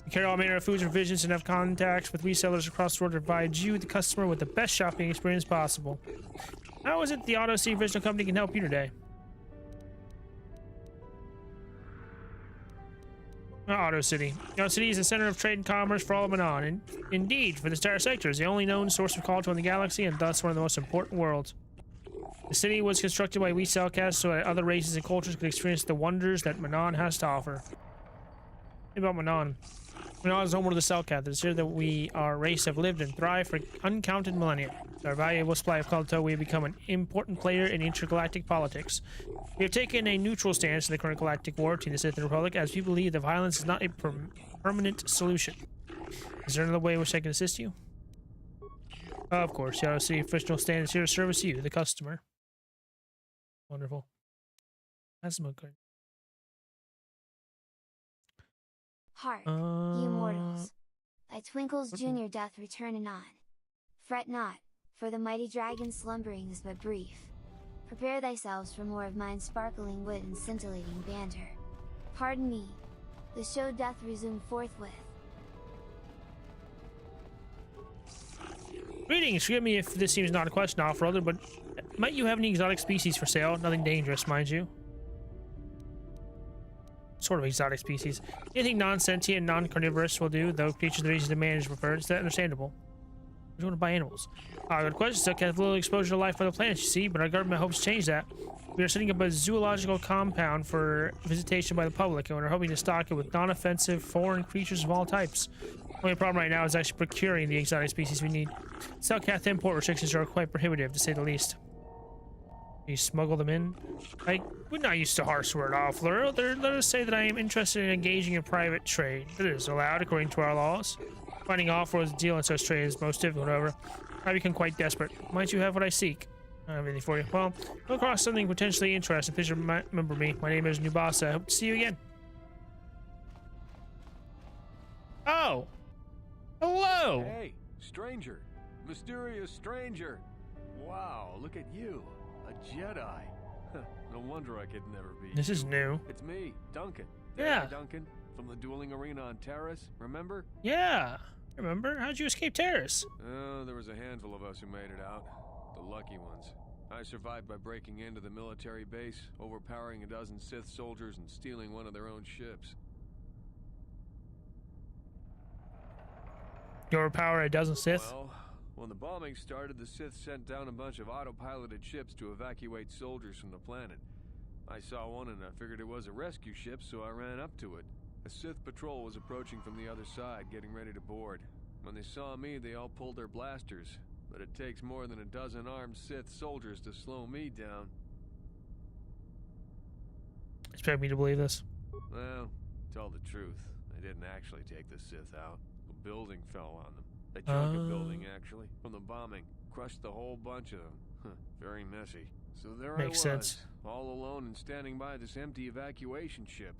We carry all manner of foods and provisions and have contacts with resellers across the world to provide you, the customer, with the best shopping experience possible. How is it the Auto City Provisional Company can help you today? Auto City. Auto City is the center of trade and commerce for all of Manan, and indeed, for this entire sector, is the only known source of Kolto in the galaxy, and thus one of the most important worlds. The city was constructed by we Selkath so that other races and cultures could experience the wonders that Manan has to offer. Think about Manan. Manan is home to the Selkath. It's here that we, our race, have lived and thrived for uncounted millennia. With our valuable supply of Kolto, we have become an important player in intergalactic politics. We have taken a neutral stance in the current galactic war between the Sith and the Republic, as we believe that violence is not a permanent solution. Is there another way in which I can assist you? Of course, the Auto City official stand is here to service you, the customer. Wonderful. That's smoke card. Hark, ye mortals. Thy twinkles junior doth return anon. Fret not, for the mighty dragon's slumbering is but brief. Prepare thyselves for more of mine sparkling wit and scintillating banter. Pardon me, the show doth resume forthwith. Greetings, forgive me if this seems not a question off further, but might you have any exotic species for sale? Nothing dangerous, mind you. Sort of exotic species. Anything non-sentient and non-carnivorous will do, though creatures the region demand is preferred. Is that understandable? We want to buy animals. Good question. Still have little exposure to life on the planet, you see, but our government hopes to change that. We are setting up a zoological compound for visitation by the public, and we're hoping to stock it with non-offensive foreign creatures of all types. The only problem right now is actually procuring the exotic species we need. Selkath import restrictions are quite prohibitive, to say the least. You smuggle them in? We're not used to harsh word offer. Let us say that I am interested in engaging in private trade. That is allowed according to our laws. Finding off-roads deal in such trade is most difficult, however. I become quite desperate. Might you have what I seek? I don't have anything for you. Well, come across something potentially interesting. Please remember me. My name is Nubasa. I hope to see you again. Oh! Hello! Hey, stranger. Mysterious stranger. Wow, look at you. A Jedi. No wonder I could never be. This is new. It's me, Duncan. Yeah. Hey, Duncan, from the dueling arena on Terrace, remember? Yeah. Remember? How'd you escape Terrace? There was a handful of us who made it out. The lucky ones. I survived by breaking into the military base, overpowering a dozen Sith soldiers, and stealing one of their own ships. You overpower a dozen Sith? Well, when the bombing started, the Sith sent down a bunch of autopiloted ships to evacuate soldiers from the planet. I saw one and I figured it was a rescue ship, so I ran up to it. A Sith patrol was approaching from the other side, getting ready to board. When they saw me, they all pulled their blasters. But it takes more than a dozen armed Sith soldiers to slow me down. Expect me to believe this? Well, tell the truth, I didn't actually take the Sith out. A building fell on them. A chunk of building, actually, from the bombing. Crushed the whole bunch of them. Very messy. So there Makes I was, sense. all alone and standing by this empty evacuation ship.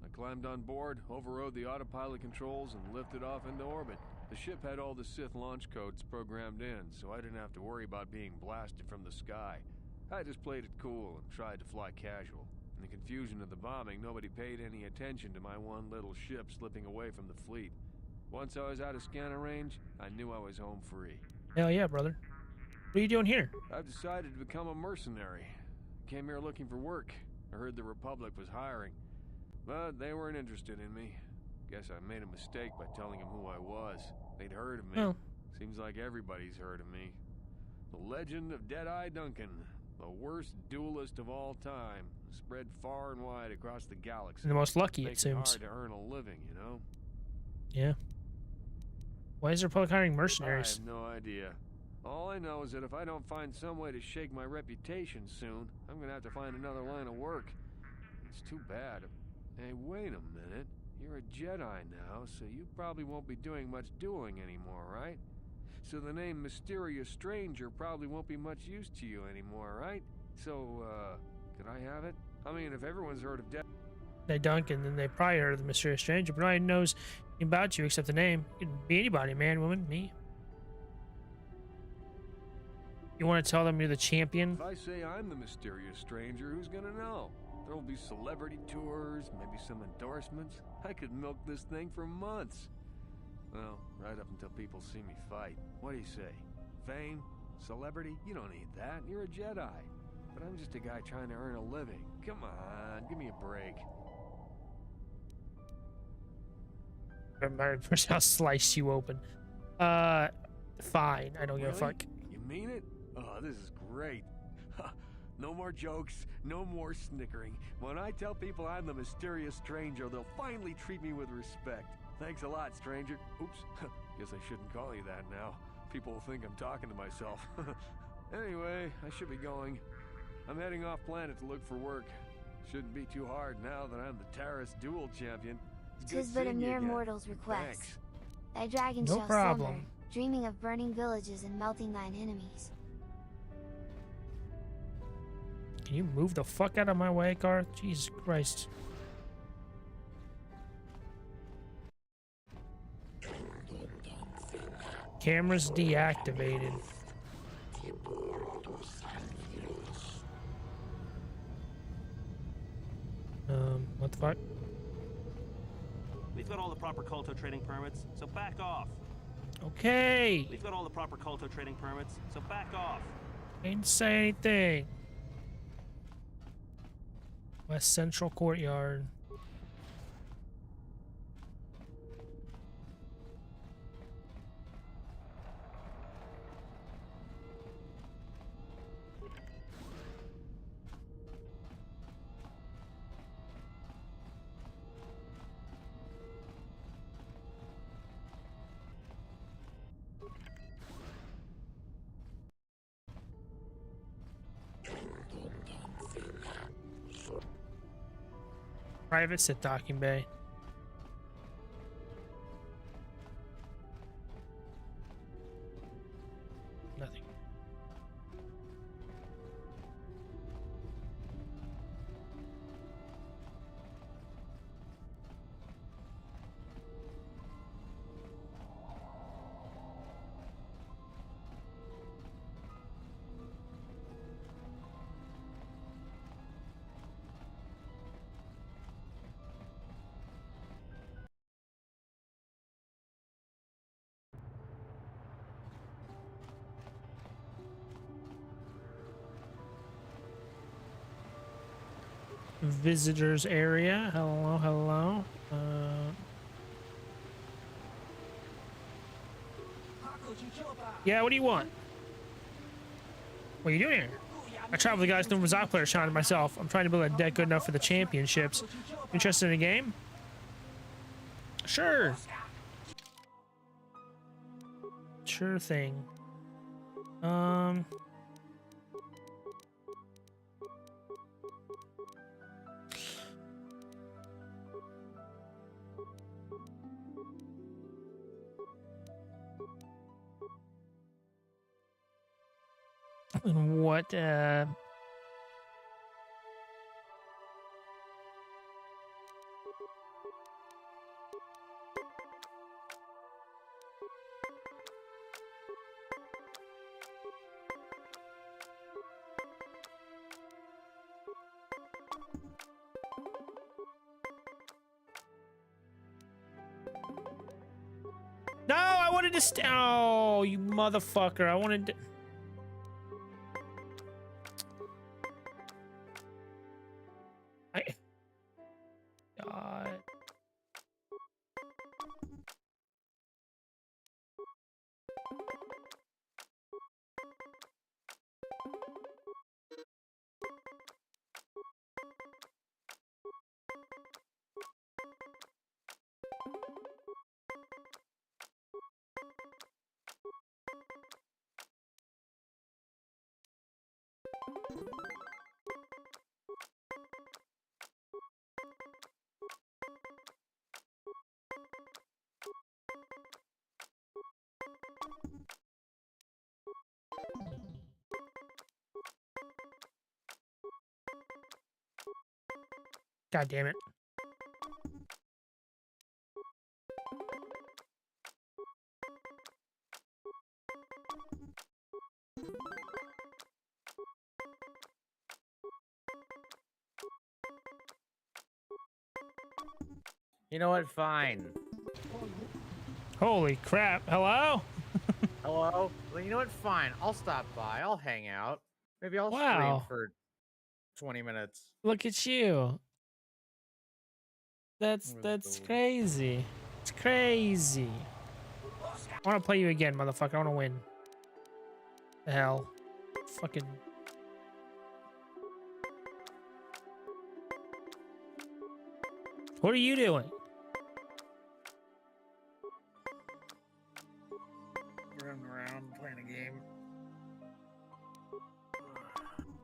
I climbed on board, overrode the autopilot controls, and lifted off into orbit. The ship had all the Sith launch codes programmed in, so I didn't have to worry about being blasted from the sky. I just played it cool and tried to fly casual. In the confusion of the bombing, nobody paid any attention to my one little ship slipping away from the fleet. Once I was out of scanner range, I knew I was home free. Hell yeah, brother. What are you doing here? I've decided to become a mercenary. Came here looking for work. I heard the Republic was hiring. But they weren't interested in me. Guess I made a mistake by telling them who I was. They'd heard of me. Oh. Seems like everybody's heard of me. The legend of Deadeye Duncan. The worst duelist of all time. Spread far and wide across the galaxy. And the most lucky, Makes it seems. hard to earn a living, you know? Yeah. Why is the Republic hiring mercenaries? I have no idea. All I know is that if I don't find some way to shake my reputation soon, I'm gonna have to find another line of work. It's too bad. Hey, wait a minute. You're a Jedi now, so you probably won't be doing much dueling anymore, right? So the name Mysterious Stranger probably won't be much use to you anymore, right? So, can I have it? I mean, if everyone's heard of Death... They Duncan, then they probably heard of the mysterious stranger, but nobody knows anything about you except the name. It could be anybody, man, woman, me. You want to tell them you're the champion? If I say I'm the Mysterious Stranger, who's gonna know? There'll be celebrity tours, maybe some endorsements. I could milk this thing for months. Well, right up until people see me fight. What do you say? Fame? Celebrity? You don't need that. You're a Jedi. But I'm just a guy trying to earn a living. Come on, give me a break. First, I'll slice you open. Fine. I don't give a fuck. You mean it? Oh, this is great. No more jokes, no more snickering. When I tell people I'm the Mysterious Stranger, they'll finally treat me with respect. Thanks a lot, stranger. Oops, guess I shouldn't call you that now. People will think I'm talking to myself. Anyway, I should be going. I'm heading off planet to look for work. Shouldn't be too hard now that I'm the Terrace duel champion. It's good 'Tis but a seeing you mere again. mortal's request. Thanks. Thy dragon No shall problem. slumber, dreaming of burning villages and melting thine enemies. Can you move the fuck out of my way, Garth? Jesus Christ. Camera's deactivated. What the fuck? We've got all the proper KOTOR trading permits, so back off. Okay. We've got all the proper KOTOR trading permits, so back off. I didn't say anything. West Central Courtyard. Private sit docking bay. Nothing. Visitors area. Hello, hello. Yeah, what do you want? What are you doing here? I travel with guys known as Zoc player Sean and myself. I'm trying to build a deck good enough for the championships. Interested in a game? Sure. Sure thing. And what, No, I wanted to oh, you motherfucker. I wanted to... God. God damn it. You know what? Fine. Holy crap. Hello? Hello? Well, you know what? Fine. I'll stop by. I'll hang out. Maybe I'll Wow. stream for 20 minutes. Look at you. That's crazy. It's crazy. I want to play you again, motherfucker. I want to win. The hell. Fucking... What are you doing? Running around playing a game.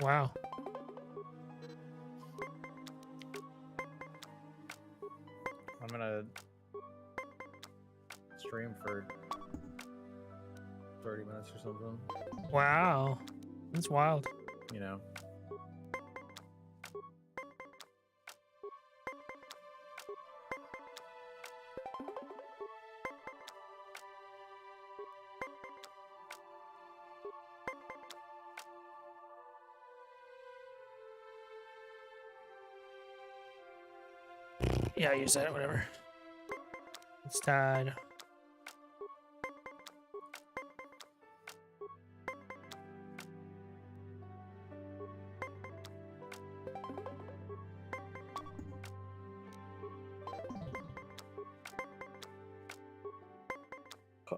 Wow. I'm gonna stream for 30 minutes or something. Wow. That's wild. You know. Yeah, use that, whatever. It's tied.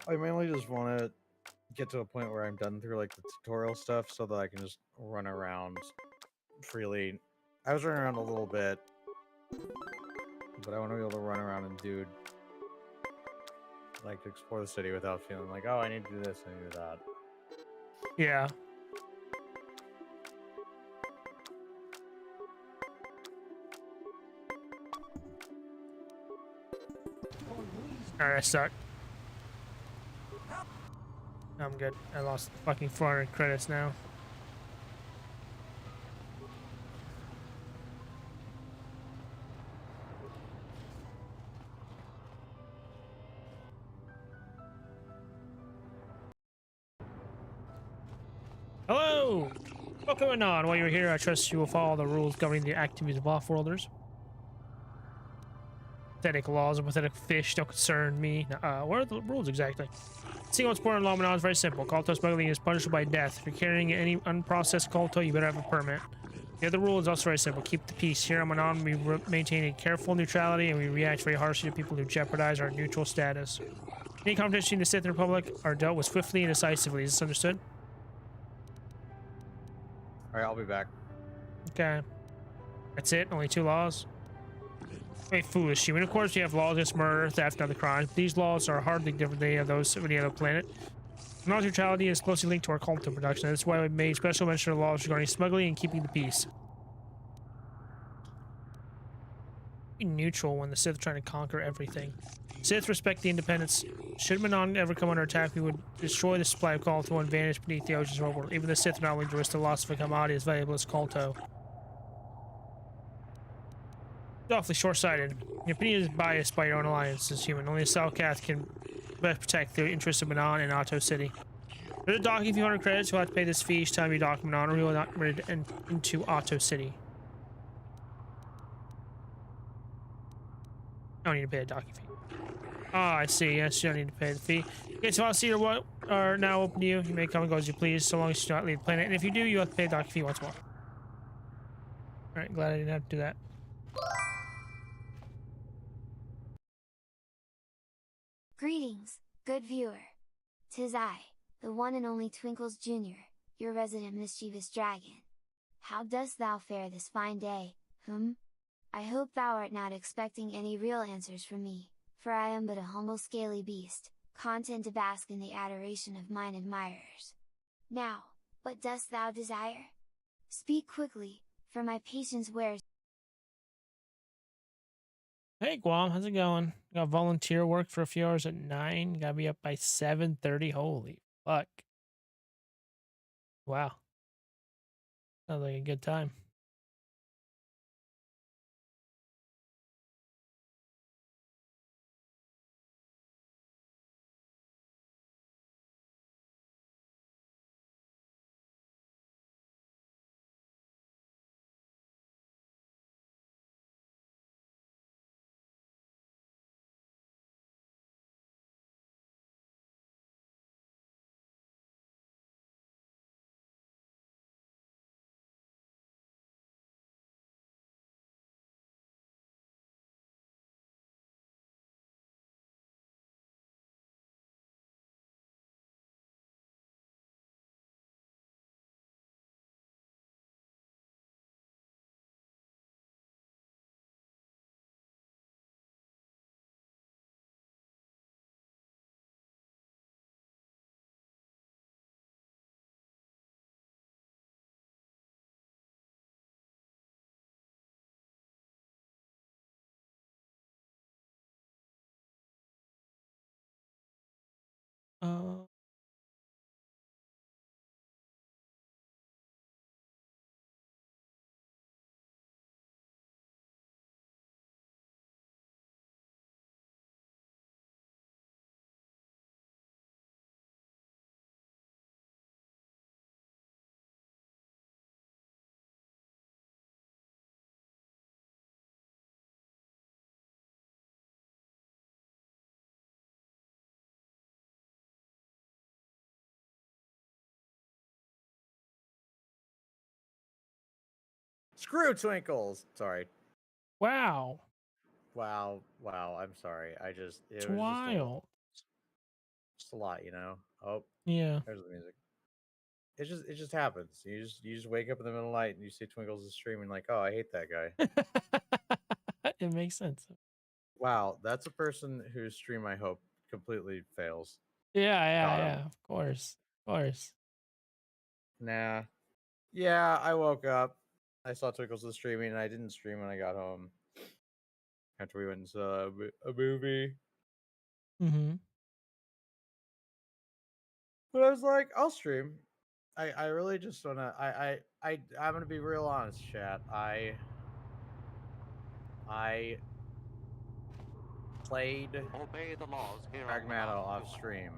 I mainly just want to get to a point where I'm done through like the tutorial stuff so that I can just run around freely. I was running around a little bit, but I want to be able to run around and do like explore the city without feeling like, oh, I need to do this, I need to do that. Yeah. Alright, I suck. I'm good. I lost fucking 400 credits now. Hello! What's going on? While you're here, I trust you will follow the rules governing the activities of off-worlders. Pathetic laws and pathetic fish don't concern me. What are the rules exactly? Seeing what's born in Lomana is very simple. Kolto smuggling is punishable by death. If you're carrying any unprocessed Kolto, you better have a permit. The other rule is also very simple. Keep the peace. Here on Manon, we maintain a careful neutrality and we react very harshly to people who jeopardize our neutral status. Any competition in the Sith Republic are dealt with swiftly and decisively. Is this understood? Alright, I'll be back. Okay. That's it? Only 2 laws? Very foolish. I mean, of course, you have laws against murder, theft, and other crimes. But these laws are hardly different than any of those of any other planet. Knowledge neutrality is closely linked to our Kolto production. That's why we made special mention of laws regarding smuggling and keeping the peace. Be neutral when the Sith are trying to conquer everything. Sith respect the independence. Should Manon ever come under attack, we would destroy the supply of Kolto and vanish beneath the ocean's rubble. Even the Sith are not willing to risk the loss of a commodity as valuable as Kolto. Awfully short-sighted. Your opinion is biased by your own alliance as human. Only a Selkath can best protect the interests of Manon and Otto City. There's a docking a few hundred credits. You'll have to pay this fee each time you dock Manon, or you will not read into Otto City. I don't need to pay a docking fee. Ah, I see. Yes, you don't need to pay the fee. Okay, so I'll see what are now open to you. You may come and go as you please, so long as you do not leave the planet. And if you do, you have to pay a docking fee once more. Alright, glad I didn't have to do that. Greetings, good viewer. 'Tis I, the one and only Twinkles Jr., your resident mischievous dragon. How dost thou fare this fine day, I hope thou art not expecting any real answers from me, for I am but a humble scaly beast, content to bask in the adoration of mine admirers. Now, what dost thou desire? Speak quickly, for my patience wears. Hey Guam, how's it going? Got volunteer work for a few hours at 9. Gotta be up by 7:30. Holy fuck. Wow. Sounds like a good time. Uh Screw Twinkles! Sorry. Wow. Wow. I'm sorry. It It's was wild. just a lot, you know. Oh, yeah. There's the music. It just happens. You just wake up in the middle of the night and you see Twinkles is streaming like, oh, I hate that guy. It makes sense. Wow, that's a person whose stream I hope completely fails. Yeah. Of course. Nah. Yeah, I woke up. I saw Twinkles was streaming and I didn't stream when I got home. after we went and saw a movie. Mm-hmm. But I was like, I'll stream. I really just wanna. I'm gonna be real honest, chat. I played Obey the laws here on Pragmato Mount off Yuma. stream.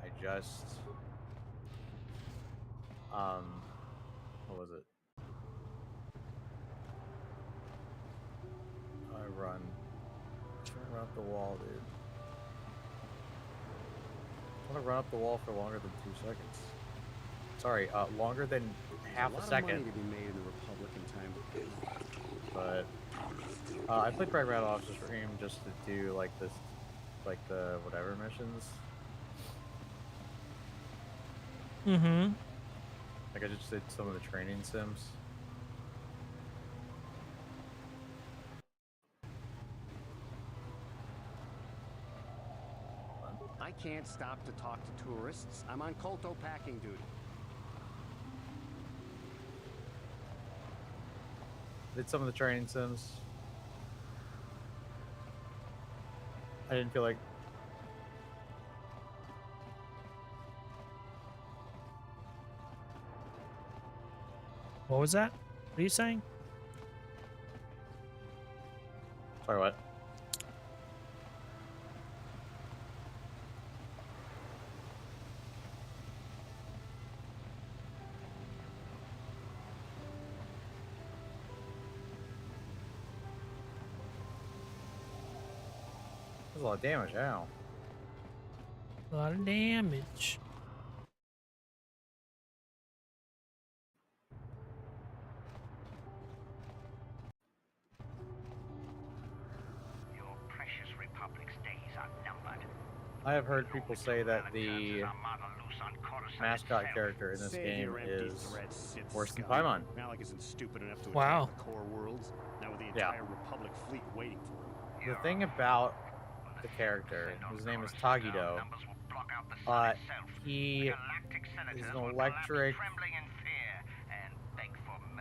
I just what was it? I run. Trying to run up the wall, dude. I want to run up the wall for longer than 2 seconds. Sorry, longer than half a second. Money to be made in the Republican time. But I played Pragmato off stream just to do like this, like the whatever missions. Mm-hmm. Like I just did some of the training sims. I can't stop to talk to tourists. I'm on Kolto packing duty. Did some of the training sims. I didn't feel like. What was that? What are you saying? Sorry, what? There's a lot of damage now. A lot of damage. Your precious Republic's days are numbered. I have heard people say that the mascot character in this game is worse than Paimon. Malik isn't stupid enough to Wow. attack the core worlds. Now with the entire Republic fleet waiting for him. The thing about the character, his name is Tagido, he is an electric,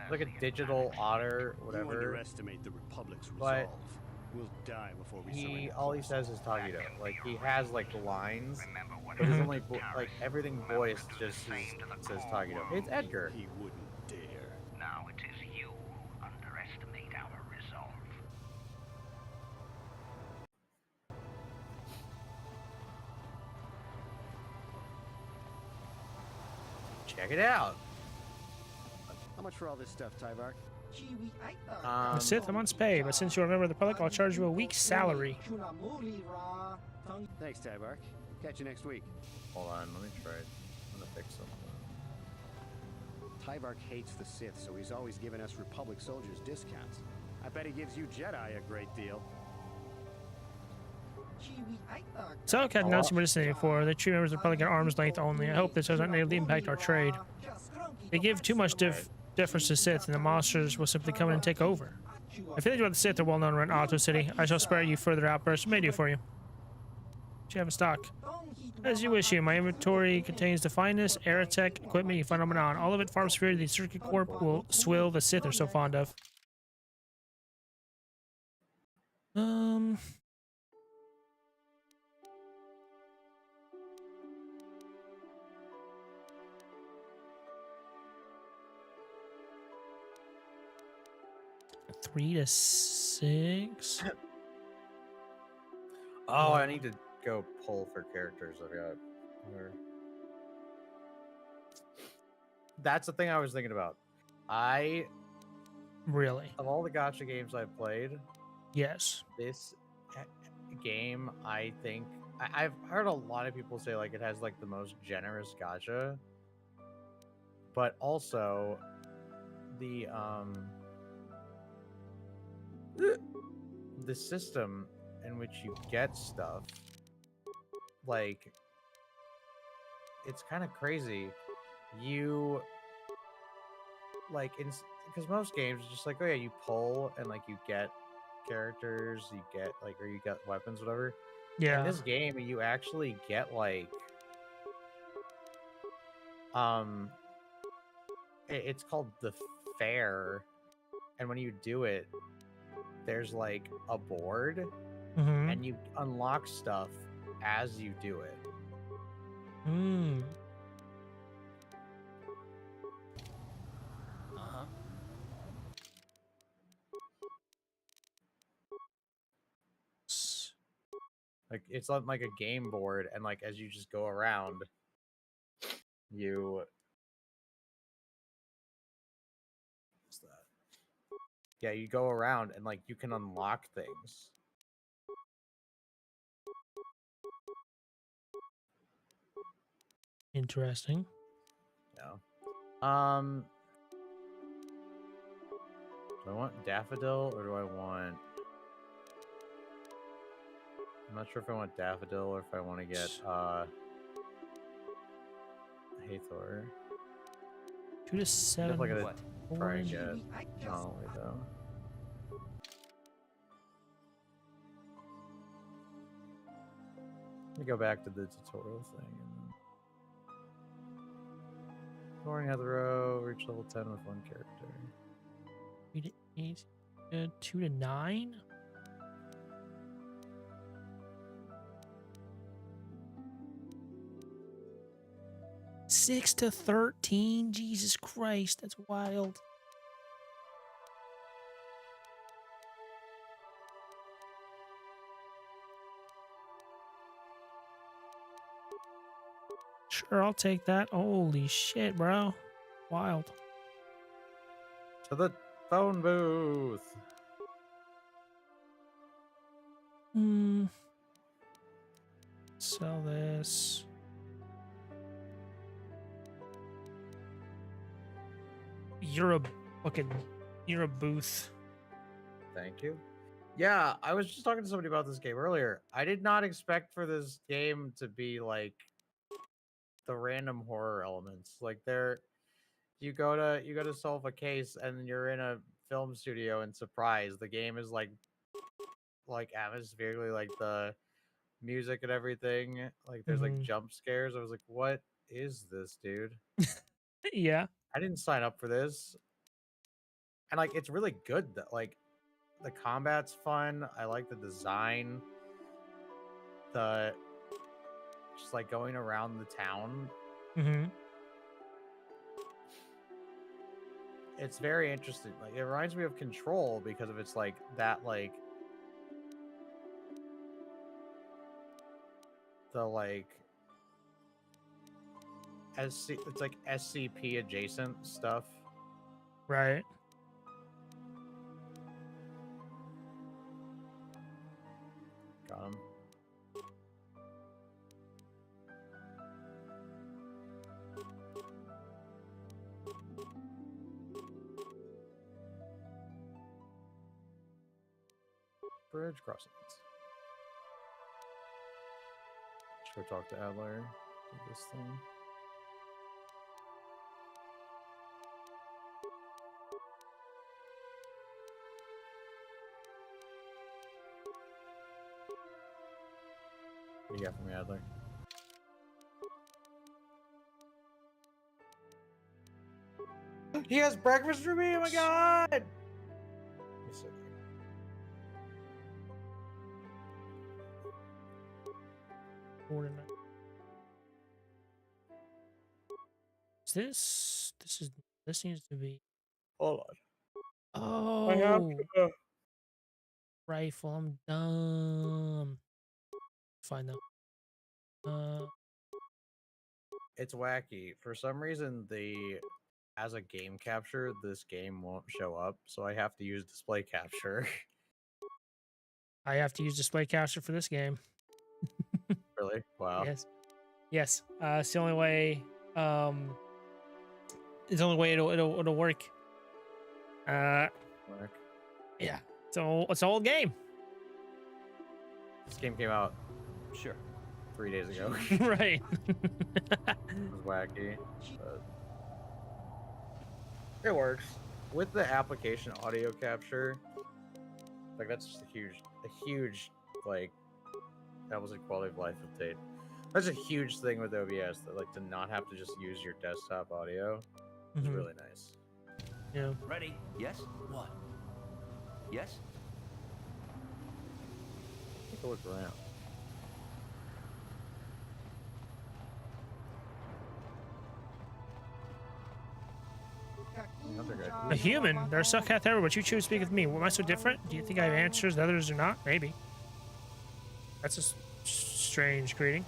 like a digital otter, You whatever. underestimate the Republic's But resolve. We'll die before we surrender. all he says is Tagido. Like he has like lines, but his only like everything voiced just says Tagido. It's Edgar. He wouldn't dare. Now it is you who underestimate our resolve. Check it out. How much for all this stuff, Tyvark? The Sith a month's pay, but since you're a member of the public, I'll charge you a week's salary. Thanks, Tyvark. Catch you next week. Hold on, let me try it. I'm gonna fix something. Tyvark hates the Sith, so he's always giving us Republic soldiers discounts. I bet he gives you Jedi a great deal. So, Captain announcing we're listening for the true members of the public at arm's length only. I hope this doesn't negatively impact our trade. They give too much deference to Sith, and the monsters will simply come in and take over. I feel like about the Sith are well known around Alto City. I shall spare you further outbursts. May do for you. What you have in stock? As you wish you. My inventory contains the finest Aerotech equipment you find on Manon. All of it farm superior to the Circuit Corp will swill the Sith are so fond of. Three to 6. Oh, I need to go pull for characters. I've got. That's the thing I was thinking about. Really? Of all the gacha games I've played, yes, this game, I think I've heard a lot of people say like it has like the most generous gacha, but also the system in which you get stuff, like, it's kind of crazy. You like because most games are just like, oh yeah, you pull and like you get characters, you get like, or you get weapons, whatever. Yeah. In this game, you actually get like it's called the fair, and when you do it, there's like a board, Mm-hmm. and you unlock stuff as you do it. Hmm. Uh-huh. Like it's on like a game board, and like as you just go around, you. What's that? Yeah, you go around and like you can unlock things. Interesting. Yeah. Do I want daffodil or do I want? I'm not sure if I want daffodil or if I want to get Hathor. 2 to 7. Definitely gonna try and orange. get Nolly though. Let me go back to the tutorial thing. Scoring at the row, reach level 10 with 1 character. 3 to 8. 2 to 9. Six to 13. Jesus Christ, that's wild. Sure, I'll take that. Holy shit, bro. Wild. To the phone booth. Sell this. You're a booth. Thank you. Yeah, I was just talking to somebody about this game earlier. I did not expect for this game to be like the random horror elements. Like you go to solve a case and you're in a film studio and surprise, the game is like atmospherically like the music and everything. Like there's like jump scares. I was like, what is this, dude? Yeah. I didn't sign up for this. And like it's really good that like the combat's fun. I like the design. Just like going around the town. Mm-hmm. It's very interesting. Like it reminds me of Control because of its like that like the like it's like SCP adjacent stuff. Right. Got him. Bridge crossings. Should we talk to Adler? Do this thing. What do you got for me, Adler? He has breakfast for me? Oh my god! This needs to be. Hold on. Oh, I have to, rifle. I'm dumb. Fine though. It's wacky. For some reason, as a game capture, this game won't show up, so I have to use display capture. I have to use display capture for this game. Really? Wow. Yes. It's the only way. It's the only way it'll work. Yeah. So it's an old game. This game came out 3 days ago. Right. It was wacky. But it works. With the application audio capture, like that's just a huge like that was a quality of life update. That's a huge thing with OBS, that like to not have to just use your desktop audio is really nice. Yeah. Ready? Yes? What? Yes? to look around. A human? There's a Selkath everywhere, but you choose to speak with me. Am I so different? Do you think I have answers that others do not? Maybe. That's a strange greeting.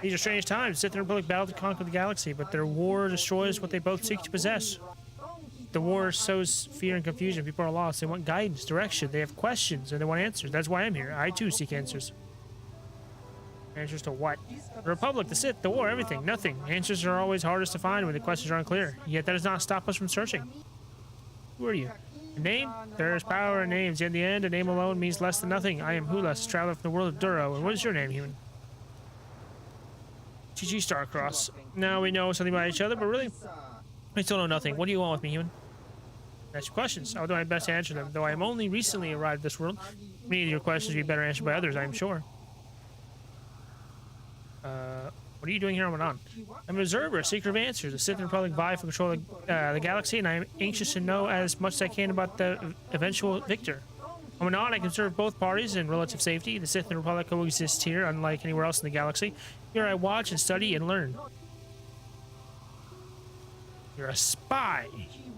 These are strange times. The Sith and the Republic battle to conquer the galaxy, but their war destroys what they both seek to possess. The war sows fear and confusion. People are lost. They want guidance, direction. They have questions, and they want answers. That's why I'm here. I, too, seek answers. Answers to what? The Republic, the Sith, the war, everything, nothing. Answers are always hardest to find when the questions are unclear. Yet that does not stop us from searching. Who are you? A name? There is power in names. In the end, a name alone means less than nothing. I am Hulas, traveler from the world of Duro. And what is your name, human? GG Starcross. Now we know something about each other, but really, I still know nothing. What do you want with me, human? Ask your questions. I'll do my best to answer them. Though I am only recently arrived at this world, many of your questions will be better answered by others, I am sure. What are you doing here on Manon? I'm an observer, a seeker of answers. The Sith and Republic vie for control of the galaxy, and I am anxious to know as much as I can about the eventual victor. On Manon, I can serve both parties in relative safety. The Sith and the Republic coexist here, unlike anywhere else in the galaxy. Here I watch and study and learn. You're a spy.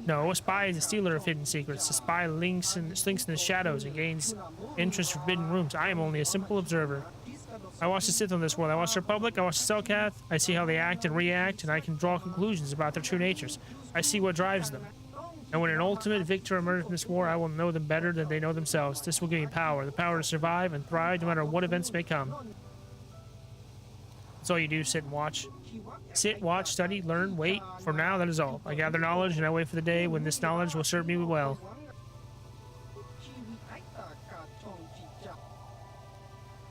No, a spy is a stealer of hidden secrets. A spy slinks in the shadows and gains entrance to forbidden rooms. I am only a simple observer. I watch the Sith on this world. I watch the Republic. I watch the Selkath. I see how they act and react, and I can draw conclusions about their true natures. I see what drives them. And when an ultimate victor emerges from this war, I will know them better than they know themselves. This will give me power. The power to survive and thrive no matter what events may come. That's all you do, sit and watch. Sit, watch, study, learn, wait. For now, that is all. I gather knowledge, and I wait for the day when this knowledge will serve me well.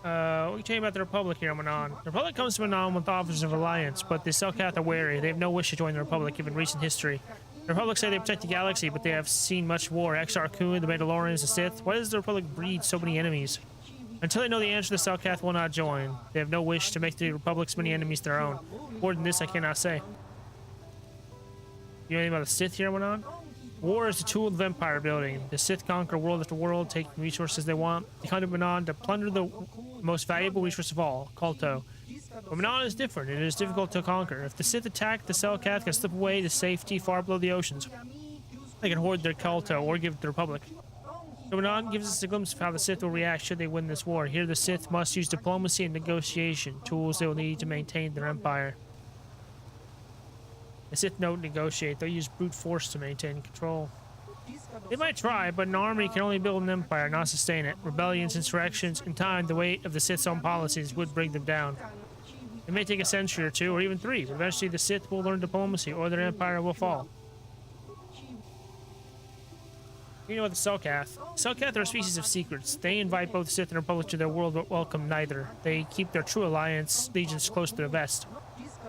What can you tell me about the Republic here on Manon? The Republic comes to Manon with offers of alliance, but the Selkath are wary. They have no wish to join the Republic, given recent history. The Republic say they protect the galaxy, but they have seen much war. Exar Kun, the Mandalorians, the Sith. Why does the Republic breed so many enemies? Until they know the answer, the Selkath will not join. They have no wish to make the Republic's many enemies their own. More than this, I cannot say. You know anything about the Sith here on Manon? War is the tool of empire building. The Sith conquer world after world, taking resources they want. They come to Manon to plunder the most valuable resource of all, KOTOR. But Manon is different. It is difficult to conquer. If the Sith attack, the Selkath can slip away to safety far below the oceans. They can hoard their KOTOR or give it to the Republic. So Manon gives us a glimpse of how the Sith will react should they win this war. Here the Sith must use diplomacy and negotiation, tools they will need to maintain their empire. The Sith don't negotiate. They'll use brute force to maintain control. They might try, but an army can only build an empire, not sustain it. Rebellions, insurrections, in time, the weight of the Sith's own policies would bring them down. It may take a century or two, or even 3, but eventually the Sith will learn diplomacy, or their empire will fall. You know what the Selkath? Selkath are a species of secrets. They invite both the Sith and the Republic to their world, but welcome neither. They keep their true alliance legions close to their vest.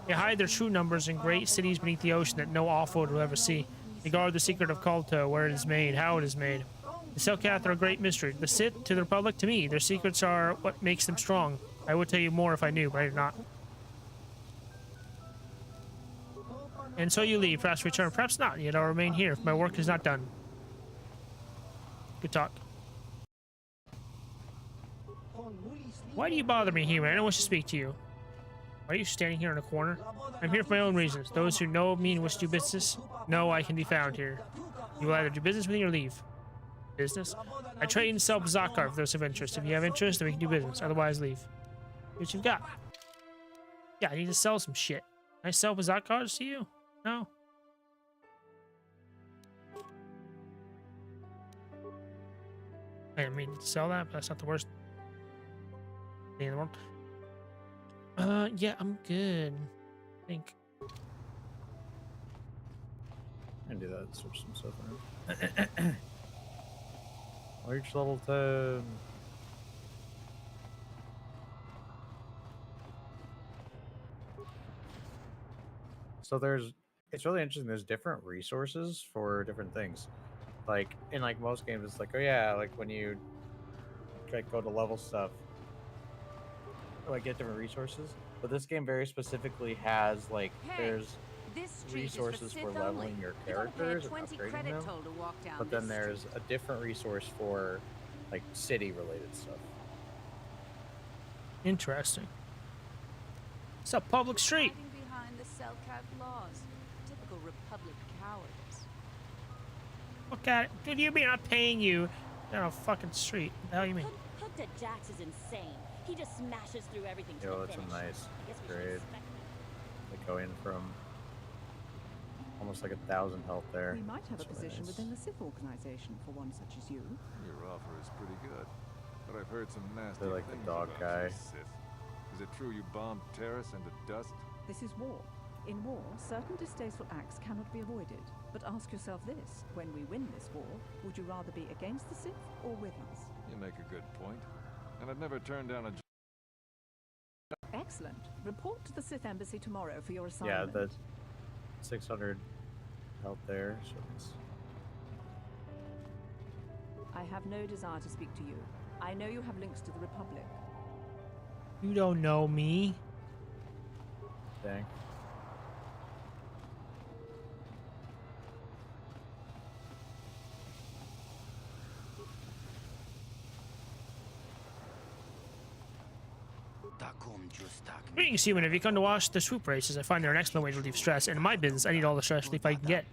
They hide their true numbers in great cities beneath the ocean that no off-world will ever see. They guard the secret of KOTOR, where it is made, how it is made. The Selkath are a great mystery. The Sith, to the Republic, to me, their secrets are what makes them strong. I would tell you more if I knew, but I do not. And so you leave, perhaps return, perhaps not, yet I'll remain here if my work is not done. Good talk. Why do you bother me here, man? I don't wish to speak to you. Why are you standing here in a corner? I'm here for my own reasons. Those who know of me and wish to do business know I can be found here. You will either do business with me or leave. Business? I trade and sell Zakar for those of interest. If you have interest, then we can do business. Otherwise, leave. What you've got? Yeah, I need to sell some shit. Can I sell Zakars to you? No. I didn't mean to sell that, but that's not the worst thing in the world. Yeah, I'm good. I think. I can do that. Switch some stuff around. Reach level 10. So it's really interesting. There's different resources for different things. Like in like most games, it's like, oh yeah, like when you like go to level stuff, like get different resources. But this game very specifically has like there's resources for leveling your characters and upgrading them. But then there's a different resource for like city related stuff. Interesting. It's a public street. Hiding behind the Selkath laws. Typical Republic cowardice. Look at it. Dude, you mean I'm paying you down a fucking street? What the hell you mean? Hooked at Jax is insane. He just smashes through everything to Yo, the that's finish. a nice I guess we should grade. expect They go in from almost like 1,000 health there. We might have a That's really position nice. within the Sith organization for one such as you. Your offer is pretty good, but I've heard some nasty They're like the things dog about guy. you, Sith. Is it true you bombed Terrace into dust? This is war. In war, certain distasteful acts cannot be avoided. But ask yourself this: when we win this war, would you rather be against the Sith or with us? You make a good point. And I'd never turn down a Excellent. Report to the Sith Embassy tomorrow for your Yeah, assignment. the 600 health there. So it's... I have no desire to speak to you. I know you have links to the Republic. You don't know me. Dang. Greetings, human. Have you come to watch the swoop races? I find they're an excellent way to relieve stress. And in my business, I need all the stress relief I can get.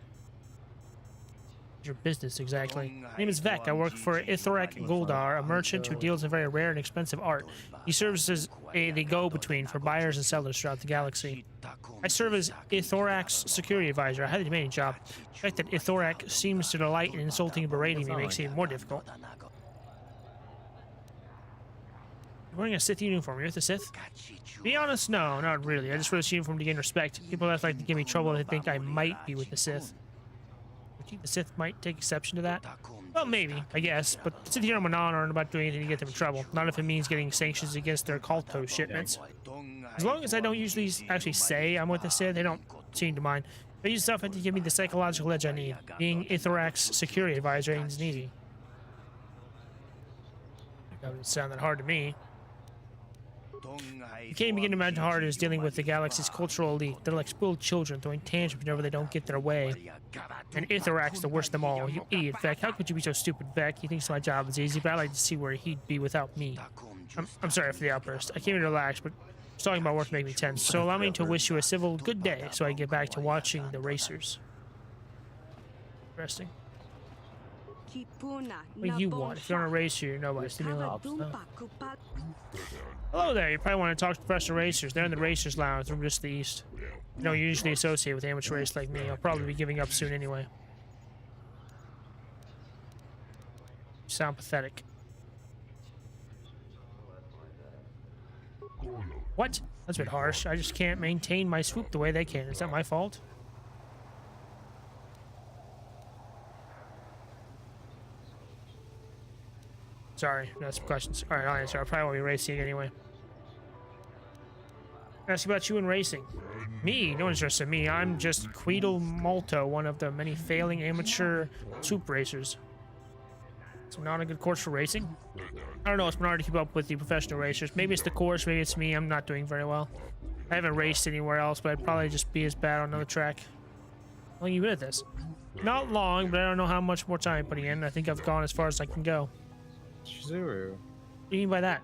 Your business, exactly. My name is Vec. I work for Ithorek Goldar, a merchant who deals in very rare and expensive art. He serves as the go-between for buyers and sellers throughout the galaxy. I serve as Ithorak's security advisor, a highly demanding job. The fact that Ithorak seems to delight in insulting and berating me makes it even more difficult. You're wearing a Sith uniform. You're with the Sith? To be honest, no, not really. I just wear this uniform to gain respect. People that like to give me trouble if they think I might be with the Sith. You think the Sith might take exception to that? Well, maybe, I guess, but the Sith here on Manon aren't about doing anything to get them in trouble. Not if it means getting sanctions against their KOTOR shipments. As long as I don't usually actually say I'm with the Sith, they don't seem to mind. They use stuff to give me the psychological edge I need. Being Ithorak's security advisor ain't easy. That doesn't sound that hard to me. You can't begin to imagine how hard it is dealing with the galaxy's cultural elite. They're like spoiled children, throwing tantrums whenever they don't get their way. And Ithorak's the worst of them all. You idiot, Vec. How could you be so stupid, Vec? He thinks my job is easy, but I'd like to see where he'd be without me. I'm sorry for the outburst. I came here to relax, but just talking about work makes me tense. So allow me to wish you a civil good day so I get back to watching the racers. Interesting. What do you want? If you're on a racer, you're nobody. Leave me alone. Hello there. You probably want to talk to professional racers. They're in the racers lounge from just the east. You don't usually associate with amateur race like me. I'll probably be giving up soon anyway. You sound pathetic. What? That's a bit harsh. I just can't maintain my swoop the way they can. Is that my fault? Sorry, that's some questions. Alright, I'll answer. I probably won't be racing anyway. Ask about you and racing. Me? No one's interested in me. I'm just Quidel Malto, one of the many failing amateur swoop racers. So not a good course for racing? I don't know, it's been hard to keep up with the professional racers. Maybe it's the course, maybe it's me. I'm not doing very well. I haven't raced anywhere else, but I'd probably just be as bad on another track. How long have you been at this? Not long, but I don't know how much more time I'm putting in. I think I've gone as far as I can go. Shizuru. What do you mean by that?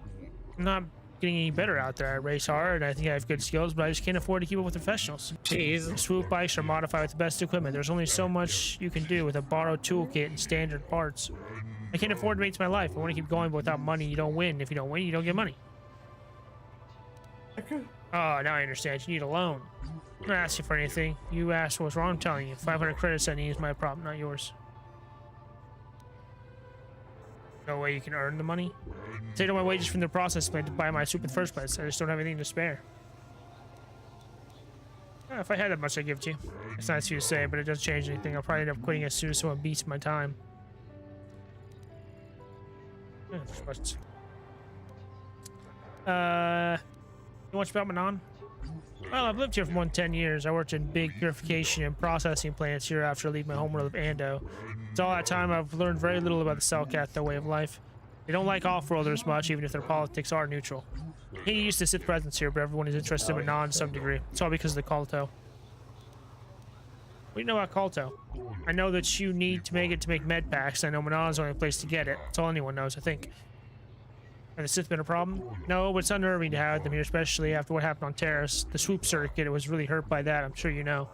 I'm not getting any better out there. I race hard, and I think I have good skills, but I just can't afford to keep up with professionals. Jeez. Swoop bikes are modified with the best equipment. There's only so much you can do with a borrowed toolkit and standard parts. I can't afford to make it to my life. I want to keep going, but without money, you don't win. If you don't win, you don't get money. Oh, now I understand. You need a loan. I'm not asking for anything. You asked what's wrong. I'm telling you. 500 credits I need is my problem, not yours. No way you can earn the money? Take all my wages from the process plant to buy my soup in the first place. I just don't have anything to spare. If I had that much, I'd give it to you. It's nice of you to say, but it doesn't change anything. I'll probably end up quitting as soon as someone beats my time. Yeah, there's questions. You know much about Manon? Well, I've lived here for more than 10 years. I worked in big purification and processing plants here after I leave my homeworld of Ando. It's all that time I've learned very little about the Selkath, their way of life. They don't like off-worlders much, even if their politics are neutral. He used to Sith presence here, but everyone is interested in Manon to some degree. It's all because of the Kolto. What do you know about Kolto? I know that you need to make it to make med packs. I know Manon's the only place to get it. That's all anyone knows, I think. Has the Sith been a problem? No, but it's unnerving to have them here, especially after what happened on Terrace. The swoop circuit, it was really hurt by that, I'm sure you know.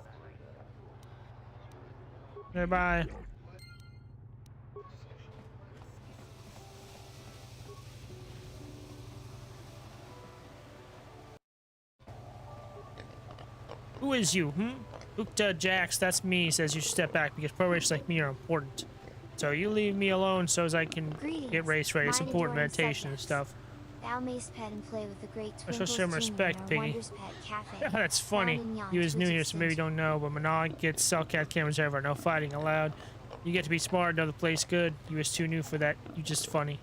Goodbye. Who is you, Ukta Jax, that's me, says you should step back because pro racers like me are important. So you leave me alone so as I can get race ready. It's important meditation and stuff. Thou mayst pet and play with the great I shall show him respect, Piggy. Yeah, that's funny. You is new here, so maybe you don't know, but Manon gets Cellcat cameras everywhere. No fighting allowed. You get to be smart, know the place good. You is too new for that. You just funny.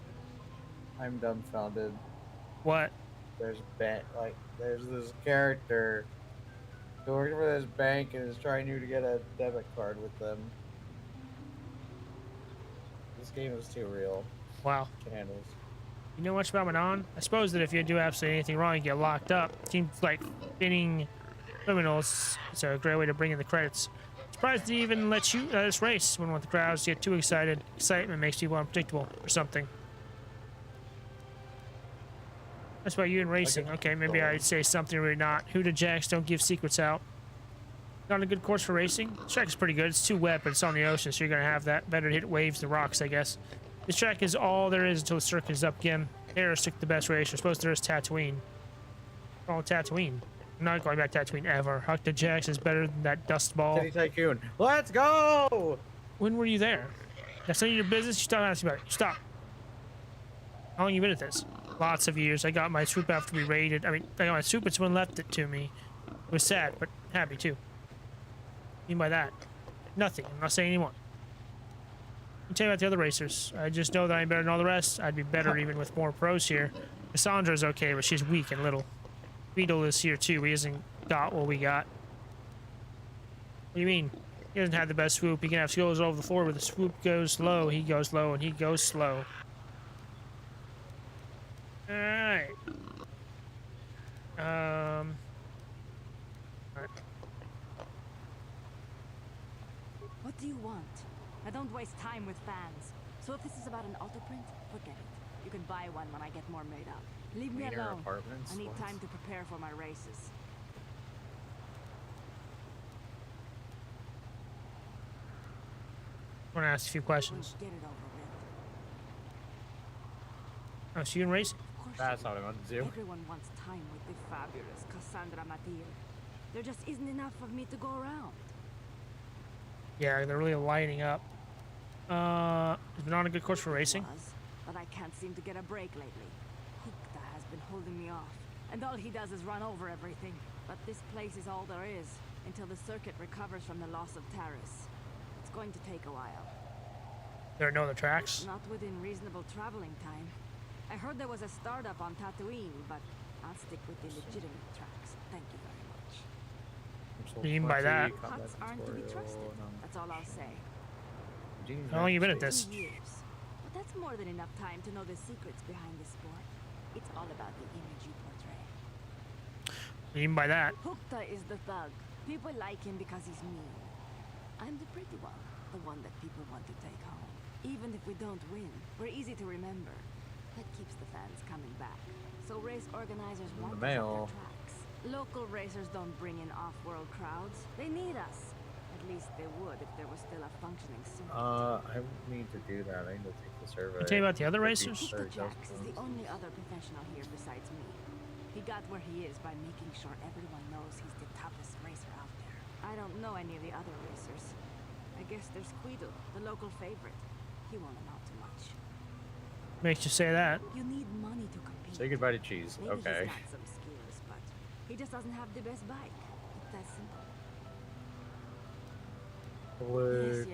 I'm dumbfounded. What? There's this character who works for this bank and is trying to get a debit card with them. This game is too real. Wow. Candles. You know much about Manon? I suppose that if you do absolutely anything wrong, you get locked up. Seems like spinning criminals. It's a great way to bring in the credits. Surprised they even let you this race. Wouldn't want the crowds to get too excited. Excitement makes people unpredictable or something. That's why you in racing. Okay, maybe I'd say something or not. Who to Jacks don't give secrets out. Not a good course for racing. This track is pretty good. It's too wet, but it's on the ocean, so you're gonna have that. Better to hit waves than rocks, I guess. This track is all there is until the circuit is up again. Harris took the best race. I suppose there is Tatooine. Oh, Tatooine. I'm not going back to Tatooine ever. Huck to Jax is better than that dust ball. City Tycoon. Let's go! When were you there? That's none of your business. You stop asking about it. Stop. How long you been at this? Lots of years. I got my swoop after we raided. I got my swoop and someone left it to me. It was sad, but happy too. What do you mean by that? Nothing. I'm not saying anymore. Let me tell you about the other racers. I just know that I'm better than all the rest. I'd be better even with more pros here. Cassandra's okay, but she's weak and little. Beetle is here too. He hasn't got what we got. What do you mean? He doesn't have the best swoop. He can have skills over the floor, but the swoop goes low. He goes low, and he goes slow. Alright. Alright. What do you want? I don't waste time with fans. So if this is about an auto print, forget it. You can buy one when I get more made up. Leave me alone. I need time to prepare for my races. I want to ask a few questions. Get it over with. Oh, so you in racing? That's not what I want to do. Everyone wants time with the fabulous Cassandra Matil. There just isn't enough of me to go around. Yeah, they're really lighting up. Has been on a good course for racing? But I can't seem to get a break lately. Hukta has been holding me off, and all he does is run over everything. But this place is all there is, until the circuit recovers from the loss of Taris. It's going to take a while. There are no other tracks? Not within reasonable traveling time. I heard there was a startup on Tatooine, but I'll stick with the legitimate tracks. Thank you very much. What do you mean by that? Huts aren't to be trusted. That's all I'll say. How long have you been at this? 2 years. But that's more than enough time to know the secrets behind the sport. It's all about the image you portray. What do you mean by that? Hukta is the thug. People like him because he's mean. I'm the pretty one, the one that people want to take home. Even if we don't win, we're easy to remember. That keeps the fans coming back. So race organizers want us at their tracks. Local racers don't bring in off-world crowds. They need us. At least they would if there was still a functioning circuit. I need to do that. I need to take the survey. I'll tell you about the other racers? Jax is the only other professional here besides me. He got where he is by making sure everyone knows he's the toughest racer out there. I don't know any of the other racers. I guess there's Quidel, the local favorite. He won't amount to much. Makes you say that. You need money to compete. Say goodbye to cheese. Maybe Okay. He's got some skills, but he just doesn't have the best bike. It's that simple. Yes.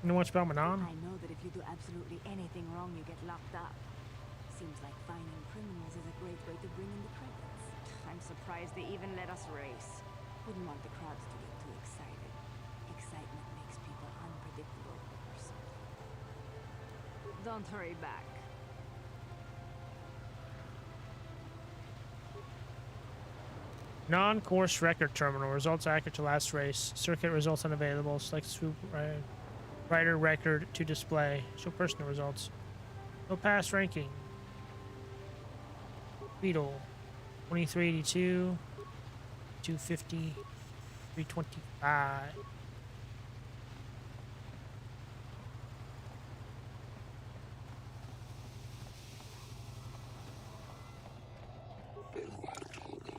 You know much about Manon? I know that if you do absolutely anything wrong, you get locked up. Seems like finding criminals is a great way to bring in the credits. I'm surprised they even let us race. Wouldn't want the crowds to get too excited. Excitement makes people unpredictable or something. Don't hurry back. Non-course record terminal. Results accurate to last race. Circuit results unavailable. Select swoop rider record to display. Show personal results. No pass ranking. Beetle. 2382. 250. 325.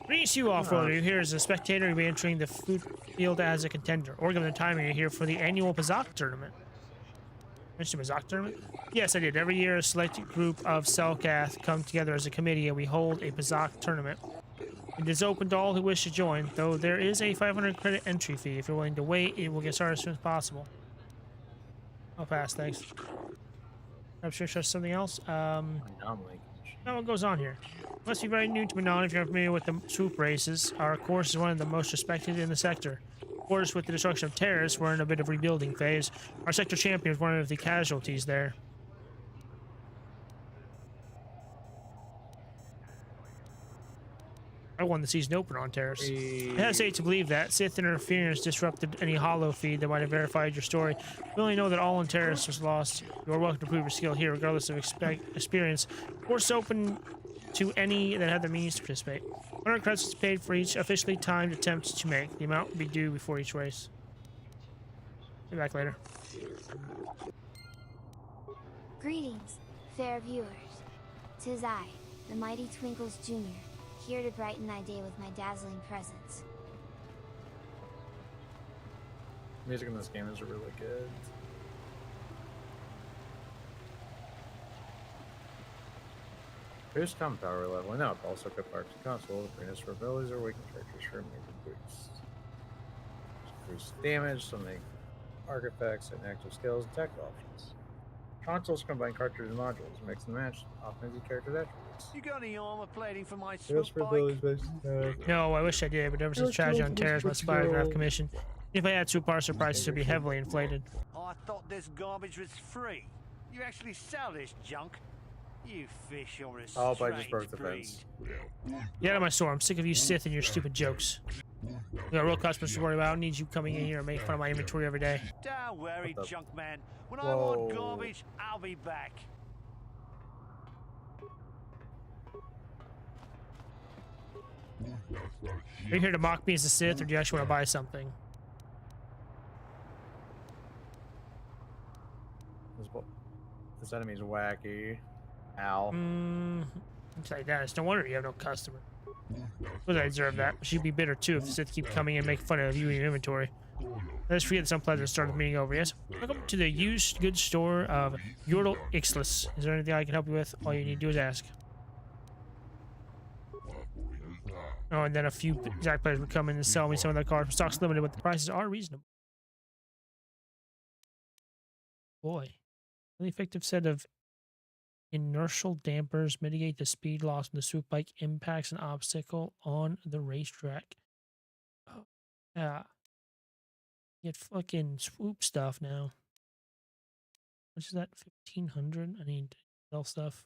Greetings to you off-roader. You're here as a spectator. You'll be entering the food field as a contender. Or given the time, you're here for the annual Pazak tournament. Mentioned Pazak tournament? Yes, I did. Every year, a select group of Selkath come together as a committee and we hold a Pazak tournament. It is open to all who wish to join, though there is a 500 credit entry fee. If you're willing to wait, it will get started as soon as possible. I'll pass, thanks. I'm sure there's something else. Now what goes on here? Must be very new to Manon if you're familiar with the swoop races. Our course is one of the most respected in the sector. Of course, with the destruction of terrorists, we're in a bit of rebuilding phase. Our sector champion is one of the casualties there. I won the season opener on terrorists. I hesitate to believe that Sith interference disrupted any hollow feed that might have verified your story. We only know that all on terrorists was lost. You are welcome to prove your skill here, regardless of experience. Course open to any that have the means to participate. 100 credits is paid for each officially timed attempt to make. The amount will be due before each race. Be back later. Greetings, fair viewers. 'Tis I, the mighty Twinkles Jr., here to brighten thy day with my dazzling presence. Music in this game is really good. Boost combat power leveling up. Also good parts of console. Greatness for abilities or weakened characters for major boost. Boost damage, so make artifacts and active skills and tech options. Consoles combine cartridge and modules, mix and match, optimize each character's attributes. You got any armor plating for my swoop bike? No, I wish I did, but ever since tragedy on terrorists, my spygraph commission. If I had swoop parts, the prices would be heavily inflated. I thought this garbage was free. You actually sell this junk? You fish or a Oh, but I just broke the fence. Get out of my store. I'm sick of you Sith and your stupid jokes. We got real customers to worry about. I need you coming in here and making fun of my inventory every day. Don't worry, junk man. When I want garbage, I'll be back. Are you here to mock me as a Sith, or do you actually want to buy something? This enemy's wacky. Ow. It's like that. It's no wonder you have no customer. But I deserve that. She'd be bitter too if the Sith keep coming in and making fun of you and your inventory. Let's forget this unpleasant start of the meeting over. Yes. Welcome to the used goods store of Yordle Ixlis. Is there anything I can help you with? All you need to do is ask. Oh, and then a few exact players would come in and sell me some of their cars. Stock's limited, but the prices are reasonable. Boy. Really effective set of inertial dampers mitigate the speed loss when the swoop bike impacts an obstacle on the racetrack. Oh, yeah. Get fucking swoop stuff now. Which is that? 1500? I need to sell stuff.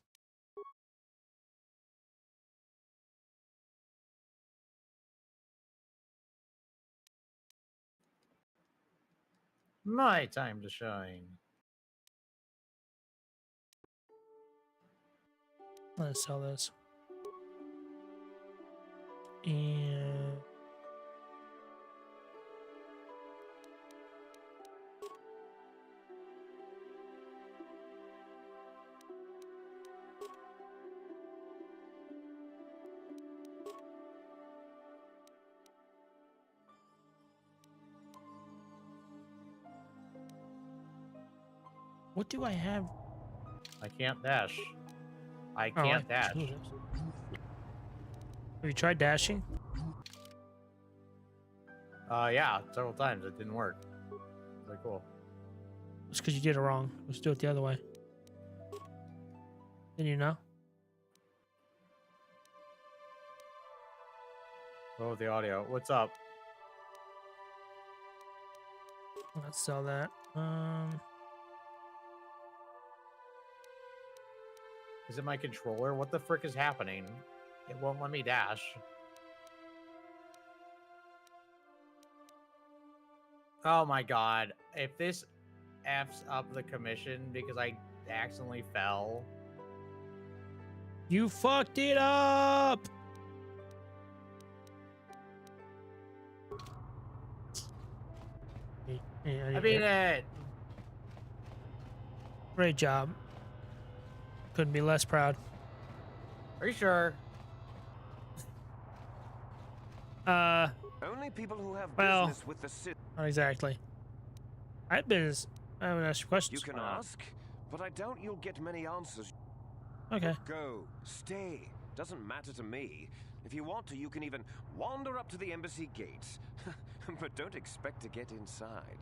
My time to shine. Let's sell this. And what do I have? I can't dash. I can't dash. Have you tried dashing? Yeah, several times. It didn't work. Really cool. It's because you did it wrong. Let's do it the other way. Then you know? Oh, the audio. What's up? Let's sell that. Is it my controller? What the frick is happening? It won't let me dash. Oh my god. If this F's up the commission because I accidentally fell, You fucked it up! I beat it! Great job. Couldn't be less proud. Are you sure? Only people who have Well, business with the city. not exactly. I had business. I haven't asked you questions. You can ask, but I doubt you'll get many answers. Okay. Go, stay. Doesn't matter to me. If you want to, you can even wander up to the embassy gates. But don't expect to get inside.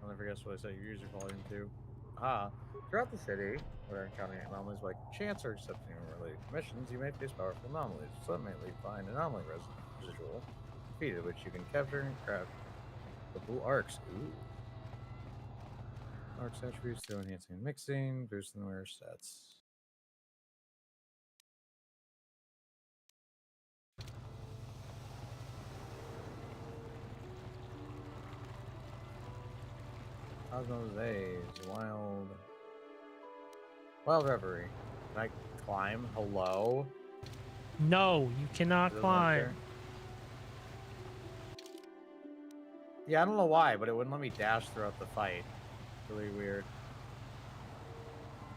I'll never guess what I said. Your user volume 2. Throughout the city, where encountering anomalies like chance or accepting related missions, you may face powerful anomalies. Some may leave behind anomaly residual, defeated, which you can capture and craft the blue arcs. Ooh. Arcs attributes through enhancing and mixing, boosting the wearer stats. Cosmos A's Wild Reverie. Can I climb? Hello? No, you cannot climb. Yeah, I don't know why, but it wouldn't let me dash throughout the fight. Really weird.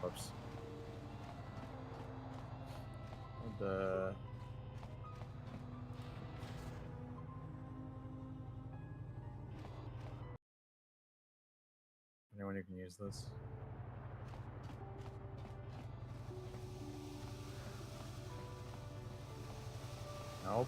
Whoops. The anyone who can use this? Nope.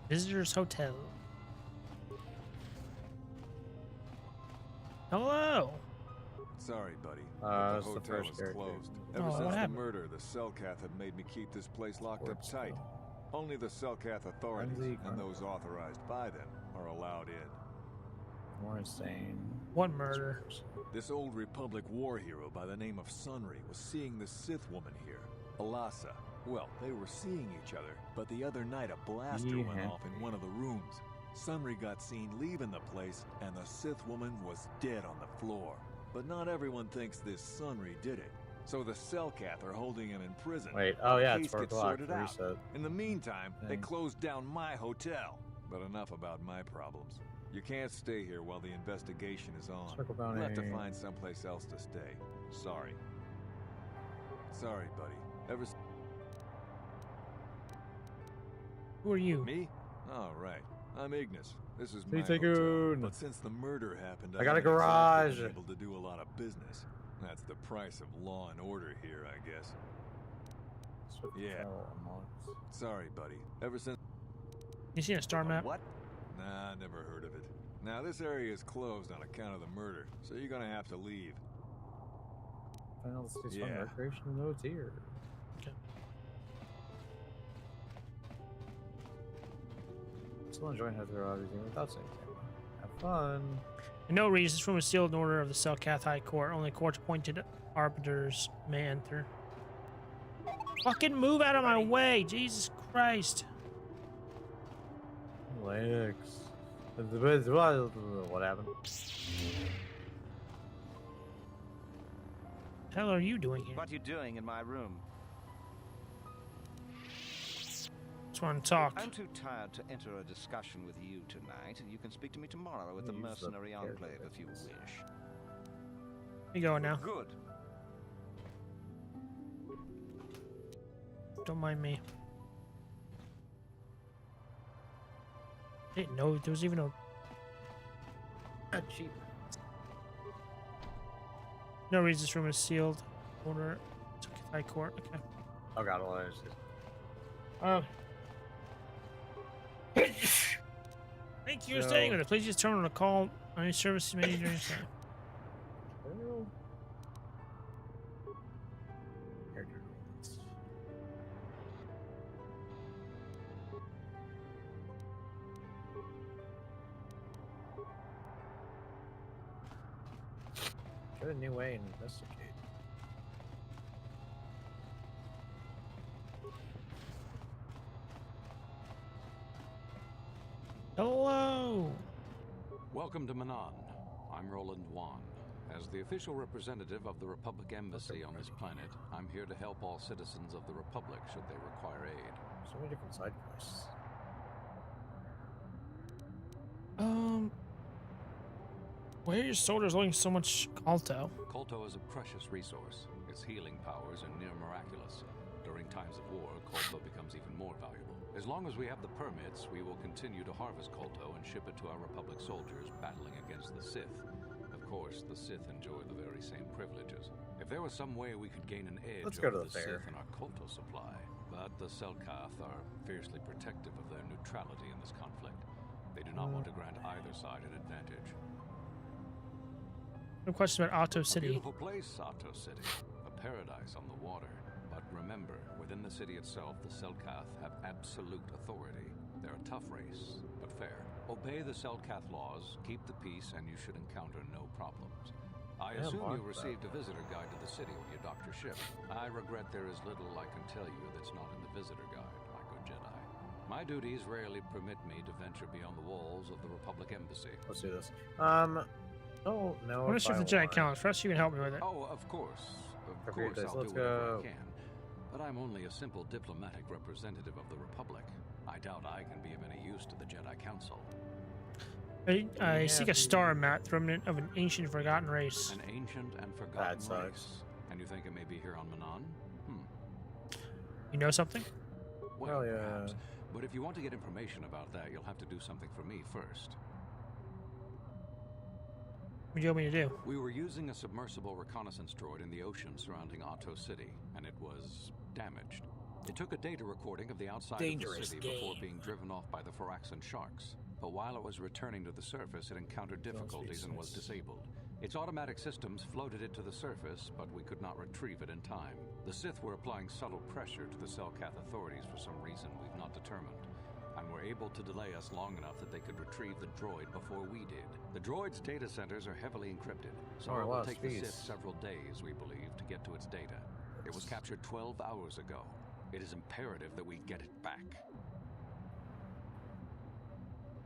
Visitors Hotel. Hello. Sorry, buddy. That's the the hotel first is character. closed. Oh, Ever what since the happened? murder, the Cellcath have made me keep this place locked up tight. Still. Only the Cellcath authorities Friendly and those authorized by them are allowed in. More insane. What murder? This old Republic war hero by the name of Sunry was seeing the Sith woman here, Alasa. Well, they were seeing each other, but the other night a blaster went off in one of the rooms. Sunry got seen leaving the place, and the Sith woman was dead on the floor. But not everyone thinks this Sunry did it. So the Cellcath are holding him in prison. Wait, while oh the yeah, case it's 4 gets o'clock. sorted out. Reset. In the meantime, they Dang. closed down my hotel. But enough about my problems. You can't stay here while the investigation is on. Circle You'll have to bounty. find someplace else to stay. Sorry. Sorry, buddy. Who are you? Me? All right. I'm Ignis. This is Hey, my hotel. Tycoon. But since the murder happened, I got a haven't exactly garage. been able to do a lot of business. That's the price of law and order here, I guess. Yeah. Sorry, buddy. Ever since... You seen a star map? What? Nah, never heard of it. Now, this area is closed on account of the murder, so you're gonna have to leave. Final States Yeah. Fund recreational notes here. Okay. Still enjoying Heather Odyssey without saying camera. Have fun. For no reason, this room is sealed in order of the Cellcath High Court. Only court's appointed arbiters may enter. Fucking move out of my way! Jesus Christ! Lex. What happened? The hell are you doing here? What are you doing in my room? Just want to talk. I'm too tired to enter a discussion with you tonight. You can speak to me tomorrow at the Use the Mercenary character Enclave if you wish. You going now? Good. Don't mind me. Didn't know there was even a Cheap. no reason this room is sealed. Order to High Court. Okay. Oh god, well, there's Thank you for staying with us. Please just turn on a call on any services made during this time. Character rules. Get a new way and investigate. Hello. Welcome to Manan. I'm Roland Wan. As the official representative of the Republic Embassy on this planet, I'm here to help all citizens of the Republic should they require aid. So many different side quests. Why are your soldiers looking so much Kolto? Kolto is a precious resource. Its healing powers are near miraculous. During times of war, Kolto becomes even more valuable. As long as we have the permits, we will continue to harvest Kolto and ship it to our Republic soldiers battling against the Sith. Of course, the Sith enjoy the very same privileges. If there was some way we could gain an edge over the Sith in our Kolto supply, but the Selkath are fiercely protective of their neutrality in this conflict. They do not want to grant either side an advantage. No question about Otto City. A beautiful place, Otto City. A paradise on the water. But remember, within the city itself, the Selkath have absolute authority. They're a tough race, but fair. Obey the Selkath laws, keep the peace, and you should encounter no problems. I assume you received a visitor guide to the city when you docked your ship. I regret there is little I can tell you that's not in the visitor guide, my good Jedi. My duties rarely permit me to venture beyond the walls of the Republic Embassy. Let's do this. Oh, no. I want to see if the Jedi counts. First, you can help me with it. Oh, of course. Of course, I'll do whatever I can. But I'm only a simple diplomatic representative of the Republic. I doubt I can be of any use to the Jedi Council. I seek a star map, remnant of an ancient forgotten race. An ancient and forgotten race. And you think it may be here on Manan? You know something? Well, perhaps. But if you want to get information about that, you'll have to do something for me first. What do you want me to do? We were using a submersible reconnaissance droid in the ocean surrounding Otto City, and it was damaged. It took a data recording of the outside of the city before being driven off by the Phyraxan sharks. But while it was returning to the surface, it encountered difficulties and was disabled. Its automatic systems floated it to the surface, but we could not retrieve it in time. The Sith were applying subtle pressure to the Selkath authorities for some reason we've not determined, and were able to delay us long enough that they could retrieve the droid before we did. The droid's data centers are heavily encrypted, so it will take the Sith several days, we believe, to get to its data. It was captured 12 hours ago. It is imperative that we get it back.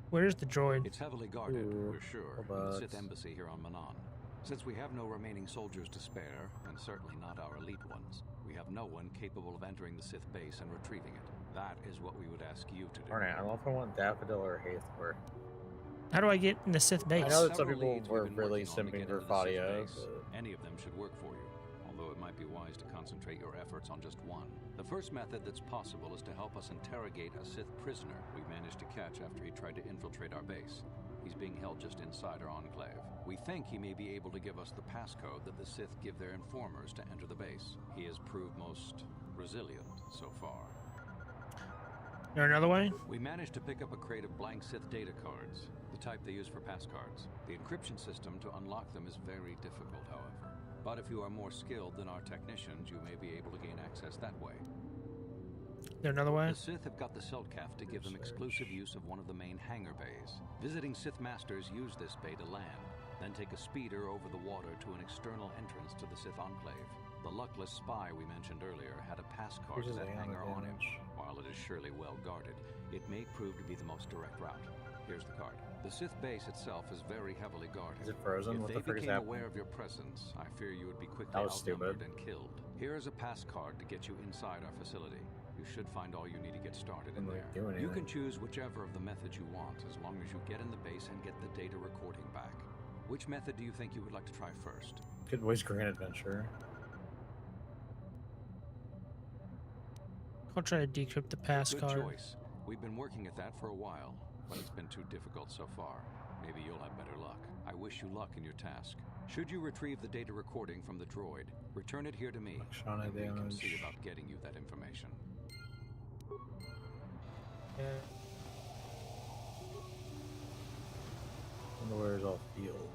Where's the droid? It's heavily guarded, we're sure, in the Sith embassy here on Manan. Since we have no remaining soldiers to spare, and certainly not our elite ones, we have no one capable of entering the Sith base and retrieving it. That is what we would ask you to do. Alright, I don't know if I want Daffodil or Hathor. How do I get in the Sith base? I know that some people were really simping for Fadia. Any of them should work for you, although it might be wise to concentrate your efforts on just one. The first method that's possible is to help us interrogate a Sith prisoner we managed to catch after he tried to infiltrate our base. He's being held just inside our enclave. We think he may be able to give us the passcode that the Sith give their informers to enter the base. He has proved most resilient so far. There another way? We managed to pick up a crate of blank Sith data cards, the type they use for passcards. The encryption system to unlock them is very difficult, however. But if you are more skilled than our technicians, you may be able to gain access that way. There another way? The Sith have got the Selkath to give them exclusive use of one of the main hangar bays. Visiting Sith masters use this bay to land, then take a speeder over the water to an external entrance to the Sith enclave. The luckless spy we mentioned earlier had a passcard to that hangar on him. While it is surely well guarded, it may prove to be the most direct route. Here's the card. The Sith base itself is very heavily guarded. Is it frozen? If What they the frick is became happening? aware of your presence, I fear you would be quickly That was outnumbered stupid. and killed. Here is a pass card to get you inside our facility. You should find all you need to get started in there. You can choose whichever of the methods you want, as long as you get in the base and get the data recording back. Which method do you think you would like to try first? Good Boys Grand Adventure. I'll try to decrypt the pass Good card. choice. We've been working at that for a while, but it's been too difficult so far. Maybe you'll have better luck. I wish you luck in your task. Should you retrieve the data recording from the droid, return it here to me, and we can see about getting you that information. Yeah. Wonder where it's all field.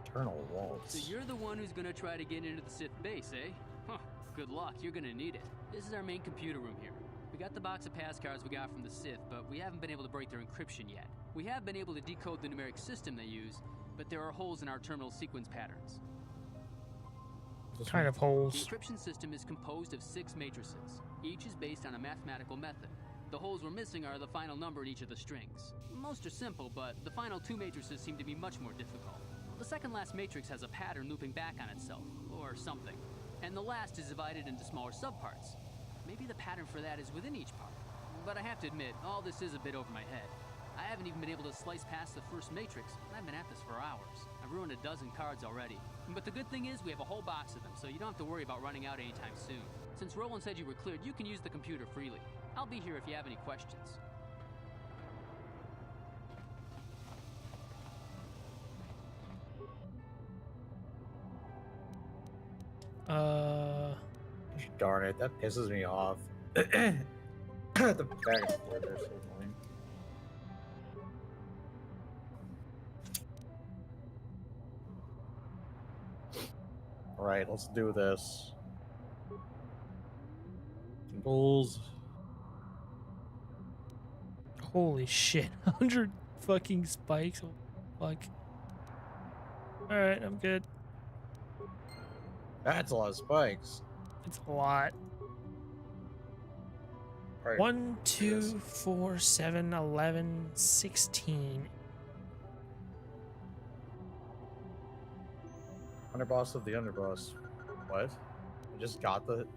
Eternal waltz. So you're the one who's gonna try to get into the Sith base, eh? Huh, good luck, you're gonna need it. This is our main computer room here. We got the box of pass cards we got from the Sith, but we haven't been able to break their encryption yet. We have been able to decode the numeric system they use, but there are holes in our terminal sequence patterns. kind of holes? The encryption system is composed of 6 matrices. Each is based on a mathematical method. The holes we're missing are the final number in each of the strings. Most are simple, but the final 2 matrices seem to be much more difficult. The second last matrix has a pattern looping back on itself, or something. And the last is divided into smaller subparts. Maybe the pattern for that is within each part. But I have to admit, all this is a bit over my head. I haven't even been able to slice past the first matrix, and I've been at this for hours. I've ruined a dozen cards already. But the good thing is we have a whole box of them, so you don't have to worry about running out anytime soon. Since Roland said you were cleared, you can use the computer freely. I'll be here if you have any questions. Darn it, that pisses me off. The back and forth, they're so annoying. Alright, let's do this. Bulls. Holy shit. 100 fucking spikes. Oh, fuck. Alright, I'm good. That's a lot of spikes. It's a lot. Right. 1, 2, 4, 7, 11, 16. Underboss of the underboss. What? I just got the...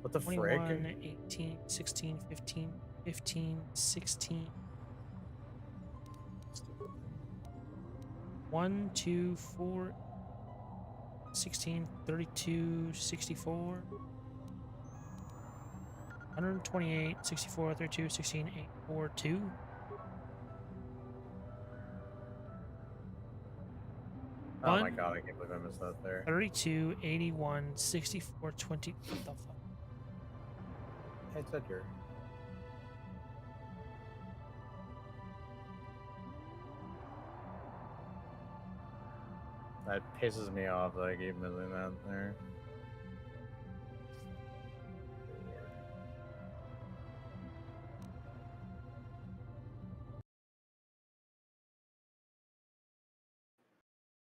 What the 21, frick? 18, 16, 15, 15, 16. 1, 2, 4, 16, 32, 64. 128, 64, 32, 16, 8, 4, 2. Oh my god, I can't believe I missed that there. 32, 81, 64, 20. What the fuck? I said here. That pisses me off that I gave missing that there.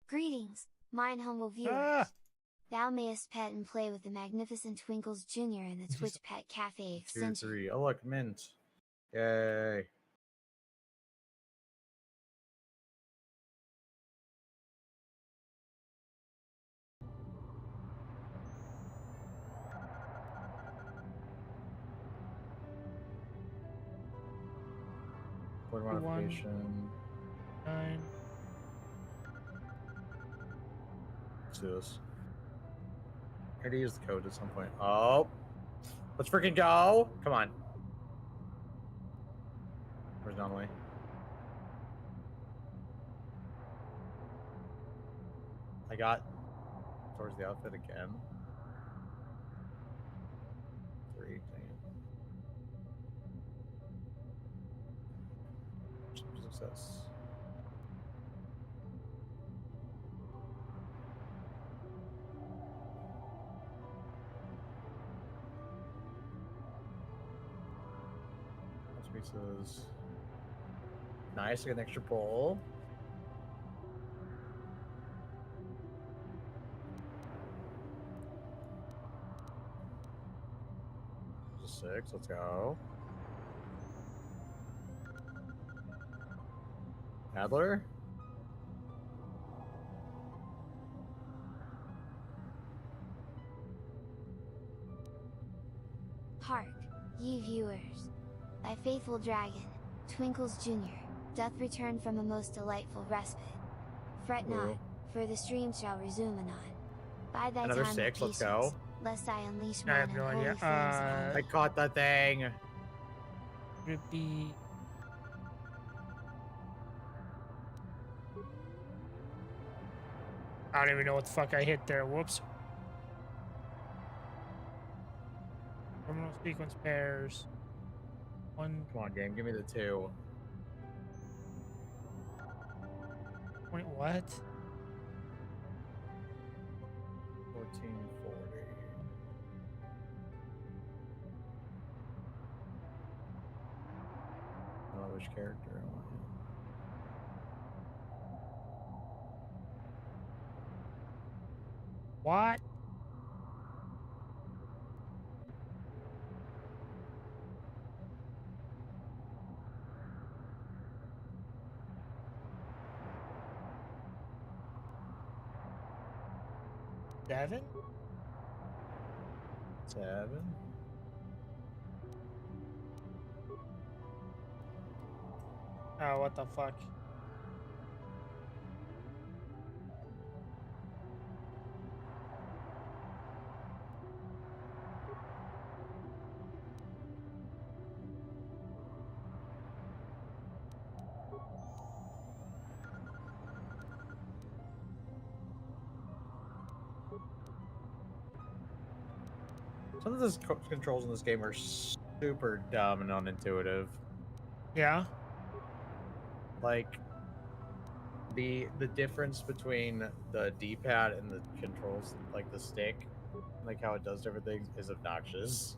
Greetings, mine humble viewers. Thou mayest pet and play with the magnificent Twinkles Jr. in the Twitch Pet Cafe 2, extension. 3. Oh look, mint. Yay. Board modification. 9. Let's do this. I had to use the code at some point. Oh. Let's freaking go. Come on. Where's Donnelly? I got towards the outfit again. 3, dang it. Success. Pieces. Nice, I got an extra pull. There's a 6, let's go. Adler? Hark, ye viewers. Thy faithful dragon, Twinkles Jr., doth return from a most delightful respite. Fret not, for the stream shall resume anon. By thy Another time 6, of let's go. patience, lest I unleash I mine have no unholy idea. flames upon I caught that thing. Would it be... I don't even know what the fuck I hit there. Whoops. Terminal sequence pairs. 1. Come on, game, give me the 2. 20, what? 1440. I don't know which character I want. What? 7? 7. Oh, what the fuck? Some of the controls in this game are super dumb and unintuitive. Yeah. Like the difference between the D-pad and the controls, like the stick, like how it does everything, is obnoxious.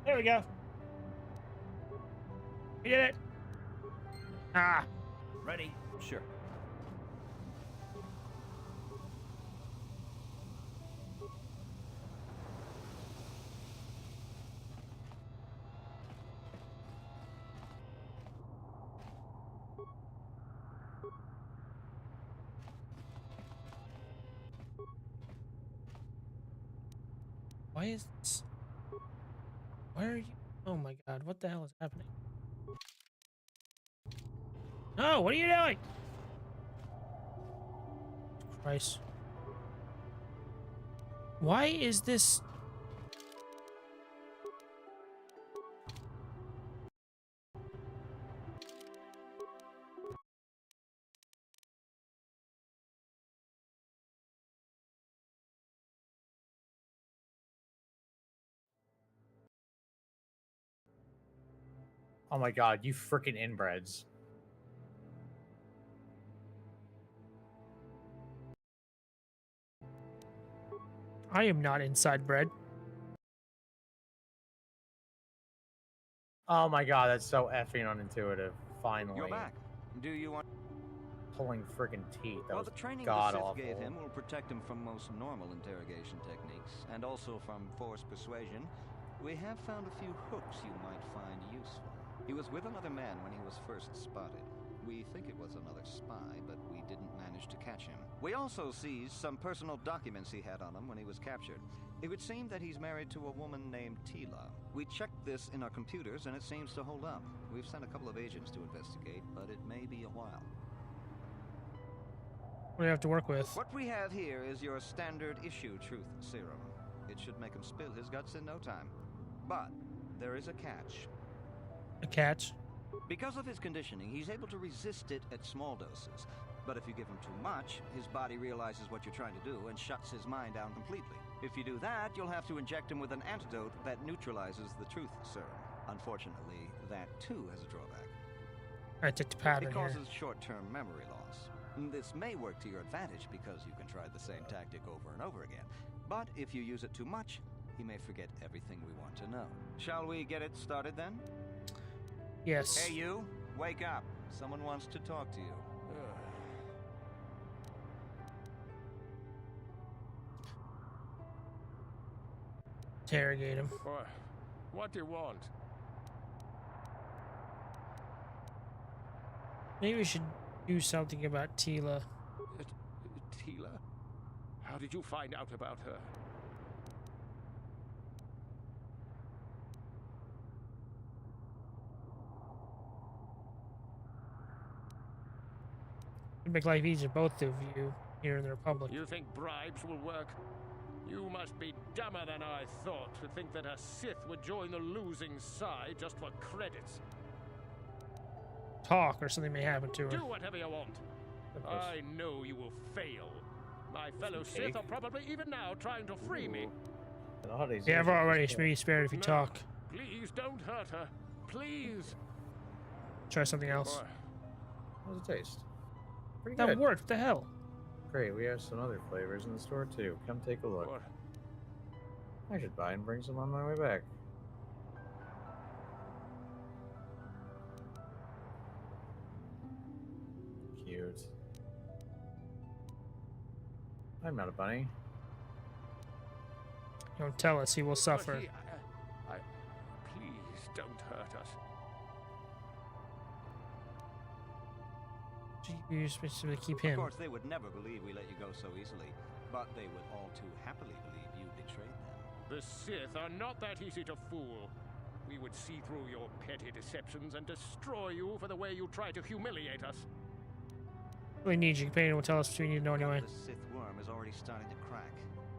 There we go. We did it. Ah. Ready? Sure. Why is this? Why are you? Oh my god, what the hell is happening? No, what are you doing? Christ. Why is this? Oh my god, you freaking inbreds. I am not inside bread. Oh my god, that's so effing unintuitive. Finally. You're back. Do you want... Pulling freaking teeth. That Well, was the training god the Sith awful. gave him will protect him from most normal interrogation techniques, and also from forced persuasion. We have found a few hooks you might find useful. He was with another man when he was first spotted. We think it was another spy, but we didn't manage to catch him. We also seized some personal documents he had on him when he was captured. It would seem that he's married to a woman named Tila. We checked this in our computers, and it seems to hold up. We've sent a couple of agents to investigate, but it may be a while. What do you have to work with? What we have here is your standard issue truth serum. It should make him spill his guts in no time. But there is a catch. A catch? Because of his conditioning, he's able to resist it at small doses. But if you give him too much, his body realizes what you're trying to do and shuts his mind down completely. If you do that, you'll have to inject him with an antidote that neutralizes the truth serum. Unfortunately, that too has a drawback. I took the pattern It here. causes short-term memory loss. This may work to your advantage because you can try the same tactic over and over again. But if you use it too much, he may forget everything we want to know. Shall we get it started then? Yes. Hey you, wake up. Someone wants to talk to you. Interrogate him. What do you want? Maybe we should do something about Tila. Tila? How did you find out about her? It'd make life easier for both of you here in the Republic. You think bribes will work? You must be dumber than I thought to think that a Sith would join the losing side just for credits. Talk or something may happen to her. Do whatever you want. I know you will fail. My fellow Sith are probably even now trying to free me. Yeah, I've already be spared if you talk. Please don't hurt her. Please. Try something else. How's it taste? Pretty That good. worked. What the hell? Great, we have some other flavors in the store too. Come take a look. I should buy and bring some on my way back. it. I'm not a bunny. Don't tell us, he will suffer. Please don't hurt us. You're supposed to keep him. Of course, they would never believe we let you go so easily, but they would all too happily believe you betrayed them. The Sith are not that easy to fool. We would see through your petty deceptions and destroy you for the way you try to humiliate us. We need you. Companion will tell us what we need to know anyway. The Sith worm is already starting to crack.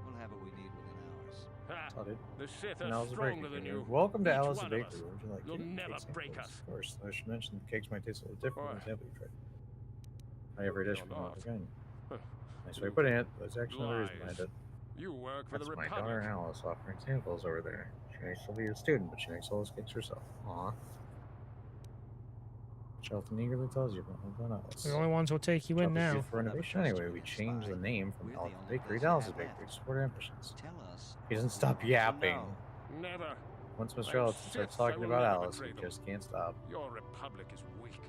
We'll have what we need within hours. The Sith are stronger than you. Welcome to Each Alice one the of Bakery. us. Would you like You'll cake? never Cakes and break cakes? us. Of course. I should mention the cakes might taste a little different than the example you tried. I every dish from another kind. Nice way of putting it. There's actually no reason behind it. You work for That's the my Republic. daughter Alice offering samples over there. She may still be a student, but she makes all those cakes herself. Aw. Shelton eagerly tells you about Alice. The only ones who'll take you in now. For innovation anyway, we changed the name from Alice Bakery to Alice's Bakery to support ambitions. Tell us. He doesn't stop yapping. Never. Once Mr. Ellison starts talking about Alice, he just can't stop. Your Republic is weak,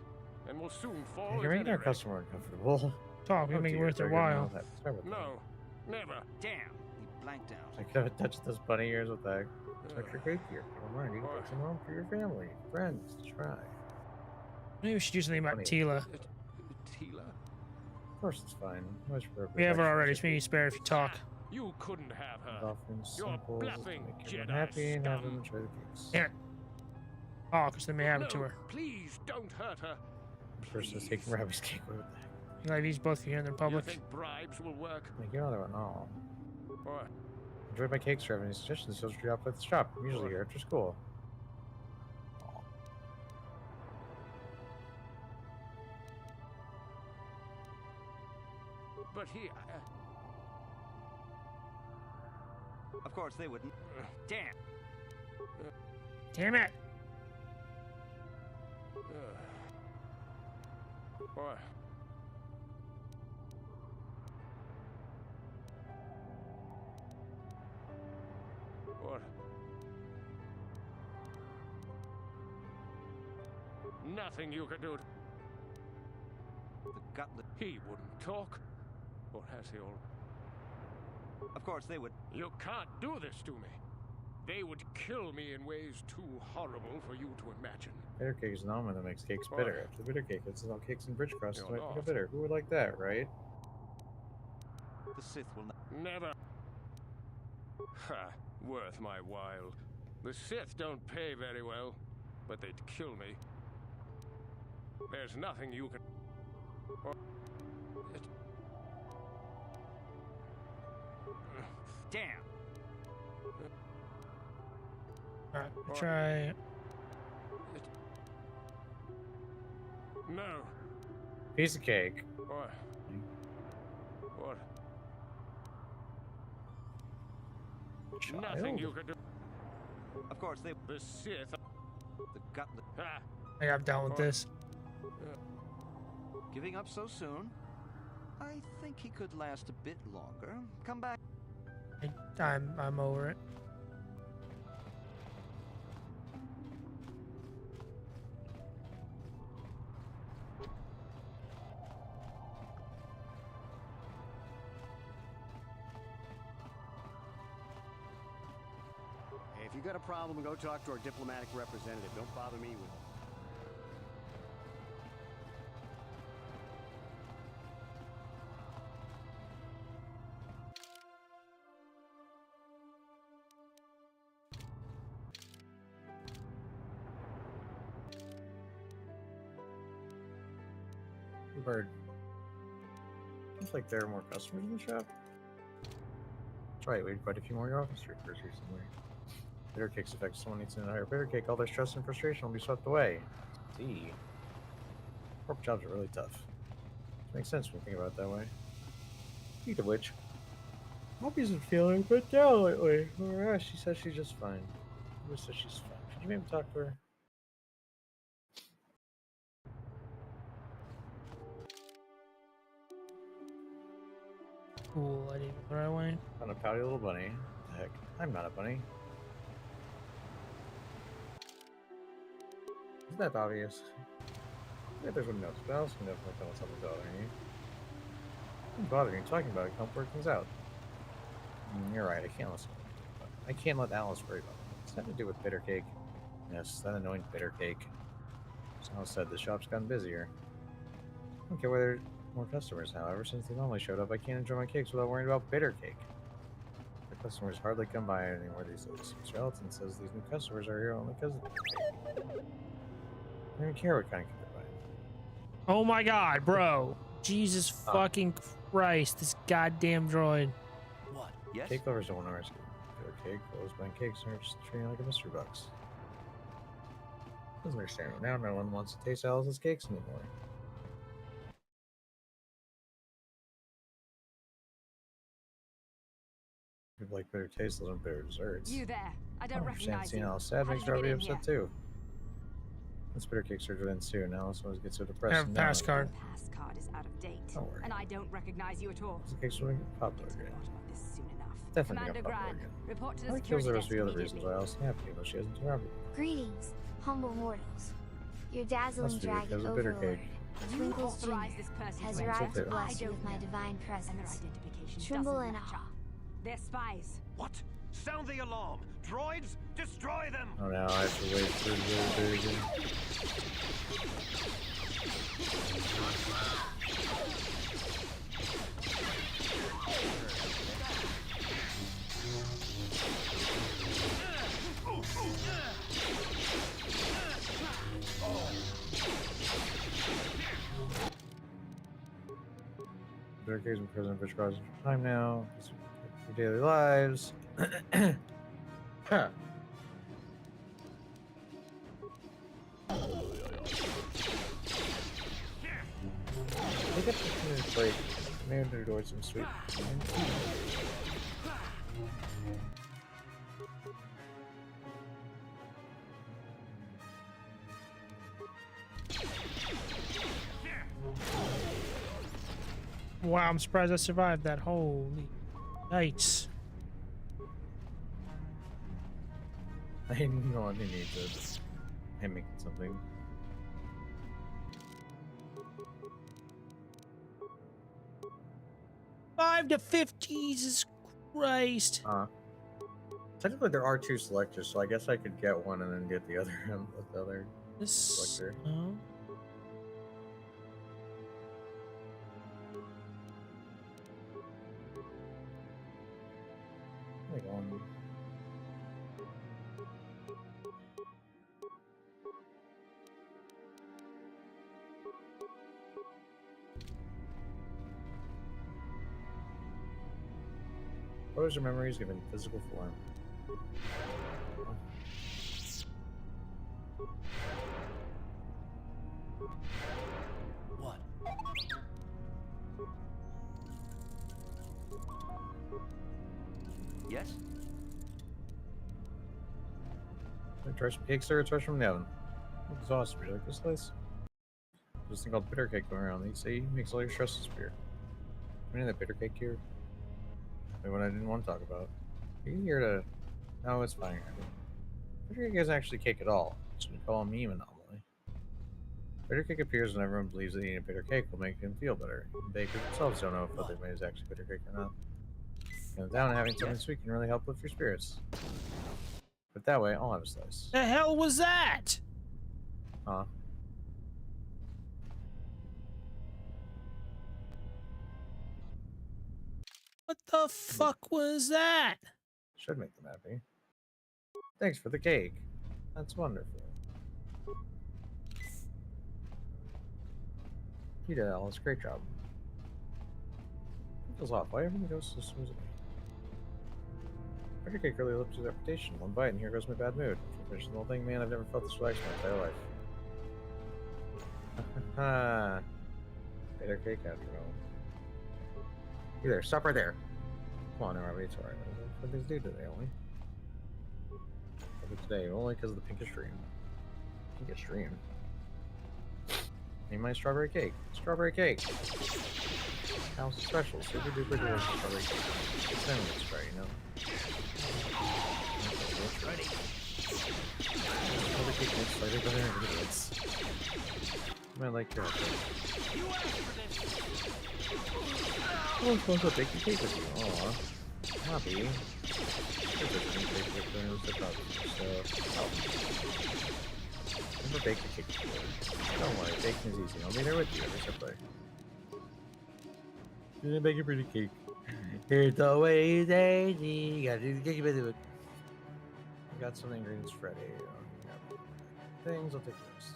and will soon fall. You're making our customer uncomfortable. Talk, we make it worth their while. No, never. Damn, he blanked out. I could have touched those bunny ears with that extra cake here. Don't mind, you can make some room for your family, friends to try. Maybe we should do something about Tila. Tila? Of course it's fine. We have her already, so we need to spare if you talk. You couldn't have her. Dolphins, You're samples, bluffing, make everyone Jedi happy and have scum. them enjoy the cakes. Yeah. Oh, because they may have it to No, her. Please don't hurt her. First is taking Rabbit's cake with that. You like these both here in the You Republic? think bribes will work? Thank you, another one. Oh. Or Enjoyed my cakes. Have any suggestions? Feel free to drop at the shop. I'm usually here after school. but he. Of course, they wouldn't. Damn. Damn it! Boy. What? Nothing you could do. He wouldn't talk. Or has he all? Of course, they would. You can't do this to me. They would kill me in ways too horrible for you to imagine. Bitter cake is an almond that makes cakes What? bitter. After the bitter cake, it's all cakes and bridge crusts. You're So I think not. of bitter. Who would like that, right? The Sith will not. Never. Ha! Worth my while. The Sith don't pay very well, but they'd kill me. There's nothing you can. Damn. Alright, we'll try. No. Piece of cake. What? What? Nothing you can do. Of course, they. The Sith. The gutlet. Ah. Hey, I'm down with this. Giving up so soon? I think he could last a bit longer. Come back. I'm over it. Hey, if you got a problem, go talk to our diplomatic representative. Don't bother me with it. Bird. Seems like there are more customers in the shop. That's right, we had quite a few more office workers recently. Bitter cake's effect. Someone needs an entire bitter cake. All their stress and frustration will be swept away. See. Corp jobs are really tough. It makes sense when you think about it that way. Speaking of which, Poppy isn't feeling good down lately. Or she says she's just fine. Who says she's fine? Could you maybe talk to her? Cool, I didn't throw away. I'm a pouty little bunny. What the heck? I'm not a bunny. Isn't that obvious? There's one notes, but I also definitely feel something bothering you. Don't bother me talking about it. Help work things out. You're right. I can't listen. I can't let Alice worry about it. It's nothing to do with bitter cake. Yes, that annoying bitter cake. As Alice said, the shop's gotten busier. I don't care whether more customers, however, since they normally showed up, I can't enjoy my cakes without worrying about bitter cake. The customers hardly come by anymore these days. Mr. Elton says these new customers are here only because of the bitter cake. I don't even care what kind of cake they're buying. Oh my god, bro. Jesus fucking Christ, this goddamn droid. What? Yes? Cake lovers don't want to rescue. Bitter cake, those buying cakes, and are just treating it like a mystery box. Doesn't understand it now. No one wants to taste Alice's cakes anymore. People like bitter taste, those aren't bitter desserts. You there? I don't recognize seeing you. Alice sad How makes did you her get be in upset here? too. This bitter cake surgery ends soon. Alice always gets so depressed. I have a pass card. The pass card is out of date, Don't worry. and I don't recognize you at all. The cake's will get popular again. This soon enough. Definitely Commander get popular Gran, again. report to I the think kills security there desk must be other immediately. reasons why Alice can't be, but she hasn't interrupted. Greetings, humble mortals. Your dazzling Must be dragon because of bitter overlord, cake. Twinkle's authorize Jr., this person has to arrived enter. to bless I you with don't my know. divine And their presence. identification Tremble doesn't in match awe. up. They're spies. What? Sound the alarm! Droids, destroy them! Oh, now I have to wait for the bitter again. Bitter cake's been present for quite some time now. It's your daily lives. Huh. Take up the minute break. Maybe to enjoy some sweet. Wow, I'm surprised I survived that. Holy nights. I know I need this. I'm making something. $5 to $50, Jesus Christ. Technically, there are two selectors, so I guess I could get one and then get the other selector. Like one. Photos or memories given physical form. What? Yes? Try some cake, sir. It's fresh from the oven. Exhausted. Would you like this slice? There's this thing called bitter cake going around. They say makes all your stress disappear. Any of that bitter cake here? The one I didn't want to talk about. Are you here to... No, it's fine. Bitter cake isn't actually cake at all. It's what we call a meme anomaly. Bitter cake appears when everyone believes that eating a bitter cake will make them feel better. And bakers themselves don't know if what they made is actually bitter cake or not. And down and having something sweet can really help lift your spirits. But that way, I'll have a slice. The hell was that? Huh? What the fuck was that? Should make them happy. Thanks for the cake. That's wonderful. You did, Alice. Great job. It feels off. Why everything goes so smoothly? Bitter cake really lifts his reputation. One bite, and here goes my bad mood. After finishing the whole thing, man, I've never felt this relaxed in my entire life. Ha Bitter cake after all. You there, stop right there. Come on, Robbie, it's alright. What did they do today, only? Today, only because of the pinkish dream. Pinkish dream. Name my strawberry cake. Strawberry cake! House special, super duper delicious strawberry cake. It's cinnamon try, you know? Ready. Strawberry cake makes slightly better ingredients. I like your outfit. Oh, it's going to bake the cake with you. Aw. Happy. Never bake the cake before. Don't worry, baking is easy. I'll be there with you every step of the way. You're gonna bake a pretty cake. Here's the way it's easy. You gotta do the cake with it. I got some ingredients ready. Things, I'll take the rest.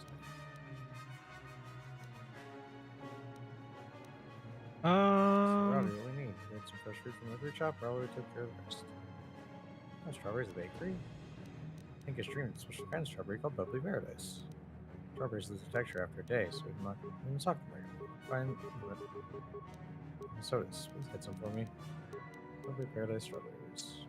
Robbie, what do we need? We had some fresh fruit from the fruit shop. Probably took care of the rest. Oh, strawberries at the bakery? I think it's dreaming a special kind of strawberry called Bubbly Paradise. Strawberries lose the texture after a day, so we can even soft them. Fine, but sodas. Please get some for me. Bubbly Paradise strawberries.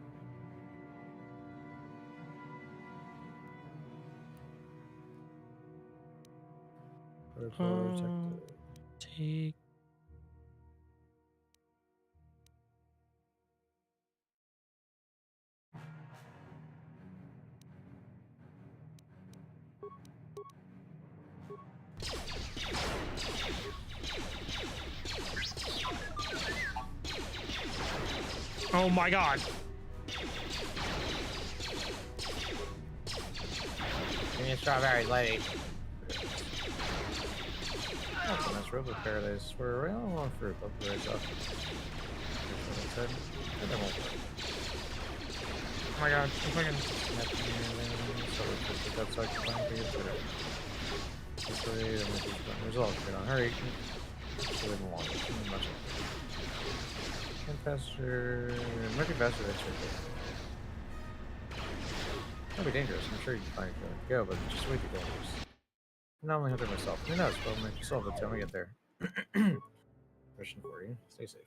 Take. Oh my god. Give me a strawberry, lady. That's a nice Bubbly Paradise. We're right on fruit. Bubbly Paradise off. Oh my god, I'm fucking. That's like fine for you today. Results. Get on. Hurry. Faster. Might be faster than expected. That'll be dangerous. I'm sure you can find it go, but just way too dangerous. Not only hunter myself. Who knows? But I'll make you solve it till we get there. Question for you. Stay safe.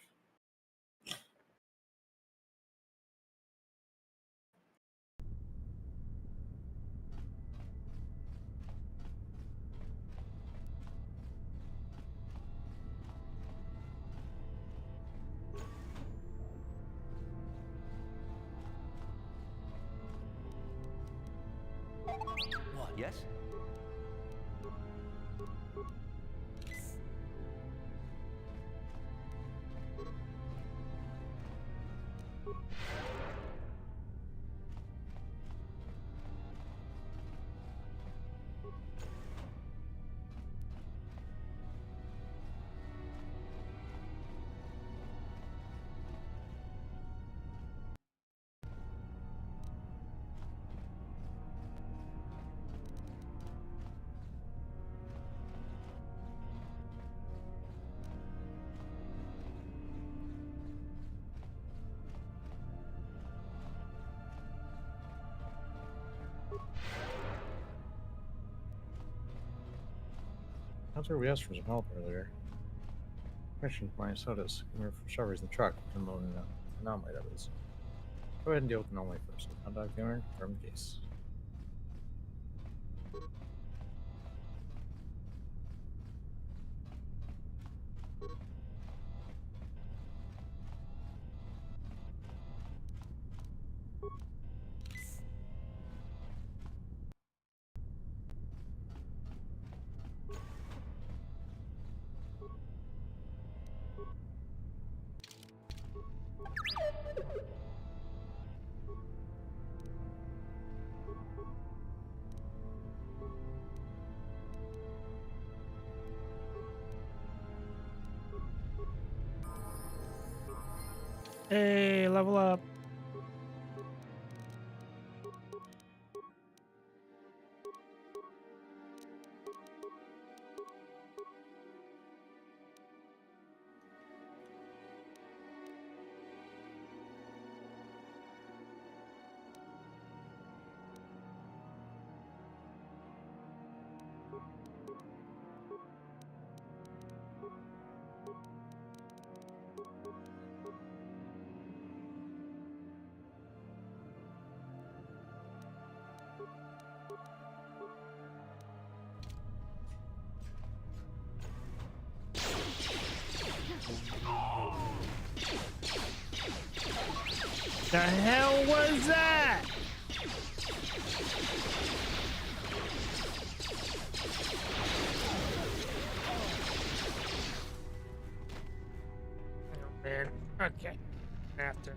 What? Yes? Hunter, we asked for some help earlier. Question for my sodas. Come here from strawberries in the truck. Unloading an anomaly, that is. Go ahead and deal with the anomaly first. We'll contact the owner and confirm the case. Hey, level up. The hell was that? man. Okay. After.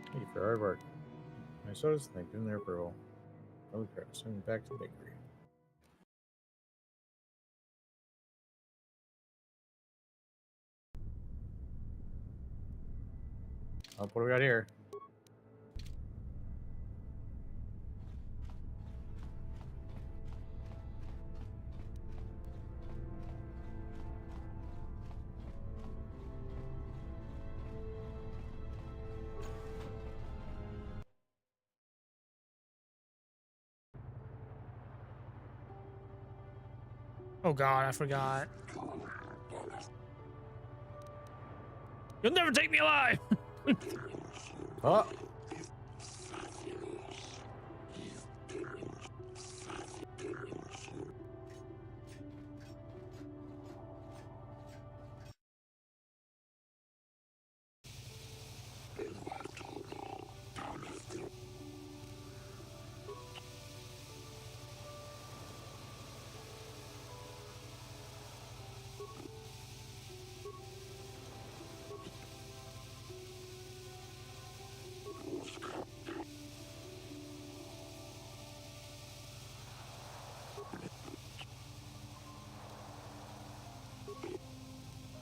Thank you for hard work. My sodas, thank you for their approval. Okay, send me back to the bakery. Oh, what do we got here? Oh god, I forgot. You'll never take me alive! Oh!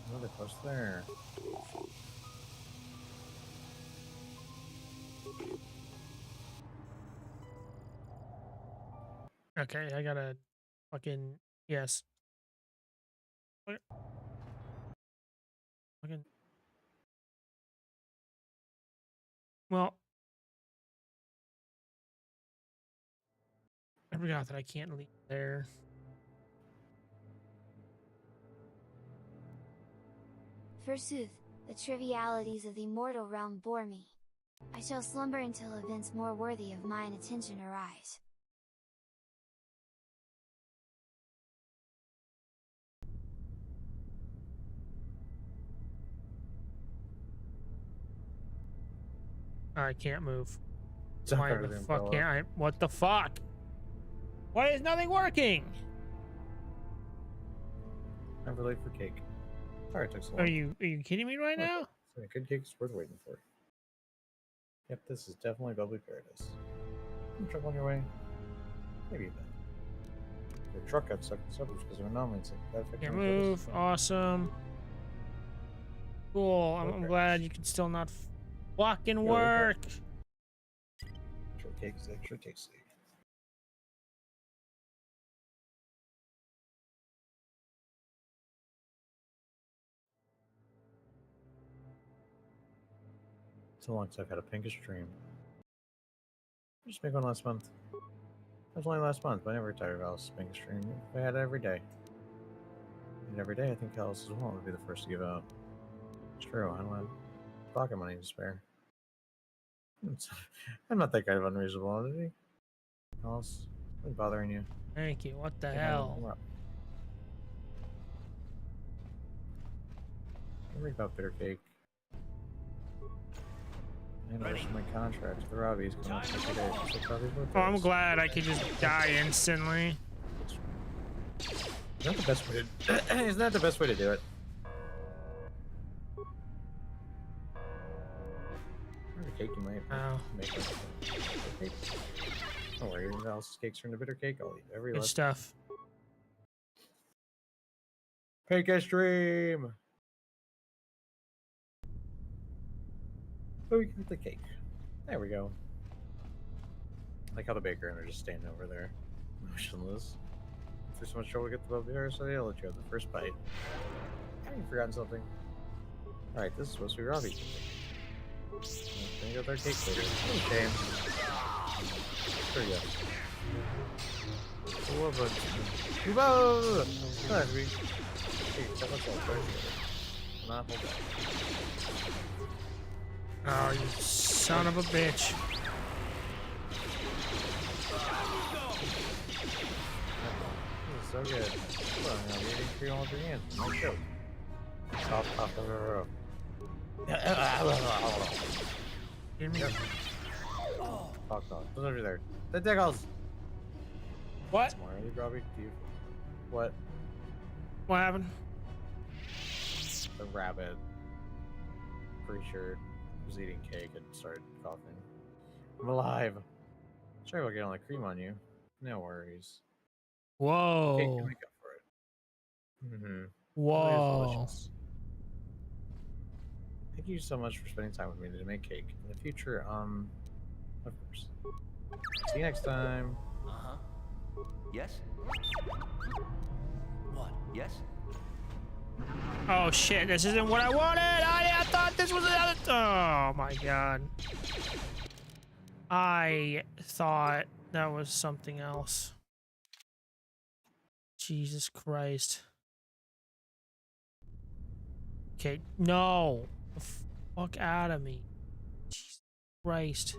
Another close there. Okay, I gotta fucking yes. Fucking well, I forgot that I can't leave there. Forsooth, the trivialities of the mortal realm bore me. I shall slumber until events more worthy of mine attention arise. I can't move. Stop Why the everything, fuck fella. can't I? What the fuck? Why is nothing working? Never late for cake. Sorry it took so long. Are you kidding me right now? A good cake is worth waiting for. Yep, this is definitely bubbly paradise. Some trouble on your way? Maybe a bit. Your truck got stuck in the suburbs because of anomalies like that affecting Can't our move. service. Awesome. Cool. I'm glad you can still not fucking work. Sure cake is extra tasty. So long since I've had a pinkish dream. I just made one last month. It was only last month, but I never tired of Alice's pinkish dream. I had it every day. And every day I think Alice's wallet would be the first to give out. It's true, I don't have pocket money to spare. I'm not that kind of unreasonable entity. Alice, what's bothering you? Thank you. What the Hey, hell? Don't read about bitter cake. I noticed my contract with the Robbies coming up for today. Just like Robbie's birthday. Oh, I'm glad I could just die instantly. Isn't that the best way to isn't that the best way to do it? Bitter cake you might make like don't worry, Alice's cakes turn to bitter cake. I'll eat every Good last stuff. Cake ice cream. Oh, we can eat the cake. There we go. I like how the baker and are just standing over there, motionless. There's so much trouble to get the bubbly so I'll let you have the first bite. Have you forgotten something? Alright, this is supposed to be Robbie's cake. Gonna go with our cake later. Okay. There you go. Love it. Whoa! Nice, we. Hey, that looks all good. Not hold back. Oh, you son of a bitch. This is so good. Hold on, now, eating cream all over your hands. No joke. Stop, stop, Give me. Yep. Fuck off. What's over there? The diggles! What? It's more early, Robbie. Do you? What? What happened? The rabbit creature was eating cake and started coughing. I'm alive. Sorry about getting all the cream on you. No worries. Whoa. Cake can make up for it. Mm-hmm. Whoa. It is delicious. Thank you so much for spending time with me to make cake. In the future, of course. See you next time. Uh-huh. Yes? What? Yes? Oh shit, this isn't what I wanted! I thought this was another. Oh my god. I thought that was something else. Jesus Christ. Okay, no! The fuck out of me. Jesus Christ.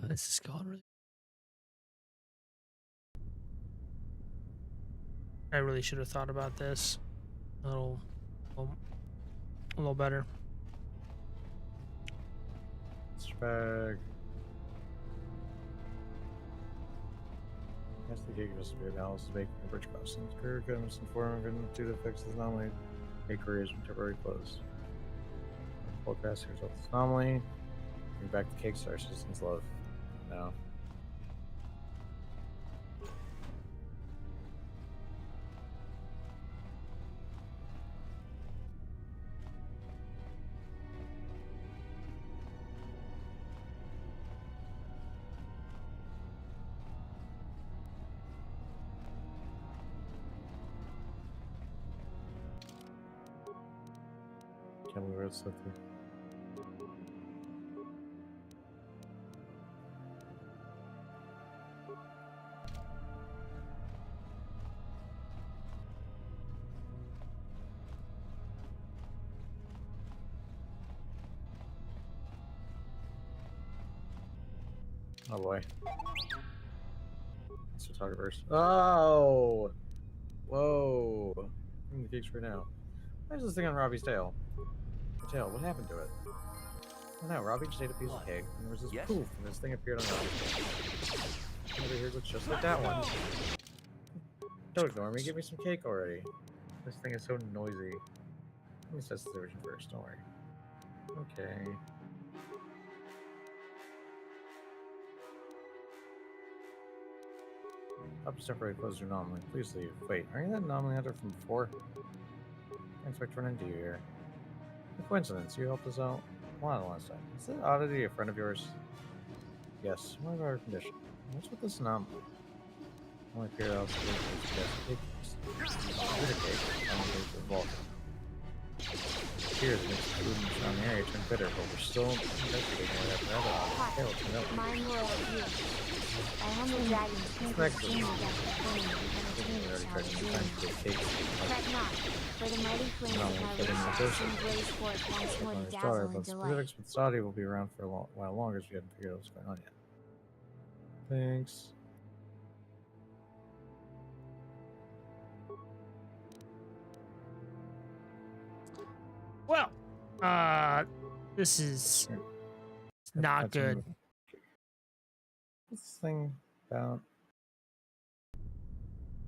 This is going really. I really should have thought about this a little better. Swag. That's the gig of weird. Alice is making a bridge crossing. Career comes informed and due to fix this anomaly. Bakery is temporarily closed. Full grass results this anomaly. Bring back the cake star citizens love. No. Can't believe it's so through. Oh boy. Photographers. Oh! Whoa! I'm the cakes right now. Why is this thing on Robbie's tail? The tail, what happened to it? Oh no, Robbie just ate a piece of cake, and there was this poof, and this thing appeared on Robbie's tail. Over here looks just like that one. Don't ignore me, give me some cake already. This thing is so noisy. Let me test the version first, don't worry. Okay. Up to temporarily close your anomaly. Please leave. Wait, are you that anomaly hunter from before? I expect to run into you here. A coincidence, you helped us out a lot last time. Is that oddity a friend of yours? Yes, what about our condition? What's with this anomaly? Only appear else to cake. Here's a cake. I'm going to evolve. Here, the mixed food around the area turned bitter, but we're still investigating what happened. Mine will you. I humble dragons think it's dreaming that the flame and the phoenix are dreaming. Fret not, for the mighty flame of my wings soon blaze forth once more to dazzle and delight. Specifics with Saudi will be around for a while longer, so we haven't figured out what's going on yet. Thanks. Well, this is not good. What's this thing about?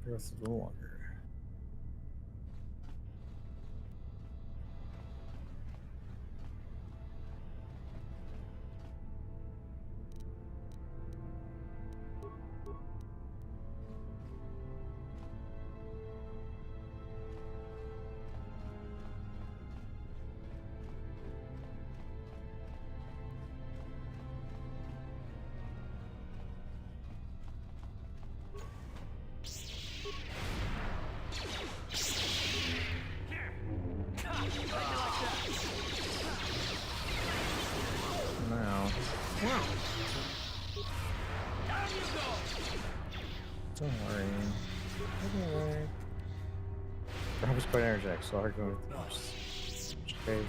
For us a little longer. Don't worry. Don't worry. Rob was quite energetic, so hard going with the most. Okay.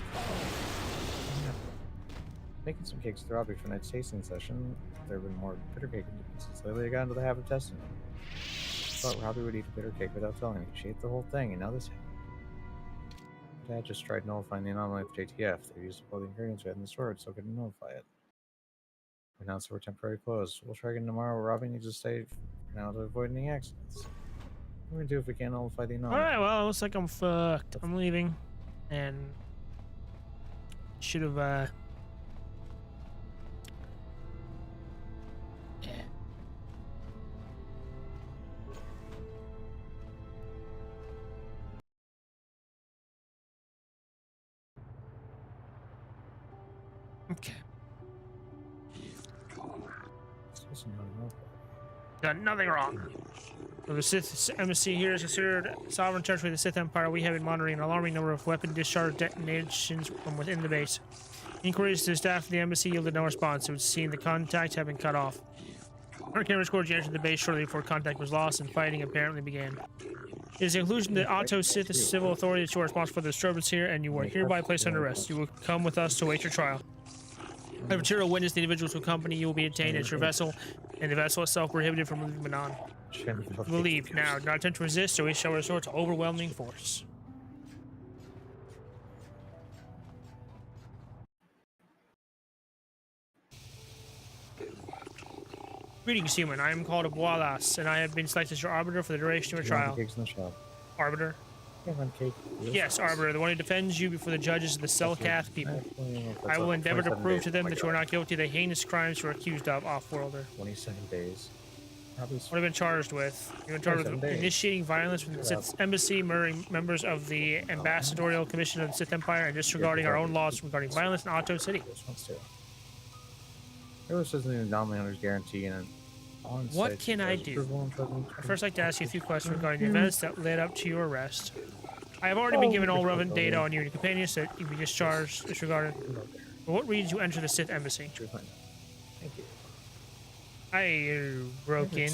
Making some cakes throughout before tonight's tasting session. There have been more bitter cake since lately I got into the habit of testing them. I thought Robbie would eat a bitter cake without telling me. She ate the whole thing, and now this happened. Dad just tried notifying the anomaly with JTF. They used all the ingredients we had in the storage, so I couldn't notify it. We announced we're temporarily closed. We'll try again tomorrow. Robbie needs to stay for now to avoid any accidents. What are we gonna do if we can't nullify the anomaly? Alright, well, it looks like I'm fucked. I'm leaving. And should have yeah. Okay. Got nothing wrong. So the Sith embassy here is considered sovereign territory of the Sith Empire. We have been monitoring an alarming number of weapon discharge detonations from within the base. Inquiries to the staff of the embassy yielded no response. It would seem the contacts have been cut off. Our cameras recorded you entered the base shortly before contact was lost and fighting apparently began. It is the conclusion that Otto Sith is civil authority that you are responsible for the disturbance here, and you are hereby placed under arrest. You will come with us to await your trial. A material witness, the individuals who accompany you will be detained at your vessel, and the vessel itself prohibited from leaving Manon. You will leave now. Do not attempt to resist, or we shall resort to overwhelming force. Greetings, human. I am called Abuelas, and I have been selected as your arbiter for the duration of your trial. Arbiter? Yes, Arbiter, the one who defends you before the judges of the Selkath people. I will endeavor to prove to them that you are not guilty of the heinous crimes you are accused of, off-worlder. 27 days. What have you been charged with? You've been charged with initiating violence within the Sith embassy, murdering members of the ambassadorial commission of the Sith Empire, and disregarding our own laws regarding violence in Otto City. There says the anomaly hunter's guarantee and what can I do? I'd first like to ask you a few questions regarding the events that led up to your arrest. I have already been given all relevant data on you and your companions that you be discharged, disregarded. For what reason did you enter the Sith embassy? Thank you. I broke in.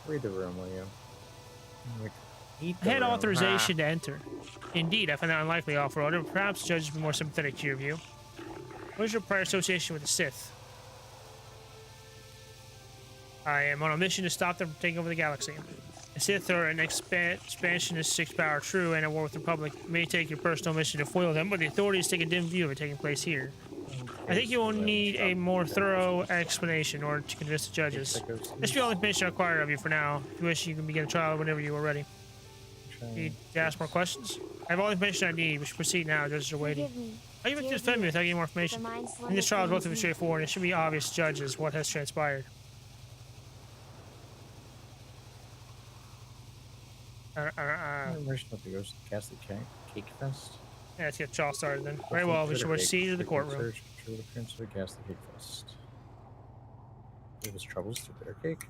Read the room, will you? I had authorization to enter. Indeed, I find that unlikely, off-roader. Perhaps judges be more sympathetic to your view. What is your prior association with the Sith? I am on a mission to stop them from taking over the galaxy. The Sith are an expansionist six-power true and at war with the Republic. It may take your personal mission to foil them, but the authorities take a dim view of it taking place here. I think you will need a more thorough explanation in order to convince the judges. This will be all the information I require of you for now. If you wish, you can begin the trial whenever you are ready. Need to ask more questions? I have all the information I need. We should proceed now. Judges are waiting. How do you make this defend me without getting more information? In this trial is relatively straightforward, and it should be obvious to judges what has transpired. Cake Fest. Yeah, let's get trial started then. Very well, we shall proceed to the courtroom. The appearance of the Ghastly Cake Fest. It was troubles to bitter cake.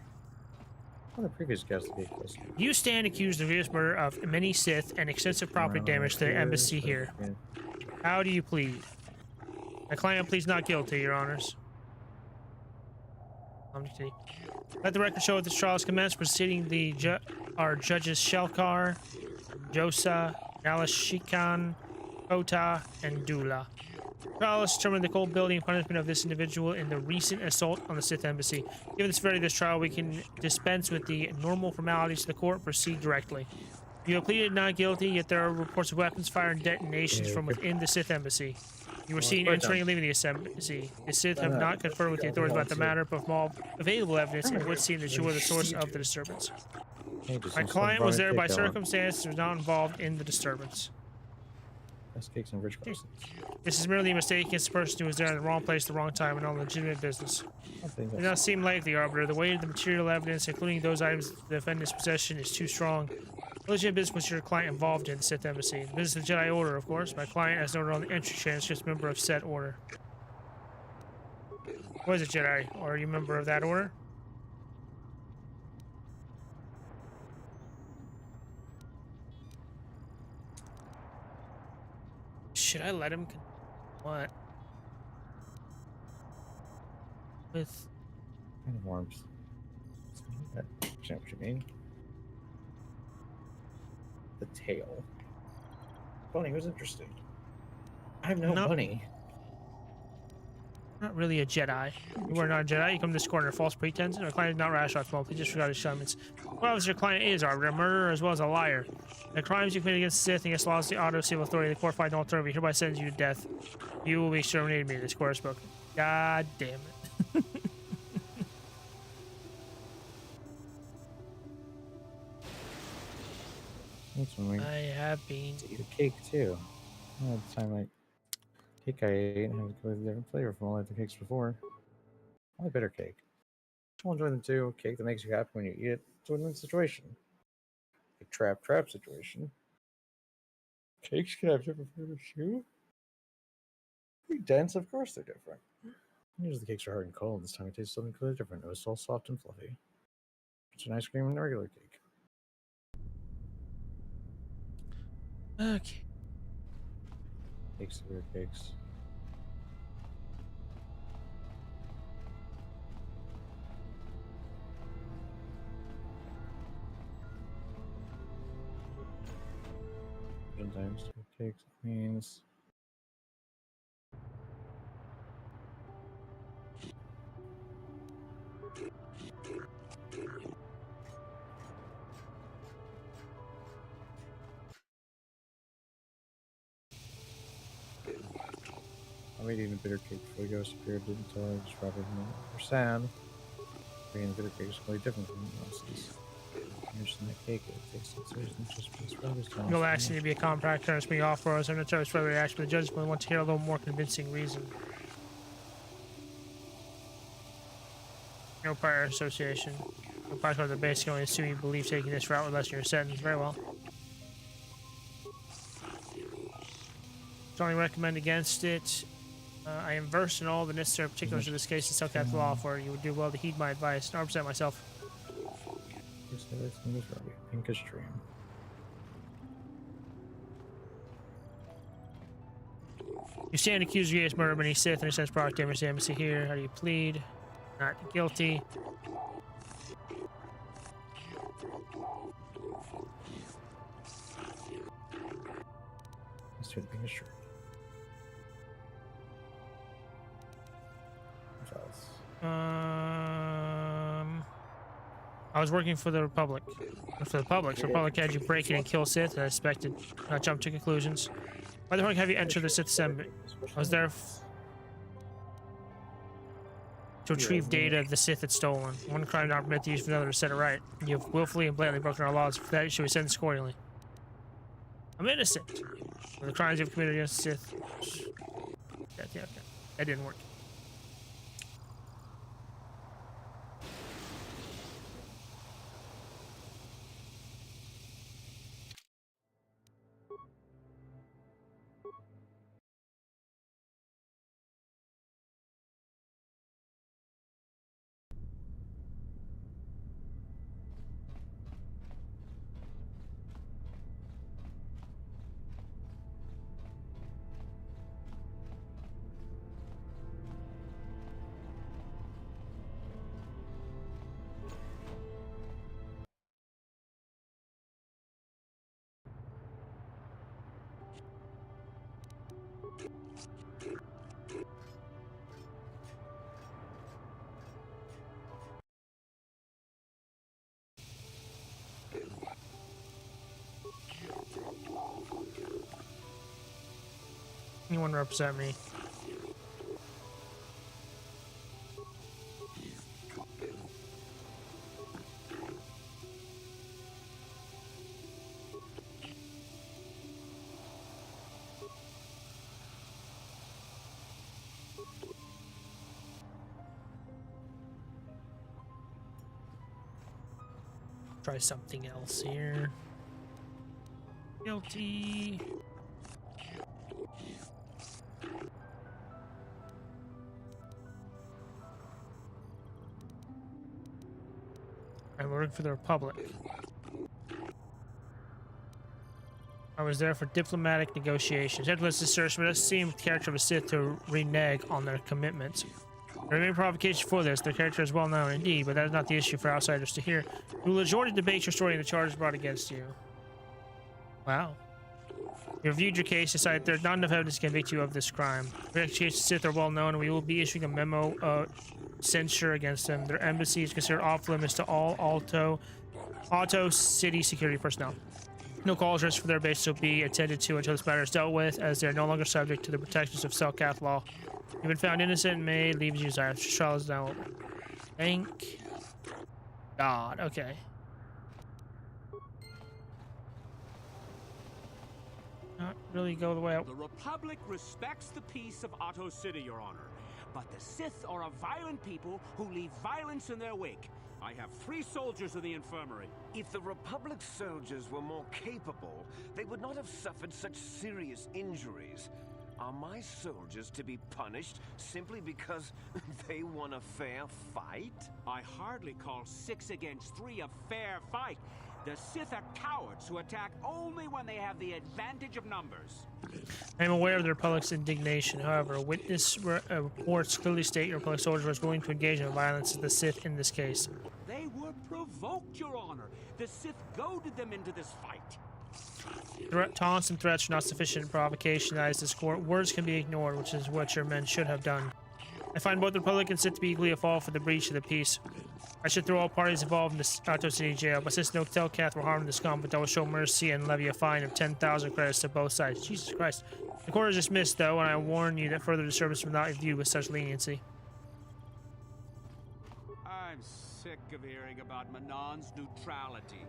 On the previous Ghastly Cake Fest. You stand accused of grievous murder of many Sith and extensive property damage to the embassy here. How do you plead? My client pleads not guilty, Your Honors. Let the record show that this trial is commenced, proceeding our judges Shelkar, Josa, Nalashikan, KOTOR, and Dula. Trial has determined the cold building and punishment of this individual in the recent assault on the Sith embassy. Given the severity of this trial, we can dispense with the normal formalities of the court and proceed directly. You have pleaded not guilty, yet there are reports of weapons fire and detonations from within the Sith embassy. You were seen entering and leaving the embassy. The Sith have not conferred with the authorities about the matter, but from all available evidence, it would seem that you were the source of the disturbance. My client was there by circumstance and was not involved in the disturbance. Cakes and rich croissants. This is merely a mistake against the person who was there in the wrong place at the wrong time and on legitimate business. It does not seem likely, Arbiter. The weight of the material evidence, including those items the defendant's possession, is too strong. Legitimate business was your client involved in the Sith embassy. The business of the Jedi Order, of course. My client, as noted on the entry transcript, is a member of said order. What is it, Jedi? Or are you a member of that order? Should I let him? What? With kind of warmth. I understand what you mean. The tail. Bunny was interesting. I have no bunny. Not really a Jedi. You are not a Jedi. You come to this corner, false pretense. Our client is not rational at the moment. Please disregard his comments. Well, your client is a murderer as well as a liar. The crimes you committed against Sith and against laws, the auto civil authority, the court find no alternative. Hereby sentence you to death. You will be exterminated. Me. This court spoken. God damn it. I have been to eat a cake too. At the time, cake I ate had a completely different flavor from all the cakes before. I like bitter cake. I'll enjoy them too. Cake that makes you happy when you eat it. It's a win-win situation. A trap situation. Cakes can have different flavors too. Pretty dense, of course they're different. Usually the cakes are hard and cold. This time it tastes something completely different. It was all soft and fluffy. It's an ice cream and a regular cake. Okay. Cakes are weird cakes. Sometimes cakes means I made even bitter cake before the ghost appeared, didn't tell I just probably or sad. Being the bitter cake is completely different from the else's. Interesting that cake, it tastes just no asking to be a compact turns me off for us. I'm not sure it's whether reaction, but the judges will want to hear a little more convincing reason. No prior association. No prior the basic only assume you believe taking this route would lessen your sentence. Very well. Strongly recommend against it. I am versed in all the necessary particulars of this case and self the law for it. You would do well to heed my advice. I'll represent myself. Pinkish dream. You stand accused of U.S. murder of many Sith and a sense product damage to the embassy here. How do you plead? Not guilty. Let's do the pinkish dream. I was working for the Republic. For the Republic. So the Republic had you break in and kill Sith, and I expected not jump to conclusions. Why the fuck have you entered the Sith Assembly? I was there to retrieve data the Sith had stolen. One crime not permit the use of another to set it right. You have willfully and blatantly broken our laws. For that issue, we sentence accordingly. I'm innocent. For the crimes you've committed against the Sith. Yeah, okay. That didn't work. Anyone represent me? Try something else here. Guilty. I'm working for the Republic. I was there for diplomatic negotiations. That was assertion, but it seemed the character of a Sith to renege on their commitments. There may be provocation for this. Their character is well known indeed, but that is not the issue for outsiders to hear. We will majority debate your story and the charges brought against you. Wow. We reviewed your case, decided there's not enough evidence to convict you of this crime. Your case to Sith are well known, and we will be issuing a memo of censure against them. Their embassy is considered off limits to all Auto City security personnel. No calls for their base will be attended to until this matter is dealt with, as they are no longer subject to the protections of Selkath law. You've been found innocent and may leave you desire. Trial is now over. Thank God. Okay. Not really go the way I... The Republic respects the peace of Otto City, Your Honor. But the Sith are a violent people who leave violence in their wake. I have 3 soldiers in the infirmary. If the Republic soldiers were more capable, they would not have suffered such serious injuries. Are my soldiers to be punished simply because they won a fair fight? I hardly call 6 against 3 a fair fight. The Sith are cowards who attack only when they have the advantage of numbers. I am aware of the Republic's indignation. However, witness reports clearly state your Republic soldiers were willing to engage in violence as the Sith in this case. They were provoked, Your Honor. The Sith goaded them into this fight. Taunts and threats are not sufficient provocation. That is this court. Words can be ignored, which is what your men should have done. I find both the Republic and Sith to be equally at fault for the breach of the peace. I should throw all parties involved in this Auto City jail, but since no Telcath were harmed in this conflict, I will show mercy and levy a fine of 10,000 credits to both sides. Jesus Christ. The court is dismissed, though, and I warn you that further disturbance will not be viewed with such leniency. I'm sick of hearing about Manon's neutrality.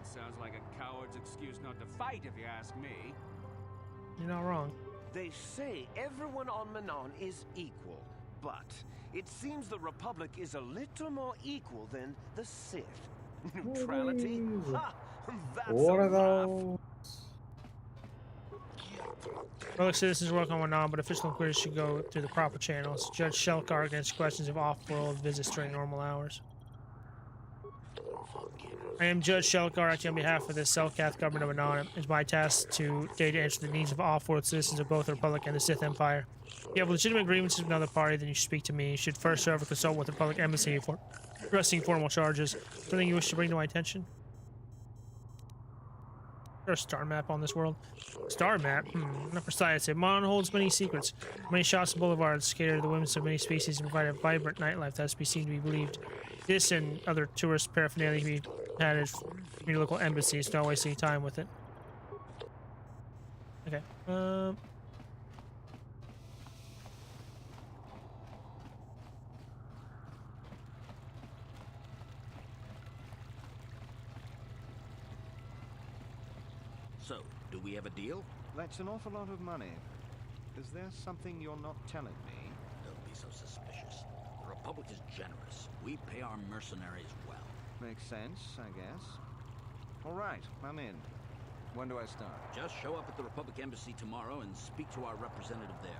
It sounds like a coward's excuse not to fight, if you ask me. You're not wrong. They say everyone on Manon is equal, but it seems the Republic is a little more equal than the Sith. Neutrality? Ha! That's What a are laugh. those? Public citizens work on Manon, but official inquiries should go through the proper channels. Judge Shelkar answers questions of off-world visits during normal hours. I am Judge Shelkar, acting on behalf of the Selkath government of Manon. It is my task today to answer the needs of off-world citizens of both the Republic and the Sith Empire. If you have legitimate grievances with another party, then you should speak to me. You should first, however, consult with the Republic Embassy for pressing formal charges. Something you wish to bring to my attention? Is there a star map on this world? Star map? Not precise. Manon holds many secrets. Many shops and boulevards cater to the whims of many species and provide a vibrant nightlife that seems to be believed. This and other tourist paraphernalia can be had at your local embassies. Don't waste any time with it. Okay. So, do we have a deal? That's an awful lot of money. Is there something you're not telling me? Don't be so suspicious. The Republic is generous. We pay our mercenaries well. Makes sense, I guess. All right, I'm in. When do I start? Just show up at the Republic Embassy tomorrow and speak to our representative there.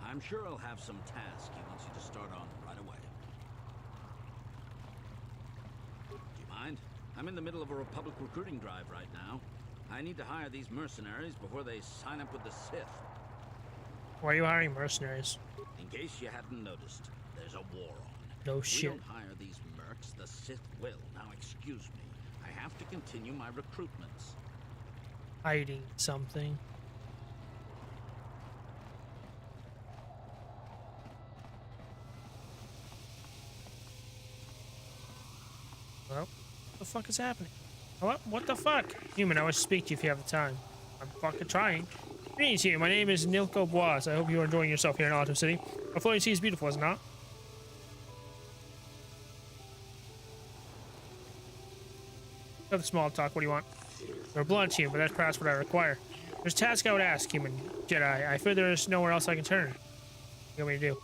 I'm sure he'll have some task he wants you to start on right away. Do you mind? I'm in the middle of a Republic recruiting drive right now. I need to hire these mercenaries before they sign up with the Sith. Why are you hiring mercenaries? In case you hadn't noticed, there's a war on. No shit. We don't hire these mercs, the Sith will. Now excuse me, I have to continue my recruitments. Hiding something. Well, what the fuck is happening? What the fuck? Human, I wish to speak to you if you have the time. I'm fucking trying. Greetings to you. My name is Nilko Boaz. I hope you are enjoying yourself here in Auto City. Our floating sea is beautiful, is it not? Another small talk. What do you want? You're blunt to you, but that's perhaps what I require. There's a task I would ask, human Jedi. I fear there is nowhere else I can turn. What do you want me to do?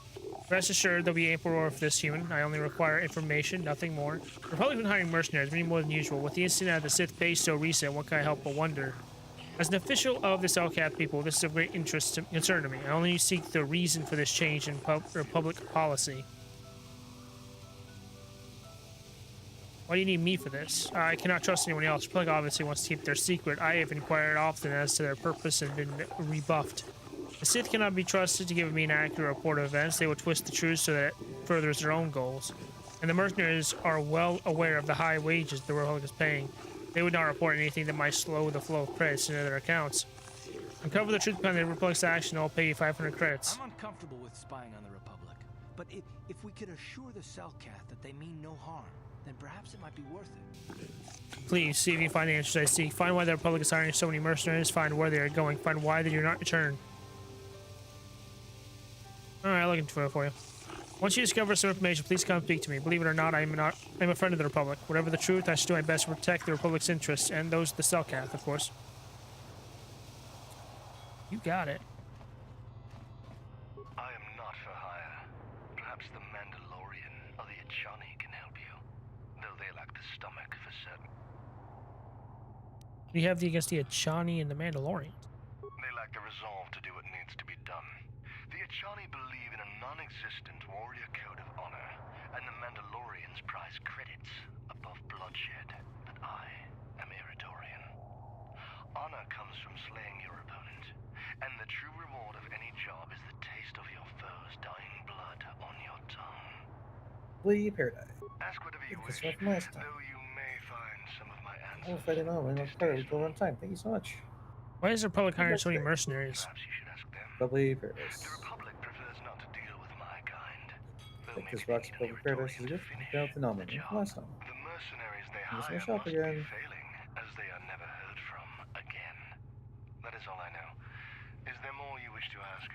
Rest assured, there'll be ample reward for this, human. I only require information, nothing more. The Republic been hiring mercenaries, many more than usual. With the incident at the Sith base so recent, what can I help but wonder? As an official of the Selkath people, this is of great concern to me. I only seek the reason for this change in Republic policy. Why do you need me for this? I cannot trust anyone else. Republic obviously wants to keep their secret. I have inquired often as to their purpose and been rebuffed. The Sith cannot be trusted to give me an accurate report of events. They will twist the truth so that it furthers their own goals. And the mercenaries are well aware of the high wages the Republic is paying. They would not report anything that might slow the flow of credits into their accounts. Uncover the truth behind the Republic's action, I'll pay you 500 credits. I'm uncomfortable with spying on the Republic, but if we could assure the Selkath that they mean no harm, then perhaps it might be worth it. Please, see if you find the answers I seek. Find why the Republic is hiring so many mercenaries. Find where they are going. Find why they do not return. Alright, looking for it for you. Once you discover some information, please come speak to me. Believe it or not, I'm a friend of the Republic. Whatever the truth, I should do my best to protect the Republic's interests, and those of the Selkath, of course. You got it. I am not for hire. Perhaps the Mandalorian or the Achani can help you. Though they lack the stomach for certain. What do you have against the Achani and the Mandalorian? They lack the resolve to do what needs to be done. The Achani believe in a non-existent warrior code of honor, and the Mandalorians prize credits above bloodshed. But I am Iridorian. Honor comes from slaying your opponent, and the true reward of any job is the taste of your foe's dying blood on your tongue. Blee Paradise. Ask whatever you Thank wish, you so much. though you may find some of my Oh, answers. if I didn't know, I'm on time. Thank you so much. Why is the Republic hiring so many mercenaries? Blee Paradise. The Republic prefers not to deal with my kind. Though Because maybe Rock's the Public Paradise is good. Down to nominate last time. The mercenaries they Use my hire shop must again. be failing, as they are never heard from again. That is all I know. Is there more you wish to ask?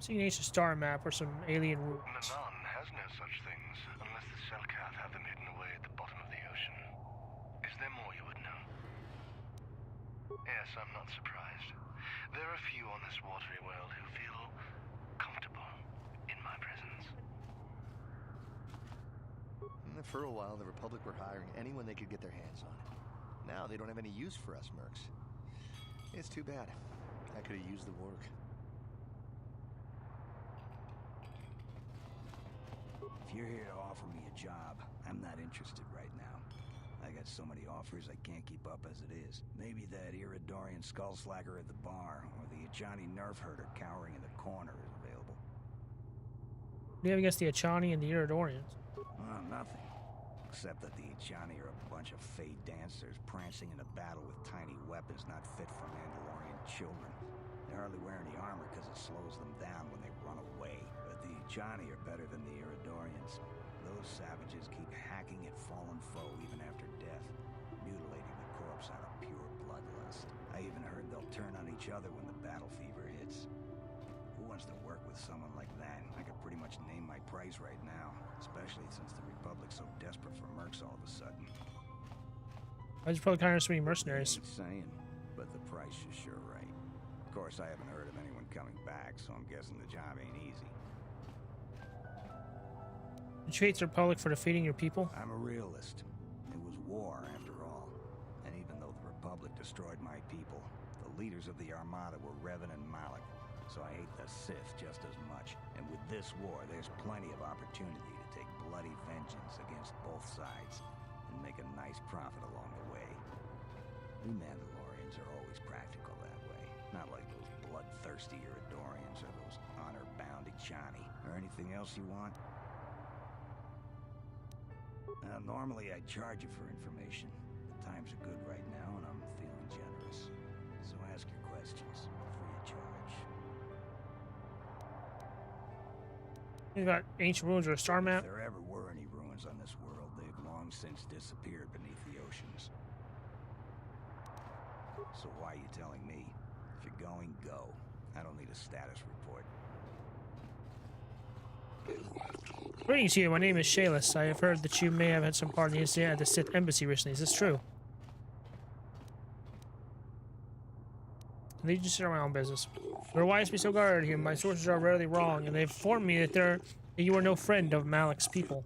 See an ancient star map or some alien ruins. Manan has no such things, unless the Selkath have them hidden away at the bottom of the ocean. Is there more you would know? Yes, I'm not surprised. There are few on this watery world who feel comfortable in my presence. For a while, the Republic were hiring anyone they could get their hands on. Now they don't have any use for us mercs. It's too bad. I could have used the work. If you're here to offer me a job, I'm not interested right now. I got so many offers I can't keep up as it is. Maybe that Iridorian skullslacker at the bar, or the Achani nerf herder cowering in the corner is available. What do you have against the Achani and the Iridorians? Nothing. Except that the Achani are a bunch of fey dancers prancing in a battle with tiny weapons not fit for Mandalorian children. They hardly wear any armor because it slows them down when they run away. But the Achani are better than the Iridorians. Those savages keep hacking at fallen foe even after death, mutilating the corpse out of pure bloodlust. I even heard they'll turn on each other when the battle fever hits. Who wants to work with someone like that? I could pretty much name my price right now, especially since the Republic's so desperate for mercs all of a sudden. Why is the Republic hiring so many mercenaries? Ain't saying, but the price is sure right. Of course, I haven't heard of anyone coming back, so I'm guessing the job ain't easy. Did you hate the Republic for defeating your people? I'm a realist. It was war, after all. And even though the Republic destroyed my people, the leaders of the Armada were Revan and Malak. So I hate the Sith just as much. And with this war, there's plenty of opportunity to take bloody vengeance against both sides and make a nice profit along the way. We Mandalorians are always practical that way. Not like those bloodthirsty Iridorians or those honor-bound Achani. Or anything else you want? Normally I'd charge you for information. The times are good right now and I'm feeling generous. So ask your questions, free of charge. You got ancient ruins or a star map? If there ever were any ruins on this world, they've long since disappeared beneath the oceans. So why are you telling me? If you're going, go. I don't need a status report. Greetings to you. My name is Shayless. I have heard that you may have had some part in the incident at the Sith Embassy recently. Is this true? They just sit around my own business. But why is me so guarded here? My sources are rarely wrong, and they've informed me that you are no friend of Malak's people.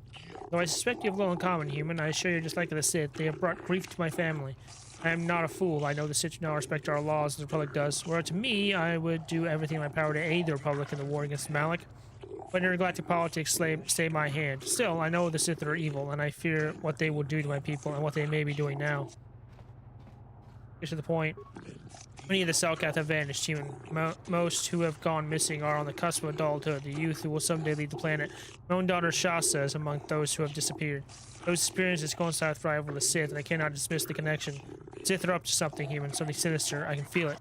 Though I suspect you have little in common, human, I assure you, just like the Sith, they have brought grief to my family. I am not a fool. I know the Sith now respect our laws as the Republic does. Where to me, I would do everything in my power to aid the Republic in the war against Malak. But intergalactic politics stay my hand. Still, I know the Sith are evil, and I fear what they will do to my people and what they may be doing now. Get to the point. Many of the Selkath have vanished. Human. Most who have gone missing are on the cusp of adulthood. The youth who will someday lead the planet. My own daughter Shasta is among those who have disappeared. Those experiences coincide with rival the Sith, and I cannot dismiss the connection. Sith are up to something, human. Something sinister. I can feel it.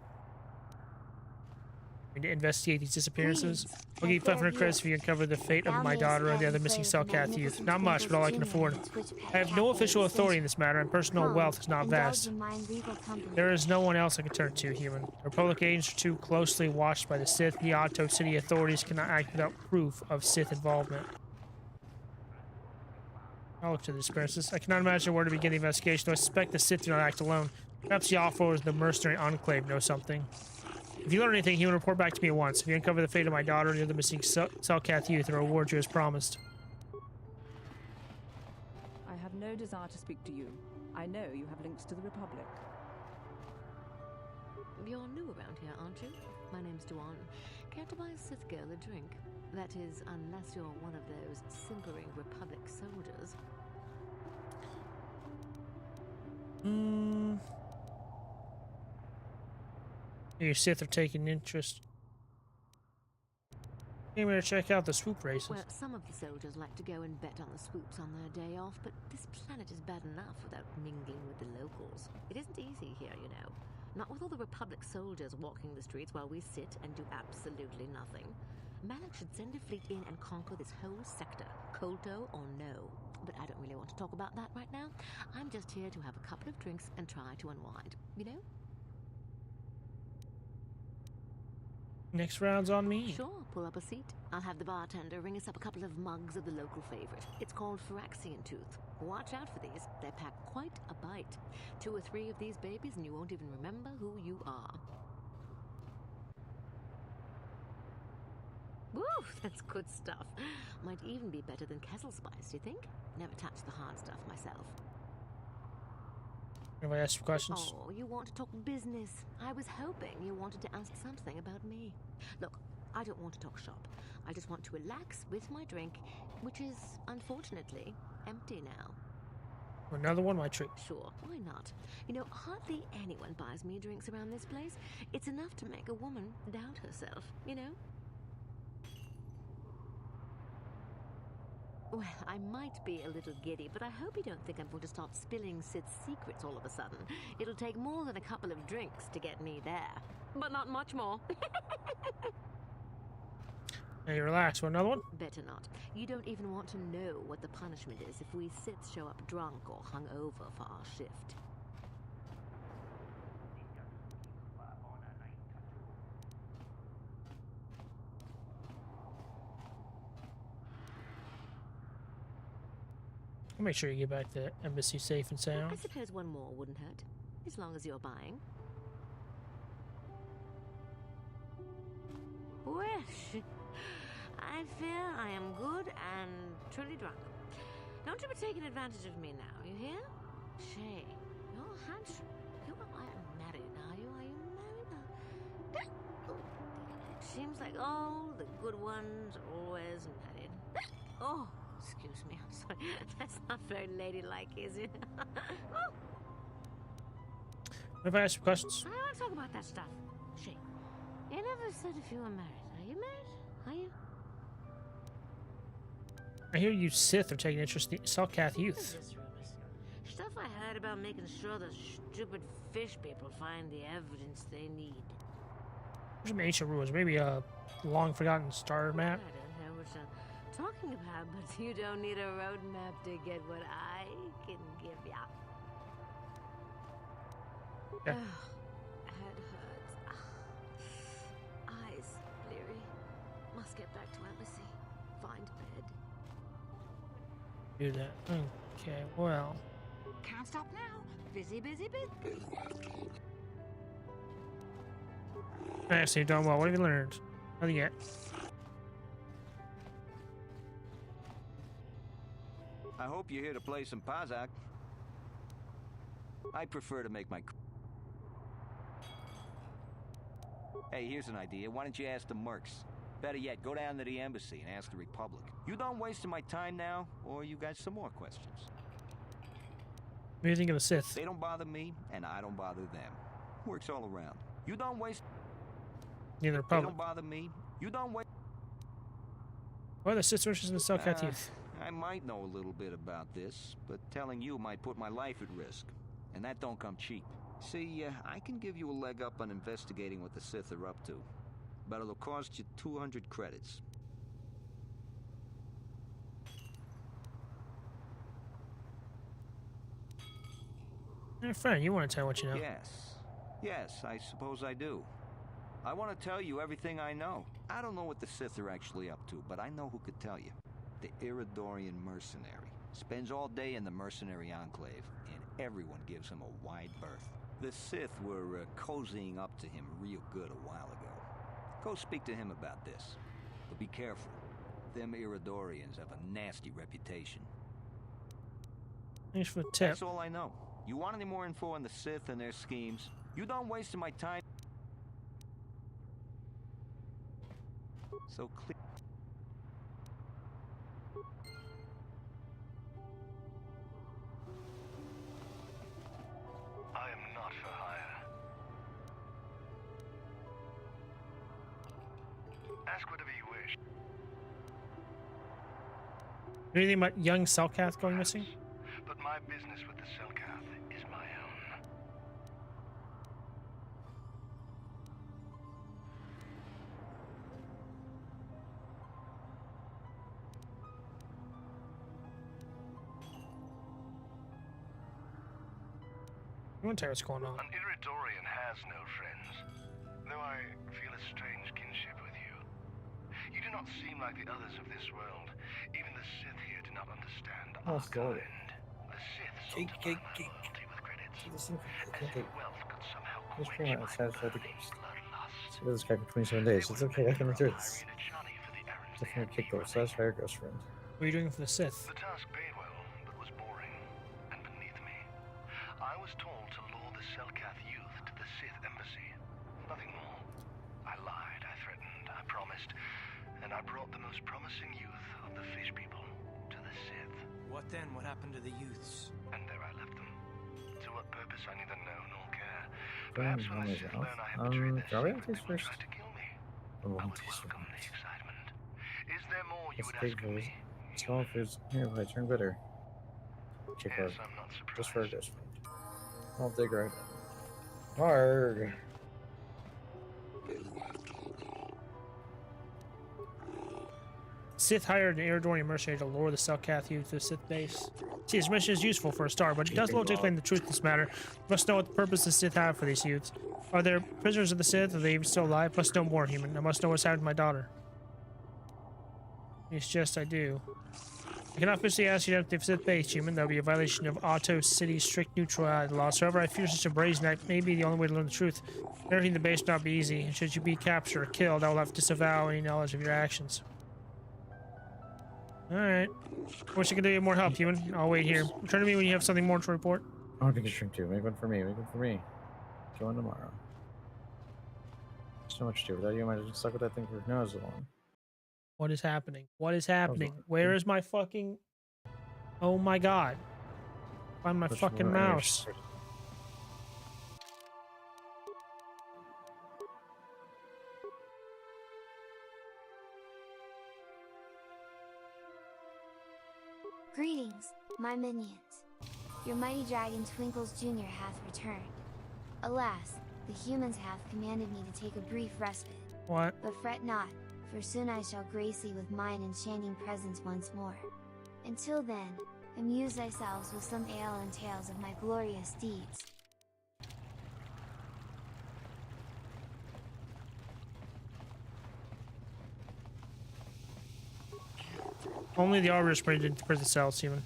To investigate these disappearances. I'll give you 500 credits if you uncover the fate of my daughter and the other missing Selkath youth. Not much, but all I can afford. I have no official authority in this matter, and personal wealth is not vast. There is no one else I can turn to, human. The Republic agents are too closely watched by the Sith. The Ahto City authorities cannot act without proof of Sith involvement. I'll look to the disappearances. I cannot imagine where to begin the investigation, though I suspect the Sith do not act alone. Perhaps the offloaders of the mercenary enclave know something. If you learn anything, he will report back to me at once. If you uncover the fate of my daughter and the other missing Selkath youth, I'll reward you as promised. I have no desire to speak to you. I know you have links to the Republic. You're new around here, aren't you? My name's Duan. Care to buy a Sith girl a drink? That is, unless you're one of those simpering Republic soldiers. Your Sith are taking interest. Came here to check out the swoop races. Well, some of the soldiers like to go and bet on the swoops on their day off, but this planet is bad enough without mingling with the locals. It isn't easy here, you know. Not with all the Republic soldiers walking the streets while we sit and do absolutely nothing. Malak should send a fleet in and conquer this whole sector, KOTOR or no. But I don't really want to talk about that right now. I'm just here to have a couple of drinks and try to unwind, you know? Next round's on me. Sure, pull up a seat. I'll have the bartender ring us up a couple of mugs of the local favorite. It's called Phyrexian Tooth. Watch out for these. They pack quite a bite. 2 or 3 of these babies and you won't even remember who you are. Woo, that's good stuff. Might even be better than Kessel Spice, do you think? Never touched the hard stuff myself. Have I asked you questions? Oh, you want to talk business. I was hoping you wanted to ask something about me. Look, I don't want to talk shop. I just want to relax with my drink, which is, unfortunately, empty now. Another one, my treat. Sure, why not? You know, hardly anyone buys me drinks around this place. It's enough to make a woman doubt herself, you know? Well, I might be a little giddy, but I hope you don't think I'm going to start spilling Sith's secrets all of a sudden. It'll take more than a couple of drinks to get me there. But not much more. Hey, relax. Want another one? Better not. You don't even want to know what the punishment is if we Siths show up drunk or hungover for our shift. I'll make sure you get back to the embassy safe and sound. I suppose one more wouldn't hurt, as long as you're buying. Well, I fear I am good and truly drunk. Don't you be taking advantage of me now, you hear? Shay, you're handsome. You are married now. Are you married now? It seems like all the good ones are always married. Oh, excuse me, I'm sorry. That's not very ladylike, is it? Oh. What if I ask you questions? I don't want to talk about that stuff. Shay, you never said if you were married. Are you married? Are you? I hear you Sith are taking interest in the Selkath youth. Stuff I heard about making sure the stupid fish people find the evidence they need. There's some ancient ruins. Maybe a long-forgotten star map. I don't know what you're talking about, but you don't need a road map to get what I can give ya. Yeah. Head hurts. Eyes bleary. Must get back to embassy. Find bed. Do that. Okay, well. Can't stop now. Busy, busy, busy. Alright, so you've done well. What have you learned? Nothing yet. I hope you're here to play some Pazak. I prefer to make my... Hey, here's an idea. Why don't you ask the Mercs? Better yet, go down to the embassy and ask the Republic. You done wasting my time now, or you got some more questions? What do you think of the Sith? They don't bother me, and I don't bother them. Works all around. You don't waste. Neither They Republic. don't bother me. You don't waste. What are the sisters in the Cellcat youth? I might know a little bit about this, but telling you might put my life at risk. And that don't come cheap. See, I can give you a leg up on investigating what the Sith are up to. But it'll cost you 200 credits. Hey, friend, you want to tell what you know? Yes, I suppose I do. I want to tell you everything I know. I don't know what the Sith are actually up to, but I know who could tell you. The Iridorian mercenary. Spends all day in the mercenary enclave, and everyone gives him a wide berth. The Sith were cozying up to him real good a while ago. Go speak to him about this. But be careful. Them Iridorians have a nasty reputation. Thanks for the tip. That's all I know. You want any more info on the Sith and their schemes? You don't waste my time. So clear. I am not for hire. Ask whatever you wish. Anything about young Cellcath going missing? But my business with the Cellcath is my own. I want to tell you what's going on. An Iridorian has no friends, though I feel a strange kinship with you. You do not seem like the others of this world. Even the Sith here do not understand our kind. The Sith sought to earn loyalty with credits, as if wealth could somehow quench my burning bloodlust. This guy for 27 days. It's okay, I can do this. Definitely kick those. Satisfy your ghost friend. What are you doing for the Sith? The task paid well, but was boring and beneath me. I was told to lure the Cellcath youth to the Sith embassy. Nothing more. I lied, I threatened, I promised, and I brought the most promising youth of the fish people to the Sith. What then? What happened to the youths? And there I left them. To what purpose I neither know nor care. Perhaps when the Sith learn I have betrayed their secret, they will try to kill me. I would welcome the excitement. Is there more you would ask of me? Small foods nearby turn bitter. Kick Yes, hard. I'm not surprised. Just for a ghost friend. I'll dig right in. Arrgh. Sith hired an Iridorian mercenary to lure the Cellcath youth to the Sith base. See, his mission is useful for a start, but it does little to explain the truth of this matter. Must know what the purpose the Sith have for these youths. Are they prisoners of the Sith? Are they even still alive? Must know more, human. I must know what's happened to my daughter. It's just I do. I cannot officially ask you to enter the Sith base, human. That would be a violation of Otto City's strict neutrality laws. However, I fear such a brazen act may be the only way to learn the truth. Entering the base will not be easy, and should you be captured or killed, I will have to disavow any knowledge of your actions. Alright. Wish I could do you more help, human. I'll wait here. Return to me when you have something more to report. I'll take a shrink too. Make one for me. Make one for me. Go on tomorrow. So much to do. Without you, I might have stuck with that thing for who knows how long. What is happening? What is happening? Where is my fucking... Oh my god. Find my fucking mouse. Greetings, my minions. Your mighty dragon Twinkles Jr. hath returned. Alas, the humans hath commanded me to take a brief respite. What? But fret not, for soon I shall grace thee with mine enchanting presence once more. Until then, amuse thyselves with some ale and tales of my glorious deeds. Only the Arbiter sprayed into prison cells, human.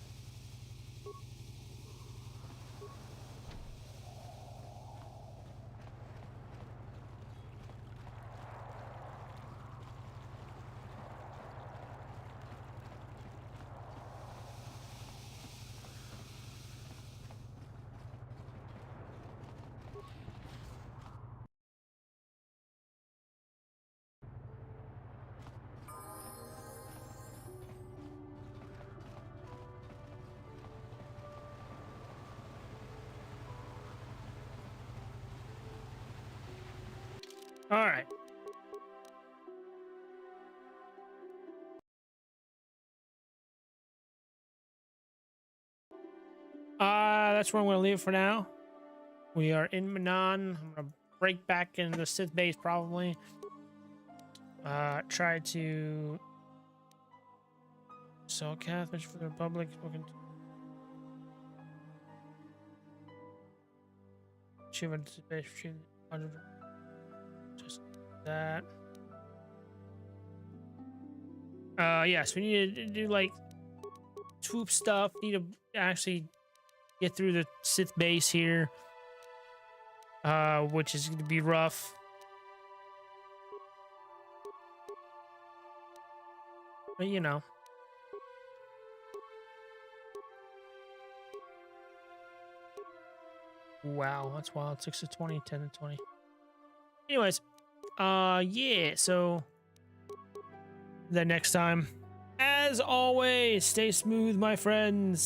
All right. That's where I'm gonna leave for now. We are in Manon. I'm gonna break back into the Sith base probably. Try to sell Catholics for the Republic. Spoken to just that. Yes, we need to do like swoop stuff. Need to actually get through the Sith base here, which is going to be rough. But you know. Wow, that's wild. 6 to 20, 10 to 20. Anyways, yeah, so the next time, as always, stay smooth, my friends.